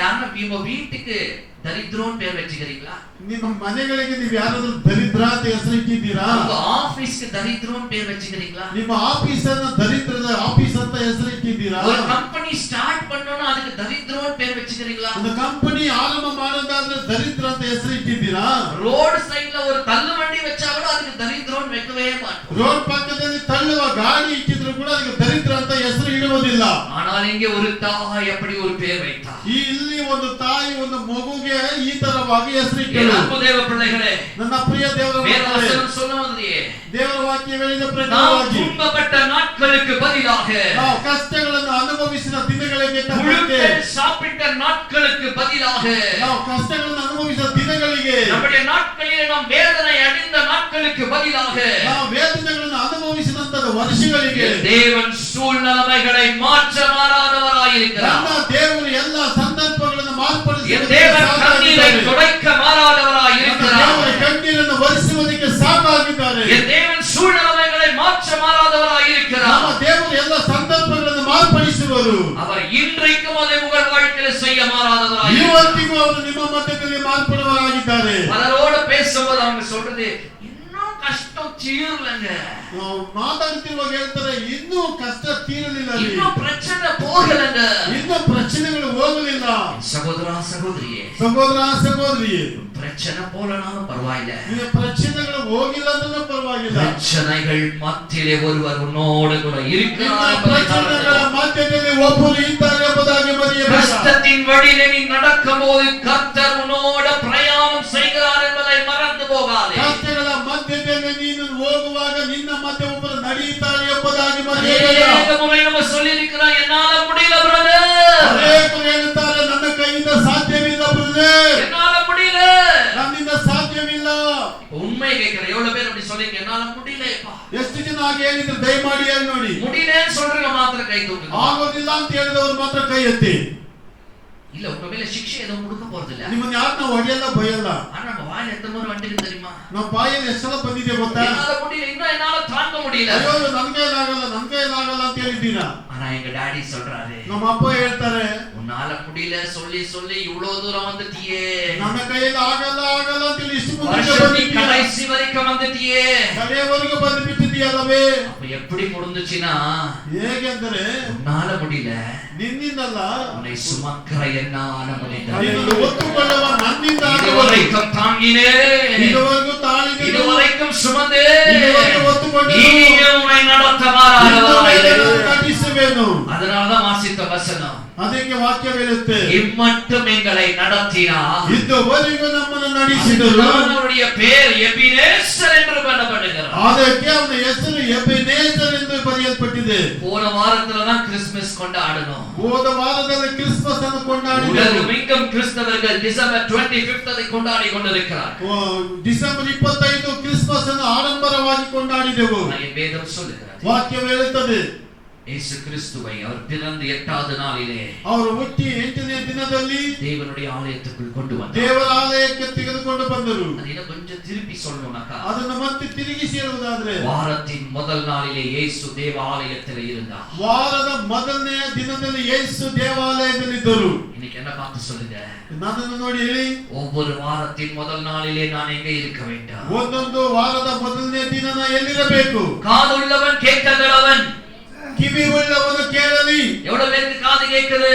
உங்க வீட்டுக்கு தரித்திரம் பேர் வச்சுக்கிறீங்களா?
ನಿಮ್ಮ ಮನೆಗಳಿಗೆ ನೀವು ಯಾರಾದ್ರೂ ದರಿದ್ರ ಅಂತ ಹೆಸರಿಟ್ಟಿದ್ದೀರಾ?
உங்க ஆபீஸ்க்கு தரித்திரம் பேர் வச்சுக்கிறீங்களா?
ನಿಮ್ಮ ಆಫೀಸ್ ಅನ್ನ ದರಿದ್ರದ ಆಫೀಸ್ ಅಂತ ಹೆಸರಿಟ್ಟಿದ್ದೀರಾ?
ஒரு ಕಂಪನಿ ಸ್ಟಾರ್ಟ್ பண்ணனும் ಅದಕ್ಕೆ தரித்திரம் பேர் வச்சுக்கிறீங்களா?
ಒಂದು ಕಂಪನಿ ಆರಂಭ ಮಾಡೋದಾದ್ರೆ ದರಿದ್ರ ಅಂತ ಹೆಸರಿಟ್ಟಿದ್ದೀರಾ?
ರೋಡ್ ಸೈಡ್ல ஒரு தள்ளு வண்டி வச்சா கூட ಅದಕ್ಕೆ ದರಿದ್ரம் வைக்கவே மாட்டோம்.
ರೋಡ್ ಪಕ್ಕದಲ್ಲಿ ತಳ್ಳುವ ಗಾಡಿ ಇಟ್ಟಿದ್ರು ಕೂಡ ಅದಕ್ಕೆ ದರಿದ್ರ ಅಂತ ಹೆಸರು ಇಡುವುದಿಲ್ಲ.
ஆனால் இங்கே ஒரு தாய் எப்படி ஒரு பேர் வைத்தார்.
ಇಲ್ಲಿ ಒಂದು ತಾಯಿ ಒಂದು ಮಗುಗೆ ಈ ತರವಾಗಿ ಹೆಸರಿಟ್ಟರು.
ಅಪ್ಪು ದೇವ பிள்ளைகளே,
ನನ್ನ ಪ್ರಿಯ ದೇವರ ಮಕ್ಕಳೇ,
சொல்லுவதே
ದೇವರ ವಾಕ್ಯಗಳಿಂದ
நாம்
ಪ್ರಕಾರವಾಗಿ
துன்பப்பட்ட நாட்களுக்கு பதிலாக
ನಾವು ಕಷ್ಟಗಳನ್ನು ಅನುಭವಿಸಿದ ದಿನಗಳಿಗೆ ತಕ್ಕಂತೆ,
புழுக்கள் சாப்பிட்ட நாட்களுக்கு பதிலாக
ನಾವು ಕಷ್ಟಗಳನ್ನು ಅನುಭವಿಸಿದ ದಿನಗಳಿಗೆ,
நம்முடைய நாட்களிலே நாம் வேதனை அடைந்த நாட்களுக்கு பதிலாக
ನಾವು ವೇದನೆಗಳನ್ನು ಅನುಭವಿಸಿದಂತ ವರ್ಷಗಳಿಗೆ
தேவன் சூழ்நிலைகளை மாற்ற மாறாதவராயிருக்கிறார்.
ನನ್ನ ದೇವರು ಎಲ್ಲ ಸಂದರ್ಭಗಳನ್ನು ಮಾರ್ಪಡಿಸಿ
தேவன் கண்ணீரை துடைக்க மாறாதவராயிருக்கிறார்.
ದೇವರ ಕಣ್ಣೀರನ್ನು ಒರೆಸುವುದಕ್ಕೆ ಸಾಕಾಗಿದ್ದಾರೆ.
தேவன் சூழ்நிலைகளை மாற்ற மாறாதவராயிருக்கிறார்.
ನಮ್ಮ ದೇವರು ಎಲ್ಲ ಸಂದರ್ಭಗಳನ್ನು ಮಾರ್ಪಡಿಸುವರು.
அவர் இன்றைக்கும் அதை உங்கள் வாழ்க்கையில் செய்ய மாறாதவராயிருக்கிறார்.
ಇವತ್ತಿಗೂ ಅವರು ನಿಮ್ಮ ಮಧ್ಯದಲ್ಲಿ ಮಾರ್ಪಡುವವರಾಗಿದ್ದಾರೆ.
பலரோட பேசும்போது அவங்க சொல்றது இன்னும் கஷ்டம் தீரலங்க,
ನಾವು ಮಾತಾಡ್ತಿರುವಾಗ ಹೇಳ್ತಾರೆ ಇನ್ನೂ ಕಷ್ಟ ತೀರಲಿಲ್ಲ,
இன்னும் பிரச்சனை போகலங்க,
ಇನ್ನೂ ಪ್ರಶ್ನೆಗಳು ಹೋಗಲಿಲ್ಲ.
சகோதரா சகோதரியே,
ಸಹೋದರ ಸಹೋದರಿಯೇ,
பிரச்சனை போலனாலும் பரவாயில்ல,
ನಿನ್ನ ಪ್ರಶ್ನೆಗಳು ಹೋಗಿಲ್ಲ ಅಂದ್ರೂ ಪರವಾಗಿಲ್ಲ.
பிரச்சனைகள் மத்தியிலே ஒருவர் உன்னோடு கூட இருக்கிறார்.
ಪ್ರಶ್ನೆಗಳ ಮಧ್ಯದಲ್ಲಿ ಒಬ್ಬರು ಇದ್ದಾರೆ ಎಂಬುದಾಗಿ ಮರೆಯಬೇಡ.
கஷ்டத்தின் வழியிலே நீ நடக்கும்போது கர்த்தர் உன்னோடு பிரயாணம் செய்கிறார் என்பதை மறந்து போகாதே.
ಕಷ್ಟಗಳ ಮಧ್ಯದಲ್ಲಿ ನೀನು ಹೋಗುವಾಗ ನಿನ್ನ ಮಧ್ಯೆ ಒಬ್ಬರು ನಡೆಯುತ್ತಾರೆ ಎಂಬುದಾಗಿ ಮರೆಯಬೇಡ.
ಅನೇಕ ಮುறை நம்ம சொல்லியிருக்கிறோம், என்னால முடியல பிரதர்,
ಅನೇಕರು ಹೇಳುತ್ತಾರೆ ನನ್ನ ಕೈಯಿಂದ ಸಾಧ್ಯವಿಲ್ಲ ಬ್ರದರ್,
என்னால முடியல,
ನನ್ನಿಂದ ಸಾಧ್ಯವಿಲ್ಲ.
உண்மை கேட்கிற எவ்வளவு பேர் அப்படி சொல்றீங்க, என்னால முடியலப்பா.
ಎಷ್ಟು ಜನ ಹಾಗೆ ಹೇಳಿದ್ರು ದಯಮಾಡಿ ಹೇಳಿ ನೋಡಿ.
முடியலன்னு சொல்றீங்க ಮಾತ್ರ ಕೈ ತೂಗುங்க.
ಆಗೋದಿಲ್ಲ ಅಂತ ಹೇಳಿದವರು ಮಾತ್ರ ಕೈ ಎತ್ತಿ.
இல்ல உங்க மேல ಶಿಕ್ಷೆ எதுவும் கொடுக்க போறது இல்ல.
ನಿಮ್ಮನ್ನ ಯಾರು ನಾವು ಹೊಡೆಯಲ್ಲ ಭಯಲ್ಲ.
ஆனா நம்ம வாயில எத்தனை முறை வண்டிருக்கு தெரியுமா?
ನಮ್ಮ ಬಾಯಲ್ಲಿ ಎಷ್ಟೆಲ್ಲ ಬಂದಿದೆ ಗೊತ್ತಾ?
என்னால முடியல, இன்னும் என்னால தாங்க முடியல.
ಅಯ್ಯೋ ನನ್ ಕೈಲಾಗಲ್ಲ ನನ್ ಕೈಲಾಗಲ್ಲ ಅಂತ ಹೇಳಿದ್ದೀರಾ?
ஆனா எங்க டாடி சொல்றாரு,
ನಮ್ಮ ಅಪ್ಪ ಹೇಳ್ತಾರೆ
உன்னால முடியல சொல்லி சொல்லி இவ்வளவு தூரம் வந்துட்டியே,
ನನ್ನ ಕೈಯಲ್ಲಿ ಆಗಲ್ಲ ಆಗಲ್ಲ ಅಂತ ಹೇಳಿ ಇಷ್ಟು ಮುಂದೆ
வருஷத்தின்
ಬಂದಿದ್ದೀಯ,
கடைசி வரைக்கும் வந்துட்டியே.
ಕಡೆಯವರೆಗೂ ಬಂದು ಬಿಟ್ಟಿದ್ದೀಯಲ್ಲವೇ?
அப்ப எப்படி முடிஞ்சுச்சுன்னா,
ಹೇಗೆ ಅಂದರೆ
உன்னால முடியல,
ನಿನ್ನಿಂದಲ್ಲ,
உன்னை சுமக்கிற என்னால முடிந்தது,
ನಿನ್ನನ್ನು ಒತ್ತುಕೊಳ್ಳುವ ನನ್ನಿಂದ ಆಗುವುದು.
இதுவரைக்கும் தாங்கினேன்,
ಇದುವರೆಗೂ ತಾಳಿದೆನು,
இதுவரைக்கும் சுமந்து,
ಇದುವರೆಗೂ ಒತ್ತುಕೊಂಡೆನು,
நீங்க உன்னை நடத்த
ಇನ್ನು
மாறாதவராயிரு.
ಮೇಲೆ ನಾನು ಕಟ್ಟಿಸುವೆನು.
அதனாலதான் வாசித்த வசனம்,
ಅದಕ್ಕೆ ವಾಕ್ಯ ಹೇಳುತ್ತೆ,
இம்மட்டும் எங்களை நடத்தினார்,
ಇದುವರೆಗೂ ನಮ್ಮನ್ನು ನಡೆಸಿದರು.
அவருடைய பேர் எபினேசர் என்று பண்ணப்படுகிறார்.
ಅದಕ್ಕೆ ಅವನ ಹೆಸರು ಎಬೆನೇಜರ್ ಎಂದು ಬರೆಯಲ್ಪಟ್ಟಿದೆ.
போன வாரத்துல தான் கிறிஸ்துமஸ் கொண்டாடணும்.
ಹೋದ ವಾರದಲ್ಲಿ ಕ್ರಿಸ್ಮಸ್ ಅನ್ನು ಕೊಂಡಾಡಿದರು.
உலகமெங்கும் கிறிஸ்தவர்கள் டிசம்பர் 25 அதை கொண்டாடி கொண்டிருக்கிறார்.
ಡಿಸೆಂಬರ್ 25 ಕ್ರಿಸ್ಮಸ್ ಅನ್ನು ಆಡಂಬರವಾಗಿ ಕೊಂಡಾಡಿದೆವು.
வேதம் சொல்லுகிறது,
ವಾಕ್ಯ ಹೇಳುತ್ತದೆ,
இயேசு கிறிஸ்துவை அவர் பிறந்து 8வது நாளிலே
ಅವರು ಹುಟ್ಟಿ 8ನೇ ದಿನದಲ್ಲಿ
தேவனுடைய ஆலயத்துக்குள் கொண்டு வந்தார்.
ದೇವರ ಆಲಯಕ್ಕೆ ತೆಗೆದುಕೊಂಡು ಬಂದರು.
அதை கொஞ்சம் திருப்பி சொல்லணும்னாக்கா,
ಅದನ್ನು ಮತ್ತೆ ತಿರುಗಿಸಿ ಹೇಳುವುದಾದ್ರೆ,
வாரத்தின் முதல் நாளிலே இயேசு தேவ ஆலயத்தில் இருந்தார்.
ವಾರದ ಮೊದಲನೇ ದಿನದಲ್ಲಿ ಯೇಸು ದೇವಾಲಯದಲ್ಲಿದ್ದರು.
இன்னைக்கு என்ன பார்த்து சொல்லுங்க,
ನನ್ನನ್ನು ನೋಡಿ ಹೇಳಿ,
ஒவ்வொரு வாரத்தின் முதல் நாளிலே நான் எங்கே இருக்க வேண்டும்?
ಒಂದೊಂದು ವಾರದ ಮೊದಲನೇ ದಿನ ಎಲ್ಲಿರಬೇಕು?
காதுள்ளவன் கேட்கிறவன்,
ಕಿವಿ ಉಳ್ಳವನು ಕೇಳಲಿ.
எவ்வளவு பேருக்கு காது கேட்குது?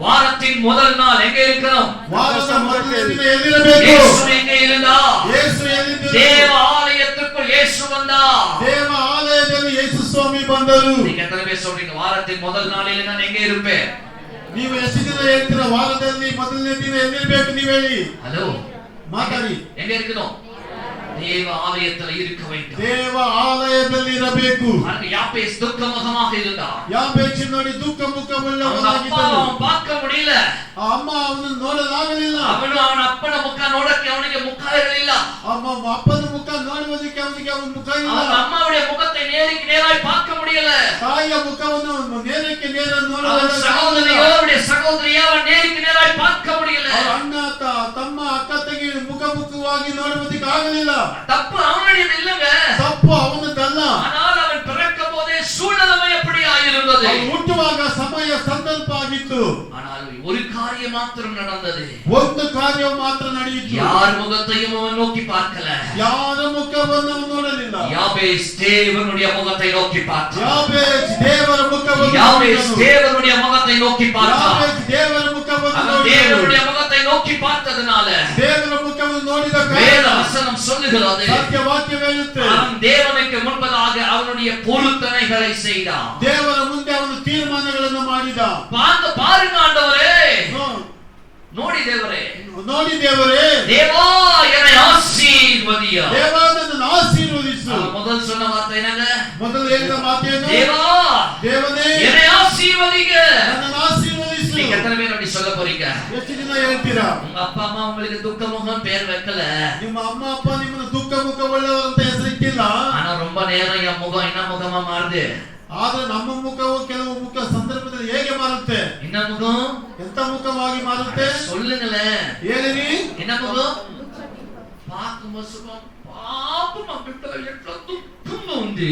வாரத்தின் முதல் நாள் எங்க இருக்கிறோம்?
ವಾರದ ಮೊದಲನೇ ದಿನ ಎಲ್ಲಿರಬೇಕು?
இயேசு எங்கே இருந்தார்?
ಯೇಸು ಎಲ್ಲಿದ್ದರು?
தேவ ஆலயத்துக்குள் இயேசு வந்தார்.
ದೇವ ಆಲಯದಲ್ಲಿ ಯೇಸು ಸ್ವಾಮಿ ಬಂದರು.
நீங்க எத்தனை பேர் சொல்றீங்க வாரத்தின் முதல் நாளிலே நான் எங்கே இருப்பேன்?
ನೀವು ಎಷ್ಟು ದಿನ ಹೇಳ್ತೀರಾ ವಾರದಲ್ಲಿ ಮೊದಲನೇ ದಿನ ಎಲ್ಲಿರಬೇಕು? ನೀವು ಹೇಳಿ.
ஹலோ,
ಮಾತಾಡಿ.
எங்க இருக்கணும்? தேவ ஆலயத்துல இருக்க வேண்டும்.
ದೇವ ಆಲಯದಲ್ಲಿ ಇರಬೇಕು.
பாருங்க, யாபேஸ் துக்க முகமாக இருந்தான்.
ಯಾಬೇಚ್ ನೋಡಿ ದುಃಖ ಮುಖವುಳ್ಳವನಾಗಿದ್ದನು.
அவன் பார்க்க முடியல.
ಅಮ್ಮ ಅವನನ್ನು ನೋಡಲಾಗಲಿಲ್ಲ.
ಅವನು ಅವನ ಅಪ್ಪನ ಮುಖ ನೋಡಕ್ಕೆ ಅವನಿಗೆ ಮುಖ ಇರಲಿಲ್ಲ.
ಅಮ್ಮ ಅಪ್ಪನ ಮುಖ ನೋಡುವುದಕ್ಕೆ ಅವನಿಗೆ ಅವನ ಮುಖ ಇಲ್ಲ.
அவன் அம்மாவுடைய முகத்தை நேருக்கு நேராய் பார்க்க முடியல.
ತಾಯಿಯ ಮುಖವನ್ನು ನೇರಕ್ಕೆ ನೇರ
அவன்
ನೋಡಲಾಗಲಿಲ್ಲ.
சகோதரியோட சகோதரியை அவன் நேருக்கு நேராய் பார்க்க முடியல.
ಅಣ್ಣ ತಮ್ಮ ಅಕ್ಕ ತಂಗಿ ಮುಖಮುಖವಾಗಿ ನೋಡುವುದಕ್ಕೆ ಆಗಲಿಲ್ಲ.
தப்பு அவனுடைய இல்லங்க.
ತಪ್ಪು ಅವನದಲ್ಲ.
ஆனால் அவன் பிறக்கும் போதே சூழ்நிலை எப்படி ஆயிருந்தது.
ಅವನು ಹುಟ್ಟುವಾಗ ಸಮಯ ಸಂದರ್ಭ ಆಗಿತ್ತು.
ஆனால் ஒரு காரியம் மாத்திரம் நடந்தது.
ಒಂದು ಕಾರ್ಯ ಮಾತ್ರ ನಡೆಯಿತು.
யார் முகத்தையும் அவன் நோக்கி பார்க்கல.
ಯಾರ ಮುಖವನ್ನು ಅವನು ನೋಡಲಿಲ್ಲ.
யாபேஸ் தேவனுடைய முகத்தை நோக்கி பார்த்தான்.
ಯಾಬೇಚ್ ದೇವರ ಮುಖವನ್ನು
யாபேஸ்
ನೋಡಿದನು.
தேவனுடைய முகத்தை நோக்கி பார்த்தான்.
ಯಾಬೇಚ್ ದೇವರ ಮುಖವನ್ನು
அவன்
ನೋಡಿದನು.
தேவனுடைய முகத்தை நோக்கி பார்த்ததனால
ದೇವರ ಮುಖವನ್ನು ನೋಡಿದ
வேத
ಕಾರಣ
வசனம் சொல்லுகிறது,
ಸತ್ಯ ವಾಕ್ಯ ಹೇಳುತ್ತೆ,
அவன் தேவனுக்கு முன்பதாக அவனுடைய பொருத்தனைகளை செய்தான்.
ದೇವರ ಮುಂದೆ ಅವನು ತೀರ್ಮಾನಗಳನ್ನು ಮಾಡಿದ.
பாருங்க ஆண்டவரே,
ನೋ-
ನೋಡಿ ದೇವರೇ,
ನೋಡಿ ದೇವರೇ,
தேவா என்னை ஆசீர்வதிய.
ದೇವ ನನ್ನನ್ನು ಆಶೀರ್ವದಿಸು.
அவன் முதல் சொன்ன வார்த்தை என்னங்க?
ಮೊದಲು ಹೇಳಿದ ಮಾತೇನು?
தேவா
ದೇವನೇ
என்னை ஆசீர்வதிங்க.
ನನ್ನನ್ನು ಆಶೀರ್ವದಿಸು.
நீங்க எத்தனை பேர் அப்படி சொல்ல போறீங்க?
ಎಷ್ಟು ದಿನ ಹೇಳ್ತೀರಾ?
உங்க அப்பா அம்மா உங்களுக்கு துக்க முகம் பேர் வைக்கல.
ನಿಮ್ಮ ಅಮ್ಮ ಅಪ್ಪ ನಿಮ್ಮನ್ನು ದುಃಖ ಮುಖವುಳ್ಳವರಂತ ಹೆಸರಿಟ್ಟಿಲ್ಲ.
ஆனா ரொம்ப நேரம் என் முகம் என்ன முகமா மாறுது?
ಆದ್ರೆ ನಮ್ಮ ಮುಖವು ಕೆಲವು ಮುಖ ಸಂದರ್ಭದಲ್ಲಿ ಹೇಗೆ ಮಾರುತ್ತೆ?
என்ன முகம்?
ಎಂತ ಮುಖವಾಗಿ ಮಾರುತ್ತೆ?
சொல்லுங்களேன்.
ಹೇಳಿರಿ.
என்ன முகம்? பார்க்கும்போது சுகம், பாப்பம் அப்படின்ட்டு எவ்வளவு துக்கம் உண்டு.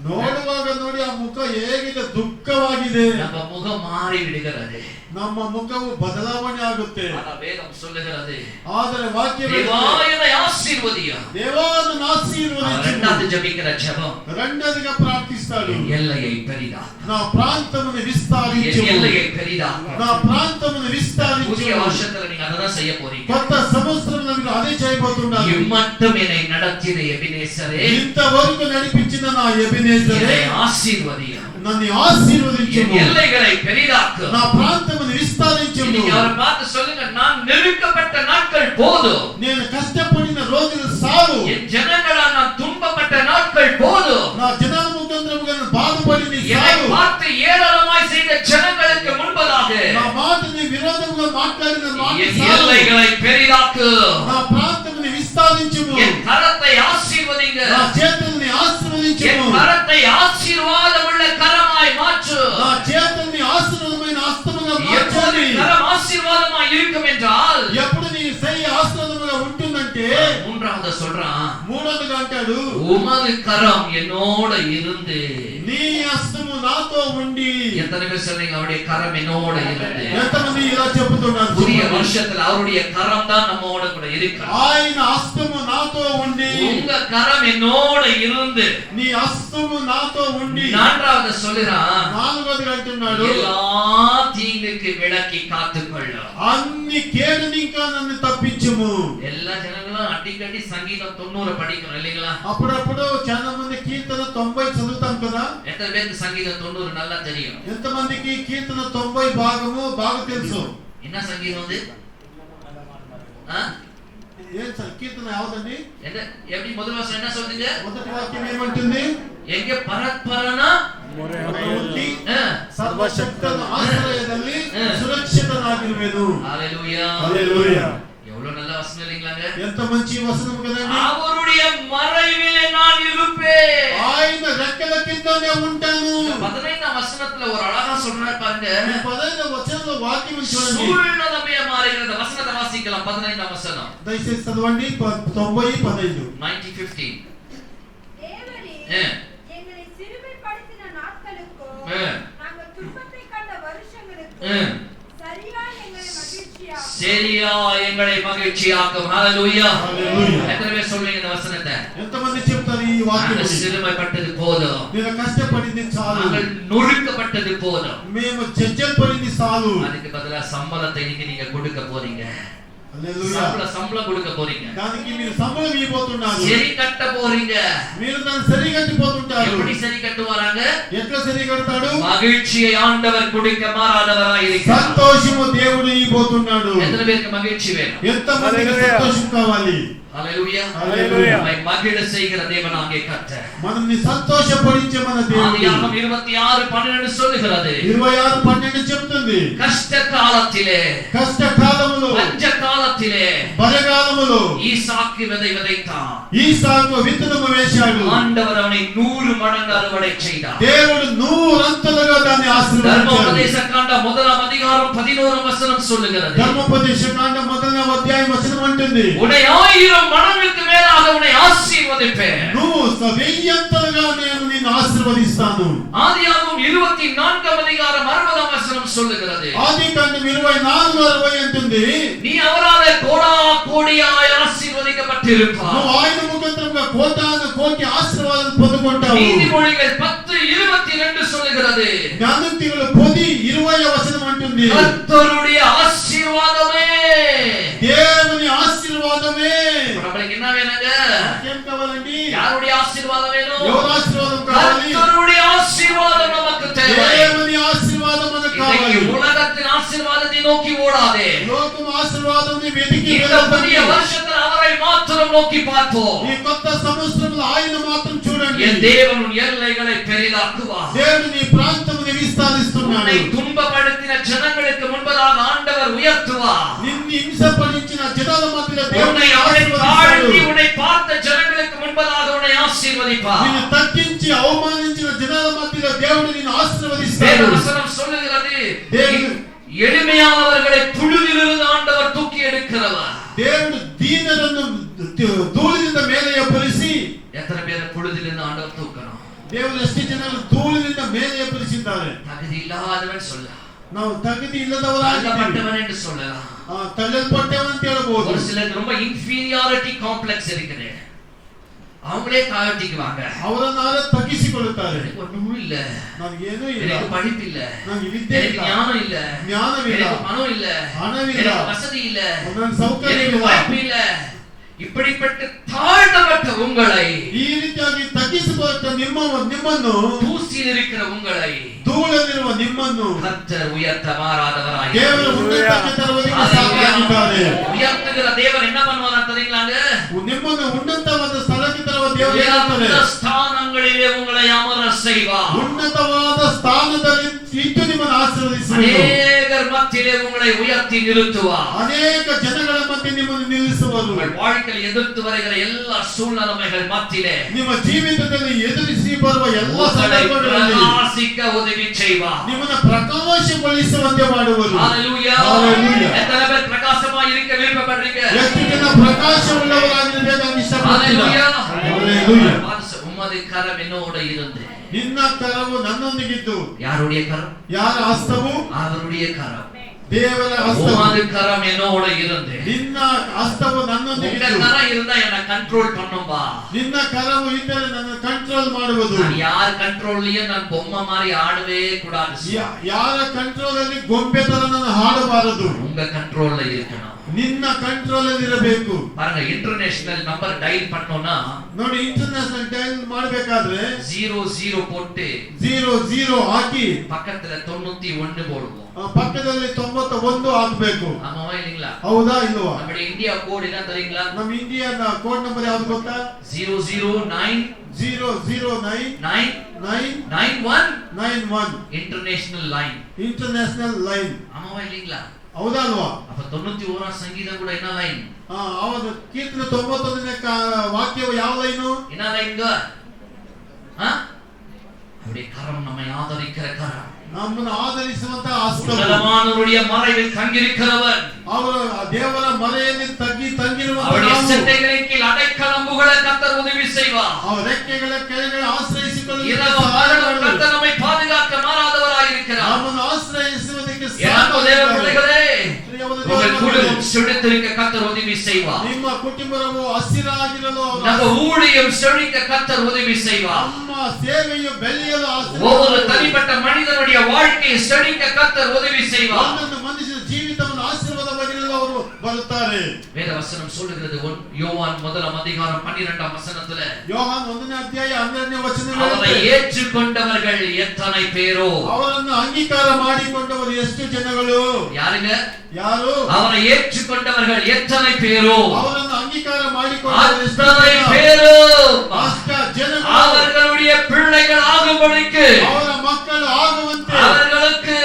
ನೋಡುವಾಗ ನೋಡಿ ಆ ಮುಖ ಹೇಗಿದೆ, ದುಃಖವಾಗಿದೆ.
நம்ம முகம் மாறி விடுகிறது.
ನಮ್ಮ ಮುಖವು ಬದಲಾವಣೆ ಆಗುತ್ತೆ.
ஆனா வேதம் சொல்லுகிறது,
ಆದರೆ ವಾಕ್ಯ
தேவா என்னை ஆசீர்வதிய.
ದೇವರನ್ನು ಆಶೀರ್ವದಿಸು.
ரெண்டாவது ஜெபிக்கிற ஜெபம்,
రెండోదిగా ప్రార్థిస్తాడు,
என் எல்லையை பெரிதா,
నా ప్రాంతమును విస్తరించు.
என் எல்லையை பெரிதா.
నా ప్రాంతమును విస్తరించు.
புதிய வருஷத்துல நீங்க அதான் செய்ய போறீங்க.
కొత్త సంవత్సరంలో మీరు అదే చేయబోతున్నారు.
இம்மட்டும் என்னை நடத்தின எபினேசரே,
ఇంతవరకు నడిపించిన నా ఎబెనేజరే,
என்னை ஆசீர்வதிய.
నన్ను ఆశీర్వదించు.
என் எல்லைகளை பெரிதாக்கு.
నా ప్రాంతమును విస్తరించు.
நீங்க அவரை பார்த்து சொல்லுங்க, நான் நெருக்கப்பட்ட நாட்கள் போதும்.
నేను కష్టపడిన రోజులు సాలు.
என் ஜனங்களால் நான் துன்பப்பட்ட நாட்கள் போதும்.
నా జనాల ముఖంద్రముగా బాధపడింది
என்னை
సాలు.
பார்த்து ஏளனமாய் செய்த ஜனங்களுக்கு முன்பதாக
నా మాటని విరోధముగా మాట్లాడిన మాట
என்
సాలు.
எல்லைகளை பெரிதாக்கு.
నా ప్రాంతముని విస్తరించుము.
என் கரத்தை ஆசீர்வதிங்க.
నా చేతుల్ని
என்
ఆశీర్వదించుము.
கரத்தை ஆசீர்வாதமுள்ள கரமாய் மாற்று.
నా చేతుల్ని ఆశీర్వాదమైన హస్తముగా
எப்போது
మార్చాలి.
கரம் ஆசீர்வாதமாய் இருக்கும் என்றால்,
ఎప్పుడు నీ చెయ్యి ఆశీర్వాదముగా ఉంటుందంటే,
மூன்றாவது சொல்றான்,
మూడోదిగా అంటాడు,
உமது கரம் என்னோட இருந்து.
నీ హస్తము నాతో ఉండి.
எத்தனை பேர் சொன்னீங்க அவருடைய கரம் என்னோட இருந்து?
ఎంతమంది ఇలా చెబుతున్నారు?
புதிய வருஷத்துல அவருடைய கரம் தான் நம்மோட கூட இருக்கு.
ఆయన హస్తము నాతో ఉండి.
உங்க கரம் என்னோட இருந்து.
నీ హస్తము నాతో ఉండి.
நான்காவது சொல்லுறான்,
నాలుగోదిగా అంటున్నాడు,
எல்லா தீங்குக்கு விலக்கி காத்துக்கொள்ள.
అన్ని కేడుని ఇంకా నన్ను తప్పించుము.
எல்லா ஜனங்களும் அடிக்கடி சங்கீதம் 90 படிக்கணும் இல்லைங்களா?
అప్పుడప్పుడు చాలా మంది కీర్తన 90 చదువుతాం కదా.
எத்தனை பேருக்கு சங்கீதம் 90 நல்லா தெரியும்?
ఎంతమందికి కీర్తన 90 భాగము బాగా తెలుసు?
என்ன சங்கீதம் அது? ஆ?
ఏం కీర్తన యావదండి?
என்ன எப்படி முதல் வசனம் என்ன சொல்றீங்க?
మొదటి వాక్యం ఏమంటుంది?
எங்க பரத்பரனா
ఉంది
ஆ.
ಸರ್ವಶಕ್ತನ ಆಶ್ರಯದಲ್ಲಿ ಸುರಕ್ಷಿತನಾಗಿರುವೆನು.
ஹalleluya.
హల్లెలూయా.
எவ்வளவு நல்ல வசனம் இல்லைங்களாங்க?
ఎంత మంచి వచనం కదండి.
அவருடைய மறைவிலே நான் இருப்பேன்.
ఆయన రెక్కల కిందనే ఉంటాను.
15ஆம் வசனத்துல ஒரு அழகா சொல்றாரு பாருங்க.
15వ వచనంలో వాక్యం చూడండి.
சூழ்நிலைமைய மாறுகிறது. வசனத்தை வாசிக்கலாம். 15ஆம் வசனம்.
దయచేసి చదవండి. 90:15.
90:15.
தேவரே,
ஆ.
எங்களை சிறுமைப்படுத்தின நாட்களுக்கும்
ஆ.
நாங்கள் துன்பத்தை கண்ட
ஆ.
வருஷங்களுக்கும் சரியா எங்களை மகிழ்ச்சியாக்கும்.
சரியா எங்களை மகிழ்ச்சியாக்கும். ஹalleluya.
హల్లెలూయా.
எத்தனை பேர் சொல்றீங்க இந்த வசனத்தை?
ఎంతమంది చెప్తారు ఈ వాక్యం?
நாங்கள் சிறுமைப்பட்டது போதும்.
నేను కష్టపడింది చాలు.
நாங்கள் நொறுக்கப்பட்டது போதும்.
మేము జజ్జలు పడింది చాలు.
அதுக்கு பதிலா சம்பளத்தை இன்னைக்கு நீங்க கொடுக்க போறீங்க.
హల్లెలూయా.
சம்பளம் கொடுக்க போறீங்க.
దానికి మీరు సంబళం ఇవ్వబోతున్నారు.
సరి కట్ట పోறீங்க.
మీరు దాన్ని సరి కట్టిపోతుంటారు.
எப்படி సరి కట్టుவாராங்க?
ఎట్లా సరి కడతాడు?
மகிழ்ச்சியை ஆண்டவர் கொடுக்க மாறாதவராய் இருக்கிறார்.
సంతోషము దేవుడు ఇవ్వబోతున్నాడు.
எத்தனை பேருக்கு மகிழ்ச்சி வேணும்?
ఎంతమందికి సంతోషం కావాలి?
హల్లెలూయా.
హల్లెలూయా.
நம்மை மகிழ செய்கிற தேவனாகிய கர்த்தர்.
మనల్ని సంతోషపడించే మన దేవుడు.
ஆதியாகமம் 26:12 சொல்லுகிறது.
26:12 చెప్తుంది.
కష్ట కాలத்திலே,
కష్టకాలములో,
పంచ కాలத்திலே,
బలకాలములో
ஈசாக்கு விதை விதைத்தான்.
ఈసాకు విత్తనము వేశాడు.
ஆண்டவர் அவனை 100 மடங்கு அறுவடை செய்தார்.
దేవుడు 100 అంతలుగా దాన్ని ఆశీర్వదించాడు.
ధర్మోపదేశ కాండ 1:11 சொல்லுகிறது.
ధర్మోపదేశ కాండ 1:1 అంటుంది.
உன்னை 1000 மடங்குக்கு மேலாக உன்னை ஆசீர்வதிப்பேன்.
నువ్వు 1000 అంతలుగా నేను నిన్ను ఆశీర్వదిస్తాను.
ஆதியாகமம் 24:60 சொல்லுகிறது.
ఆదికాండం 24:60 అంటుంది.
நீ அவராலே கோடாகோடியாய் ஆசீர்வதிக்கப்பட்டிருப்பாய்.
నువ్వు ఆయన ముఖాంతరంగా కోటాను కోటి ఆశీర్వాదాలు పొందుకుంటావు.
நீதிமொழிகள் 10:22 சொல்லுகிறது.
జ్ఞానోక్తిలో 10:20 అంటుంది.
கர்த்தருடைய ஆசீர்வாதமே,
దేవుని ఆశీర్వాదమే.
நம்மளுக்கு என்ன வேணுங்க?
ఏం కావాలండి?
யாருடைய ஆசீர்வாதம் வேணும்?
ఎవరి ఆశీర్వాదం కావాలి?
கர்த்தருடைய ஆசீர்வாதம் நமக்கு தேவை.
దేవుని ఆశీర్వాదం మనకు కావాలి.
இன்னைக்கு உலகத்தின் ஆசீர்வாதத்தை நோக்கி ஓடாதே.
లోకం ఆశీర్వాదాన్ని వెతికి
இந்த புதிய வருஷத்தில் அவரை மாத்திரம் நோக்கி பார்ப்போம்.
ఈ కొత్త సంవత్సరంలో ఆయన మాత్రం చూడండి.
என் தேவன் உன் எல்லைகளை பெரிதாக்குவார்.
దేవుడు నీ ప్రాంతముని విస్తరిస్తున్నాడు.
உன்னை துன்பப்படுத்தின ஜனங்களுக்கு முன்பதாக ஆண்டவர் உயர்த்துவார்.
నిన్ను హింసపడించిన జనాల మధ్యలో దేవుడు
உன்னை தாழ்த்தி உன்னை பார்த்த ஜனங்களுக்கு முன்பதாக உன்னை ஆசீர்வதிப்பார்.
నిన్ను తగ్గించి అవమానించిన జనాల మధ్యలో దేవుడు నిన్ను ఆశీర్వదిస్తాడు.
வேதவசனம் சொல்லுகிறது, எளிமையானவர்களை புழுதிலிருந்து ஆண்டவர் தூக்கி எடுக்கிறவர்.
దేవుడు దీనులను ధూళినింದ ಮೇಲೆ ಎಬ್ಬರಿಸಿ.
எத்தனை பேரை புழுதிலிருந்து ஆண்டவர் தூக்கணும்?
దేవుడు ಎಷ್ಟು ಜನರು ಧೂಳಿನಿಂದ ಮೇಲೆ ಎಬ್ಬರಿಸಿದ್ದಾರೆ.
தகுதி இல்லாதவன் சொல்லலாம்,
ನಾವು ತಗದಿ ಇಲ್ಲದವರಾಗಿದ್ದೀವಿ,
தள்ளப்பட்டவன் என்று சொல்லலாம்.
ತಳ್ಳಲ್ಪಟ್ಟವನು ಅಂತ ಹೇಳಬಹುದು.
ஒரு சிலருக்கு ரொம்ப இன்ஃபீரியாரிட்டி காம்ப்ளெக்ஸ் இருக்குது. அவங்களே தாழ்த்திக்குவாங்க.
ಅವರನ್ನಾರ ತಗ್ಗಿಸಿಕೊಳ್ಳುತ್ತಾರೆ.
எனக்கு ஒண்ணும் இல்ல,
ನನಗೇನೂ ಇಲ್ಲ,
எனக்கு படிப்பு இல்ல,
ನನಗೆ ವಿದ್ಯೆ
எனக்கு
ಇಲ್ಲ,
ஞானம் இல்ல,
ಜ್ಞಾನವಿಲ್ಲ,
எனக்கு பணம் இல்ல,
ಹಣವಿಲ್ಲ,
எனக்கு வசதி இல்ல,
ನನ್ನ ಸೌಕರ್ಯ
எனக்கு
ಇಲ್ಲ.
வாய்ப்பு இல்ல. இப்படிப்பட்ட தாழ்த்தப்பட்ட உங்களை,
ಈ ರೀತಿಯಾಗಿ ತಗ್ಗಿಸಿಕೊಳ್ಳುತ್ತ ನಿಮ್ಮನ್ನು,
தூசியில் இருக்கிற உங்களை
ಧೂಳಲ್ಲಿರುವ ನಿಮ್ಮನ್ನು
கர்த்தர் உயர்த்த மாறாதவராய்
ದೇವರು ಉನ್ನತಕ್ಕೆ ತರುವುದಕ್ಕೆ ಸಾಧ್ಯವಾಗಿದ್ದಾರೆ.
உயர்த்துகிற தேவன் என்ன பண்ணுவார் தெரியுங்களாங்க?
ನಿಮ್ಮನ್ನು ಉನ್ನತವಾದ ಸ್ಥಳಕ್ಕೆ ತರುವ ದೇವರು ಇರುತ್ತಾರೆ.
உயர்ந்த ஸ்தானங்களிலே உங்களை அமர செய்வார்.
ಉನ್ನತವಾದ ಸ್ಥಾನದಲ್ಲಿ ಇಟ್ಟು ನಿಮ್ಮನ್ನು ಆಶೀರ್ವದಿಸುವರು.
அநேகர் மத்தியிலே உங்களை உயர்த்தி நிறுத்துவார்.
ಅನೇಕ ಜನಗಳ ಮಧ್ಯೆ ನಿಮ್ಮನ್ನು ನಿಲ್ಲಿಸುವರು.
உங்கள் வாழ்க்கையில் எதிர்த்து வருகிற எல்லா சூழ்நிலைகள் மத்தியிலே
ನಿಮ್ಮ ಜೀವಿತದಲ್ಲಿ ಎದುರಿಸಿ ಬರುವ ಎಲ್ಲ
உங்களை
ಸಂದರ್ಭಗಳಲ್ಲಿ
பிரகாசிக்க உதவி செய்வார்.
ನಿಮ್ಮನ್ನು ಪ್ರಕಾಶಗೊಳಿಸುವಂತೆ ಮಾಡುವರು.
ஹalleluya.
ஹalleluya.
எத்தனை பேர் பிரகாசமா இருக்க விருப்பப்படுறீங்க?
ಎಷ್ಟು ಜನ ಪ್ರಕಾಶವುಳ್ಳವರಾಗಿರಬೇಕು ಇಷ್ಟಪಡ್ತೀರಾ?
ஹalleluya.
ஹalleluya.
உமது கரம் என்னோட இருந்து.
ನಿನ್ನ ಕರವು ನನ್ನೊಂದಿಗಿದ್ದು.
யாருடைய கரம்?
ಯಾರ ಹಸ್ತವು?
அவருடைய கரம்.
ದೇವರ ಹಸ್ತವು.
உமது கரம் என்னோட இருந்து.
ನಿನ್ನ ಹಸ್ತವು
உங்க
ನನ್ನೊಂದಿಗಿದ್ದು.
கரம் இருந்தா என்ன கண்ட்ரோல் பண்ணும்பா.
ನಿನ್ನ ಕರವು ಇದ್ದರೆ ನನ್ನ ಕಂಟ್ರೋಲ್ ಮಾಡುವುದು.
நான் யார் கண்ட்ரோல்லயே நான் பொம்மை மாதிரி ஆடவே கூடாது.
ಯಾರ ಕಂಟ್ರೋಲ್ ಅಲ್ಲಿ ಗೊಂಬೆ ತರ ನಾನು ಹಾಡಬಾರದು.
உங்க கண்ட்ரோல்ல இருக்கணும்.
ನಿನ್ನ ಕಂಟ್ರೋಲ್ ಅಲ್ಲಿ ಇರಬೇಕು.
பாருங்க, இன்டர்நேஷனல் நம்பர் டயல் பண்ணோம்னா
ನೋಡಿ, ಇಂಟರ್ನ್ಯಾಷನಲ್ ಡಯಲ್ ಮಾಡಬೇಕಾದ್ರೆ
00 போட்டு
00 ಹಾಕಿ
பக்கத்துல 91 போடுவோம்.
ಪಕ್ಕದಲ್ಲಿ 91 ಹಾಕಬೇಕು.
ஆமாவா இல்லீங்களா?
ಹೌದಾ ಇಲ್ವಾ?
நம்ம இந்தியா கோட் என்ன தெரியுங்களா?
ನಮ್ಮ ಇಂಡಿಯನ್ ಕೋಡ್ ನಂಬರ್ ಯಾವುದು ಗೊತ್ತಾ?
009
0099191
இன்டர்நேஷனல் லைன்.
International line.
ஆமாவா இல்லீங்களா?
ಹೌದಾ ಅಲ್ವಾ?
அப்ப 91 ಸಂಗೀதம் கூட என்ன லைன்?
ಅವರ ಕೀರ್ತನೆ 91ನೇ ವಾಕ್ಯವು ಯಾವ ಲೈನು?
என்ன லைன்ங்க? அவருடைய கரம் நம்மை ஆதரிக்கிற கரம்.
ನಮ್ಮನ್ನು ಆಧರಿಸುವಂತ ಹಸ್ತವು.
உன்னதமானவருடைய மறைவில் தங்கியிருக்கிறவர்.
ಅವರು ದೇವರ ಮರೆಯಲ್ಲಿ ತಂಗಿರುವ
அவருடைய செட்டைகளின் கீழ் அடைக்கலம் புகழ கர்த்தர் உதவி செய்வார்.
ಅವರ ರೆಕ್ಕೆಗಳ ಕೆಳಗಡೆ ಆಶ್ರಯಿಸಿಕೊಳ್ಳಲು
இரவு பகலும் கர்த்தர் நம்மை பாதுகாக்க மாறாதவராய் இருக்கிறார்.
ನಮ್ಮನ್ನು ಆಶ್ರಯಿಸುವುದಕ್ಕೆ
எனக்கு தேவ பிள்ளைகளே,
ಸಾಧ್ಯವಾದ
உங்கள் குடும்பம் செழித்திருக்க கர்த்தர் உதவி செய்வார்.
ನಿಮ್ಮ ಕುಟುಂಬವು ಹಸಿರಾಗಿರಲು,
நம்ம ஊழியம் செழிக்க கர்த்தர் உதவி செய்வார்.
ನಮ್ಮ ಸೇವೆಯು ಬೆಳೆಯಲು,
ஒவ்வொரு தனிப்பட்ட மனிதனுடைய வாழ்க்கையை செழிக்க கர்த்தர் உதவி செய்வார்.
ಒಂದೊಂದು ಮನುಷ್ಯನ ಜೀವಿತವನ್ನು ಆಶೀರ್ವಾದವಾಗಿರಲು ಅವರು ಬರುತ್ತಾರೆ.
வேத வசனம் சொல்லுகிறது யோவான் முதலாம் அதிகாரம் 12ஆம் வசனத்துல
ಯೋಹಾನ್ 1ನೇ ಅಧ್ಯಾಯ 12ನೇ ವಚನ
அவரை
ಹೇಳುತ್ತೆ,
ஏற்றுக்கொண்டவர்கள் எத்தனை பேரோ,
ಅವರನ್ನು ಅಂಗೀಕಾರ ಮಾಡಿಕೊಂಡವರು ಎಷ್ಟು ಜನಗಳು?
யாருங்க?
ಯಾರು?
அவரை ஏற்றுக்கொண்டவர்கள் எத்தனை பேரோ,
ಅವರನ್ನು ಅಂಗೀಕಾರ ಮಾಡಿಕೊಂಡವರು ಎಷ್ಟು
அத்தனை
ಜನ?
பேரோ
ಅಷ್ಟ ಜನಗಳು
அவர்களுடைய பிள்ளைகள் ஆகும்படிக்கு
ಅವರ ಮಕ್ಕಳು ಆಗುವಂತೆ
அவர்களுக்கு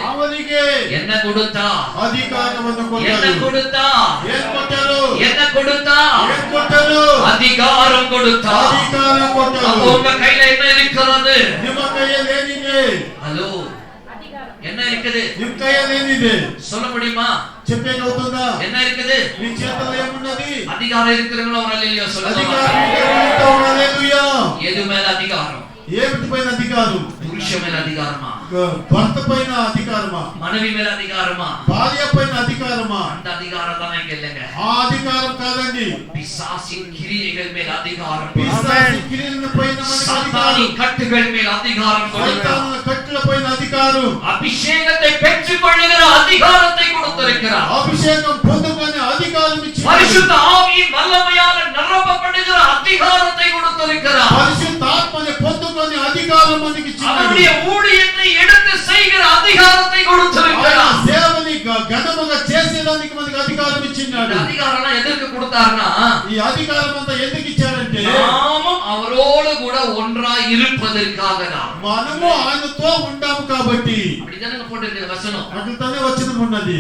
ಅವರಿಗೆ
என்ன கொடுத்தா?
ಅಧಿಕಾರವನ್ನು
என்ன
ಕೊಟ್ಟರು.
கொடுத்தா?
ಏನ್ ಕೊಟ್ಟರು?
என்ன கொடுத்தா?
ಏನ್ ಕೊಟ್ಟರು?
அதிகாரம் கொடுத்தா.
ಅಧಿಕಾರ
அப்போ
ಕೊಟ್ಟರು.
உங்க கையில என்ன இருக்கிறது?
ನಿಮ್ಮ ಕೈಯಲ್ಲಿ ಏನಿದೆ?
ஹலோ, என்ன இருக்குது?
ನಿಮ್ಮ ಕೈಯಲ್ಲಿ ಏನಿದೆ?
சொல்ல முடியுமா?
చెప్పేది అవుతుందా?
என்ன இருக்குது?
మీ చేతుల్లో ఏమున్నది?
அதிகாரம் இருக்கிறவங்க ஒரு அல்லேலூயா சொல்லுங்க.
అధికారం దేవునితో హల్లెలూయా.
எது மேல அதிகாரம்?
ఏమిటి పైన అధికారం?
புருஷ மேல அதிகாரமா?
భర్త పైన అధికారమా?
மனைவி மேல அதிகாரமா?
భార్య పైన అధికారమా?
அந்த அதிகாரம் தான் இங்க இல்லைங்க.
ఆ అధికారం కాదండి.
பிசாசின் கிரியைகள் மேல அதிகாரம்,
పిశాచి క్రియల పైన మనకి
சாத்தானின்
అధికారం.
கட்டுகள் மேல அதிகாரம் கொடுக்கிறார்.
సైతాను కట్టుల పైన అధికారం.
அபிஷேகத்தை பெற்றுக் கொள்ளுகிற அதிகாரத்தை கொடுத்திருக்கிறார்.
అభిషేకం పొందుకునే అధికారం ఇచ్చింది.
பரிசுத்த ஆவியின் வல்லமையால நிரப்பப்படுகிற அதிகாரத்தை கொடுத்திருக்கிறார்.
పరిశుద్ధాత్మని పొందుకునే అధికారం మనకి ఇచ్చింది.
அவருடைய ஊழியத்தை எடுத்து செய்கிற அதிகாரத்தை கொடுத்திருக்கிறார்.
సేవని ఘనముగా చేసేదానికి మనకి అధికారం ఇచ్చినాడు.
இந்த அதிகாரம் எதற்கு கொடுத்தாருன்னா,
ఈ అధికారం అంతా ఎందుకు ఇచ్చారంటే
நாமும் அவரோடு கூட ஒன்றாய் இருப்பதற்காக தான்.
మనము ఆయనతో ఉంటాము కాబట్టి.
அப்படிதானே போட்டிருக்கிற வசனம்.
అట్లనే వచనం ఉన్నది.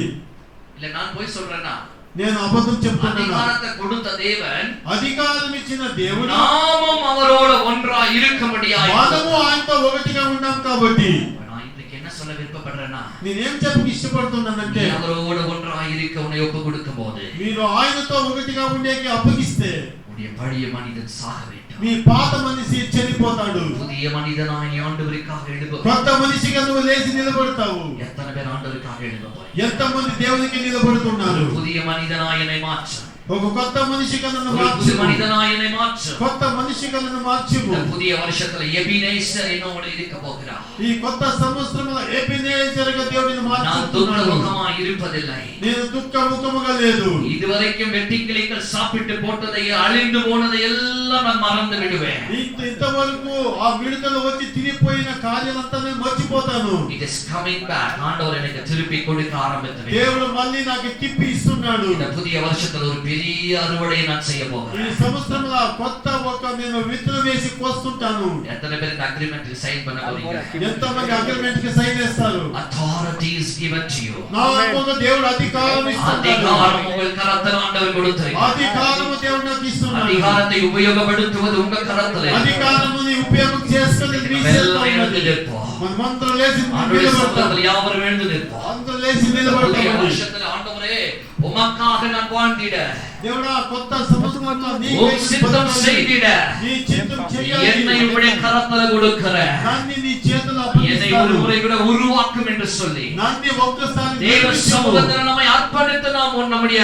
இல்ல நான் போய் சொல்றேன்னா,
నేను అబద్ధం చెప్తున్నాను.
அதிகாரத்தை கொடுத்த தேவன்
అధికారం ఇచ్చిన దేవుడు
நாமும் அவரோடு ஒன்றாய் இருக்கும்படியாய்.
మనము ఆయనతో ఒకటిగా ఉన్నాం కాబట్టి.
நான் இன்னைக்கு என்ன சொல்ல விருப்பப்படுறேன்னா,
నేనేం చెప్ప ఇష్టపడుతున్నానంటే
நீ அவரோடு ஒன்றாய் இருக்க உன்னை ஒப்பு கொடுக்கும் போது
మీరు ఆయనతో ఒకటిగా ఉండేకి అప్పగిస్తే
உன்னுடைய பழைய மனிதன் சாக வேண்டும்.
మీ పాత మనిషి చనిపోతాడు.
புதிய மனிதனாய் நீ ஆண்டவருக்காக எழும்ப.
కొత్త మనిషిగా నువ్వు లేచి నిలబడతావు.
எத்தனை பேர் ஆண்டவருக்காக எழும்ப?
ఎంతమంది దేవునికి నిలబడుతున్నారు?
புதிய மனிதனாய் என்னை மாற்று.
ఒక కొత్త మనిషిగా నన్ను
ஒரு
మార్చు.
புது மனிதனாய் என்னை மாற்று.
కొత్త మనిషిగా నన్ను మార్చు.
இந்த புதிய வருஷத்துல எபினேசர் என்னோட இருக்க போகிறார்.
ఈ కొత్త సంవత్సరంలో ఎబినేజర్గా దేవుడిని
நான்
మార్చుతున్నాడు.
துக்கமுகமாய் இருப்பதில்லை.
నేను దుఃఖముఖముగా లేదు.
இதுவரைக்கும் வெட்டிக்கிளிகள் சாப்பிட்டு போட்டதை, அழிந்து போனதை எல்லாம் நான் மறந்து விடுவேன்.
ఇంతవరకు ఆ విడుదల వచ్చి తిరిగిపోయిన కార్యాలంతా నేను మర్చిపోతాను.
It is coming back. ஆண்டவர் எனக்கு திருப்பி கொடுக்க ஆரம்பித்து
దేవుడు మళ్ళీ నాకు తిప్పి ఇస్తున్నాడు.
இந்த புதிய வருஷத்துல ஒரு பெரிய அறுவடையை நான் செய்ய
ఈ
போகிறேன்.
సంవత్సరంలో కొత్త ఒక నేను విత్తనం వేసి కోస్తుంటాను.
எத்தனை பேர் இந்த அக்ரிமென்ட்ல சைன் பண்ண போறீங்க?
ఎంతమంది అగ్రిమెంట్ కి సైన్ చేస్తారు?
Authority is given to you.
నాకు ఒక దేవుడు అధికారం ఇస్తున్నాడు.
அதிகாரம் உங்கள் கரத்தில் ஆண்டவர் கொடுத்திருக்கிறார்.
అధికారము దేవుడు నాకు ఇస్తున్నాడు.
அதிகாரத்தை உபயோகப்படுத்துவது உங்க கரத்தில்.
అధికారముని ఉపయోగం చేసుకుని మీ చేతిలో
எழுந்து
ఉన్నది.
நிற்போம்.
మనమందరం లేచి
ஆண்டவருடைய
నిలబడతాం.
சத்தத்தில் யாவரும் எழுந்து நிற்போம்.
అందరం లేచి
புதிய
నిలబడతాం.
வருஷத்துல ஆண்டவரே உமக்காக நான் வாழ்ந்திட,
దేవుడా కొత్త సంవత్సరంలో నీ
உம் சித்தம் செய்திட
నీ చిత్తం చేయాలి.
என்னை உம்முடைய கரத்தில் கொடுக்கிறேன்.
నన్ను నీ చేతుల్లో
என்னை ஒரு
అప్పగిస్తాను.
முறை கூட உருவாக்கும் என்று சொல்லி
నన్ను ఒక్కసారి
தேவ
నిర్మించు.
சமூகத்தில் நம்மை அர்ப்பணித்து நாம் நம்முடைய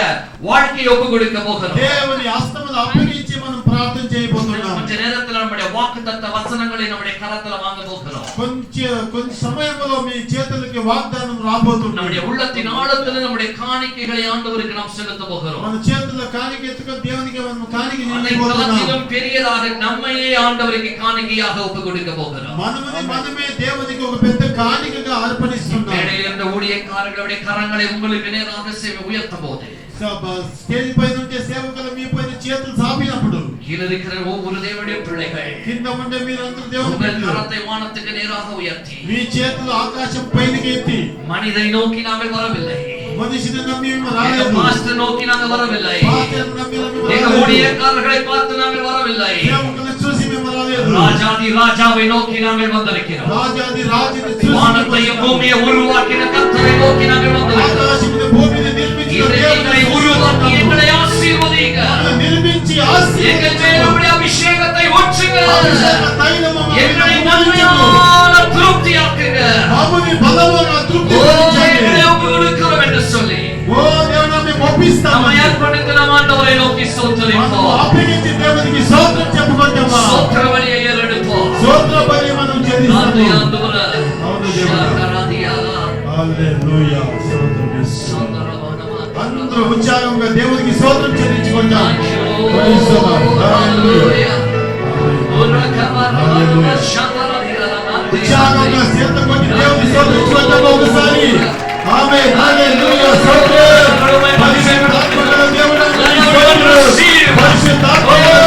வாழ்க்கையை ஒப்பு கொடுக்க போகிறோம்.
దేవుని హస్తములు అప్పగించి మనం ప్రార్థన చేయబోతున్నాం.
கொஞ்ச நேரத்தில் நம்முடைய வாக்குத்தத்த வசனங்களை நம்முடைய கரத்துல வாங்க போகிறோம்.
కొంచెం సమయంలో మీ చేతులకి వాగ్దానం రాబోతున్నాం.
நம்முடைய உள்ளத்தின் ஆழத்தில் நம்முடைய காணிக்கைகளை ஆண்டவருக்கு நாம் செலுத்த போகிறோம்.
మన చేతుల్లో కాணிక ఎత్తుకొని దేవునికి మనం కాணிక
அதை
నిలబోతున్నాం.
காட்டிலும் பெரியதாக நம்மையே ஆண்டவருக்கு காணிக்கையாக ஒப்பு கொடுக்க போகிறோம்.
మనమే దేవునికి ఒక పెద్ద కాணிకగా అర్పణిస్తున్నాం.
மேடையில் இருந்த ஊழியக்காரர்களுடைய கரங்களை உங்களுக்கு நேராக உயர்த்தும் போது
స్టేజ్ పైన ఉంటే సేవకులు మీ పైన చేతులు చాపినప్పుడు
கீழ இருக்கிற ஒவ்வொரு தேவனுடைய பிள்ளைகள்
కింద ఉండే మీరందరూ
உங்கள்
దేవుని బిడ్డలు.
கரத்தை வானத்துக்கு நேராக உயர்த்தி
మీ చేతులు ఆకాశం పైనకి ఎత్తి
மனிதை நோக்கி நாங்கள் வரவில்லை.
మనిషిని నమ్మి
எங்க
రాలేదు.
பாஸ்டர் நோக்கி நாங்கள் வரவில்லை.
పాస్టర్ని నమ్మి
எங்க
రాలేదు.
ஊழியக்காரர்களை பார்த்து நாங்கள் வரவில்லை.
సేవకులను చూసి మేము రాలేదు.
ராஜாதி ராஜாவை நோக்கி நாங்கள் வந்திருக்கிறோம்.
రాజాది రాజుని చూసి
வானத்தையும் பூமியை உருவாக்கின கர்த்தரை நோக்கி நாங்கள் வந்திருக்கிறோம்.
ఆకాశముని భూమిని నిర్మించిన
இன்றைக்கு எங்களை உருவாக்கி எங்களை ஆசீர்வதிங்க.
నిర్మించి
எங்கள் மேல் உம்முடைய அபிஷேகத்தை ஊற்றுங்க.
అభిషేక తైలము
எங்களை நன்மையான திருப்தியாக்குங்க.
బాబుని బలముగా తృప్తి
ஓ,
పరచండి.
எங்களை ஒப்பு கொடுக்கிறோம் என்று சொல்லி
ఓ దేవుడా మేము ఒప్పిస్తాము.
நம்மை அர்ப்பணித்து நாம் ஆண்டவரை நோக்கி
మనము
ஸ்தோத்திரிப்போம்.
అప్పగించి దేవునికి స్తోత్రం చెప్పుకుంటామా?
ஸ்தோத்திர பலியை ஏறெடுப்போம்.
స్తోత్ర బలి మనం
நன்றி
చెల్లిస్తాము.
ஆண்டவரே.
అవును దేవుడా.
శరణార్థియాగా
హల్లెలూయా. స్తోత్రం యేసు.
சந்தரவனமா
అందరూ ఉచ్చారణ సంతోషముగా దేవునికి స్తోత్రం చెల్లించుకుందాం. Praise the Lord. Hallelujah. ఉత్సాహంగా చేత కొట్టి దేవుని స్తోత్రించుకుందాం ఒకసారి. ఆమేన్. హల్లెలూయా. స్తోత్రం. పరిశుద్ధాత్మగల దేవుడు పరిశుద్ధాత్మగల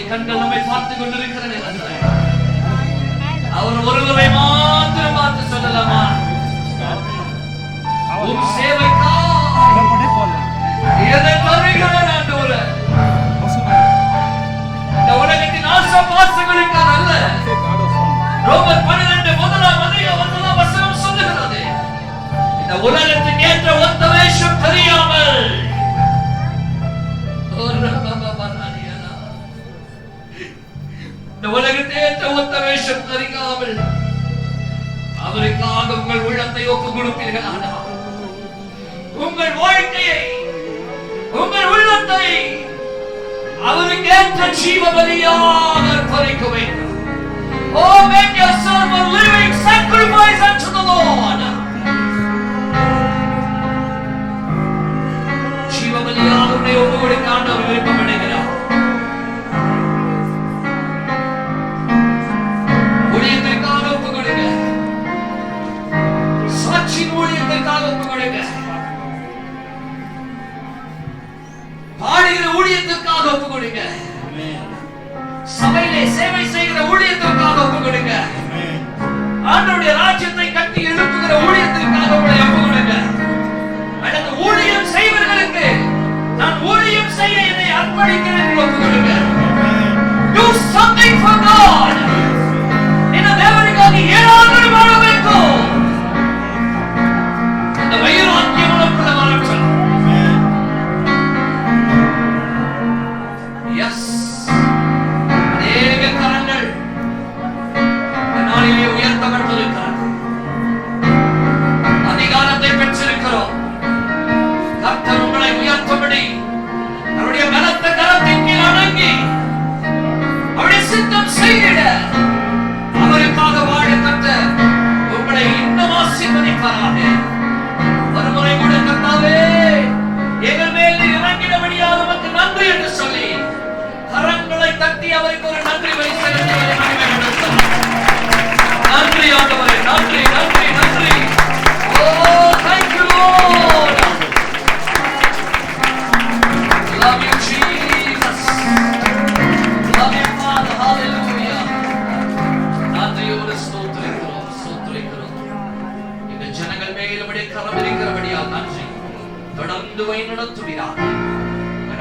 கண்கள் நம்மை பார்த்து கொண்டிருக்கிற நேரத்தில் அவர் ஒருவரை மாத்திரம் பார்த்து சொல்லலாமா? உன் சேவைக்காக எதை தருகிறேன் ஆண்டவரே? இந்த உலகத்தின் ஆசை பாசங்களுக்காக அல்ல. ரோமர் 12 முதலாம் வசனம் சொல்லுகிறது, இந்த உலகத்துக்கு ஏற்ற ஒத்த வேஷம் தெரியாமல் இந்த உலகத்தை ஏற்ற ஒத்த வேஷம் தெரியாமல் அவருக்காக உங்கள் உள்ளத்தை ஒப்பு கொடுப்பீர்களானா, உங்கள் வாழ்க்கையை உங்கள் உள்ளத்தை அவருக்கு ஏற்ற ஜீவ பலியாக அர்ப்பணிக்க வேண்டும். Oh, make yourself a living sacrifice unto the Lord. ஜீவ பலியாக உன்னை ஒப்பு கொடுக்க ஆண்டவர் விருப்பப்படுகிறார். ஊழியத்திற்காக ஒப்பு கொடுங்க, சாட்சியின் ஊழியத்திற்காக ஒப்பு கொடுங்க, பாடுகிற ஊழியத்திற்காக ஒப்பு கொடுங்க, சபையிலே சேவை செய்கிற ஊழியத்திற்காக ஒப்பு கொடுங்க, ஆண்டவருடைய ராஜ்யத்தை கட்டி எழுப்புகிற ஊழியத்திற்காக உங்களை ஒப்பு கொடுங்க. அடுத்து ஊழியம் செய்வர்களுக்கு நான் ஊழியம் செய்ய என்னை அர்ப்பணிக்கிறேன் ஒப்பு கொடுங்க. Do something for God. இந்த தேவனுக்காக ஏதாவது வாழ வேண்டும். அந்த வைராக்கியம் உனக்குள்ள வரட்டும். Yes. கரங்கள் இந்த நாளிலே உயர்த்தப்பட்டிருக்கிறது. அதிகாரத்தை பெற்றிருக்கிறோம். கர்த்தர் உங்களை உயர்த்தும்படி அவருடைய பலத்த கரத்தின் கீழ் அடங்கி அவருடைய சித்தம் செய்திட அவருக்காக வாழ கர்த்தர் உங்களை இன்னும் ஆசீர்வதிப்பாராக. ஒருமுறை கூட கர்த்தாவே எங்கள் மேல் இறங்கினபடியாக உமக்கு நன்றி என்று சொல்லி கரங்களை தட்டி அவருக்கு ஒரு நன்றி பலி செலுத்தி நன்றி ஆண்டவரே, நன்றி நன்றி நன்றி. Oh, thank you Lord. Love you Jesus. Love you Father. Hallelujah. நன்றியோடு ஸ்தோத்திரிக்கிறோம். இந்த ஜனங்கள் மேல் உம்முடைய கரம் இருக்கிறபடியால் நன்றி. தொடர்ந்து வழி நடத்துவீராக.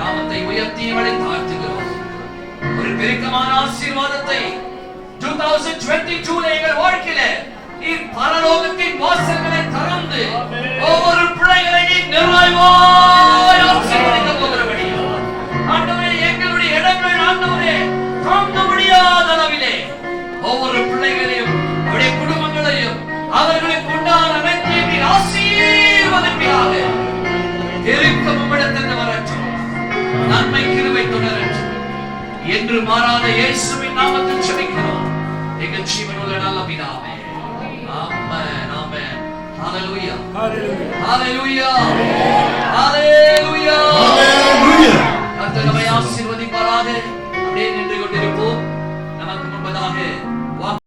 நாமத்தை உயர்த்தி இவளை தாழ்த்துகிறோம். ஒரு பெருக்கமான ஆசீர்வாதத்தை 2022 எங்கள் வாழ்க்கையிலே நீர் பரலோகத்தின் வாசல்களை திறந்து ஒவ்வொரு பிள்ளைகளை நிறைவாய் ஆசீர்வதிக்க போகிறபடியால் ஆண்டவரே, எங்களுடைய இடங்கள் ஆண்டவரே தாங்க முடியாத அளவிலே ஒவ்வொரு பிள்ளைகளையும் அவருடைய குடும்பங்களையும் அவர்களுக்கு உண்டான அனைத்தையும் நீர் ஆசீர்வதிப்பீராக. பெருக்கம் உம்மிடத்திலிருந்து வரட்டும். நன்மை கிருபை தொடரட்டும் என்று மாறாத இயேசுவின் நாமத்தில் ஜெபிக்கிறோம் எங்கள் ஜீவனுள்ள நல்ல பிதாவே. ஆமென் ஆமென். ஹalleluya ஹalleluya ஹalleluya ஹalleluya. கர்த்தர் நம்மை ஆசீர்வதிப்பாராக. அப்படியே நின்று கொண்டிருப்போம். நமக்கு முன்பதாக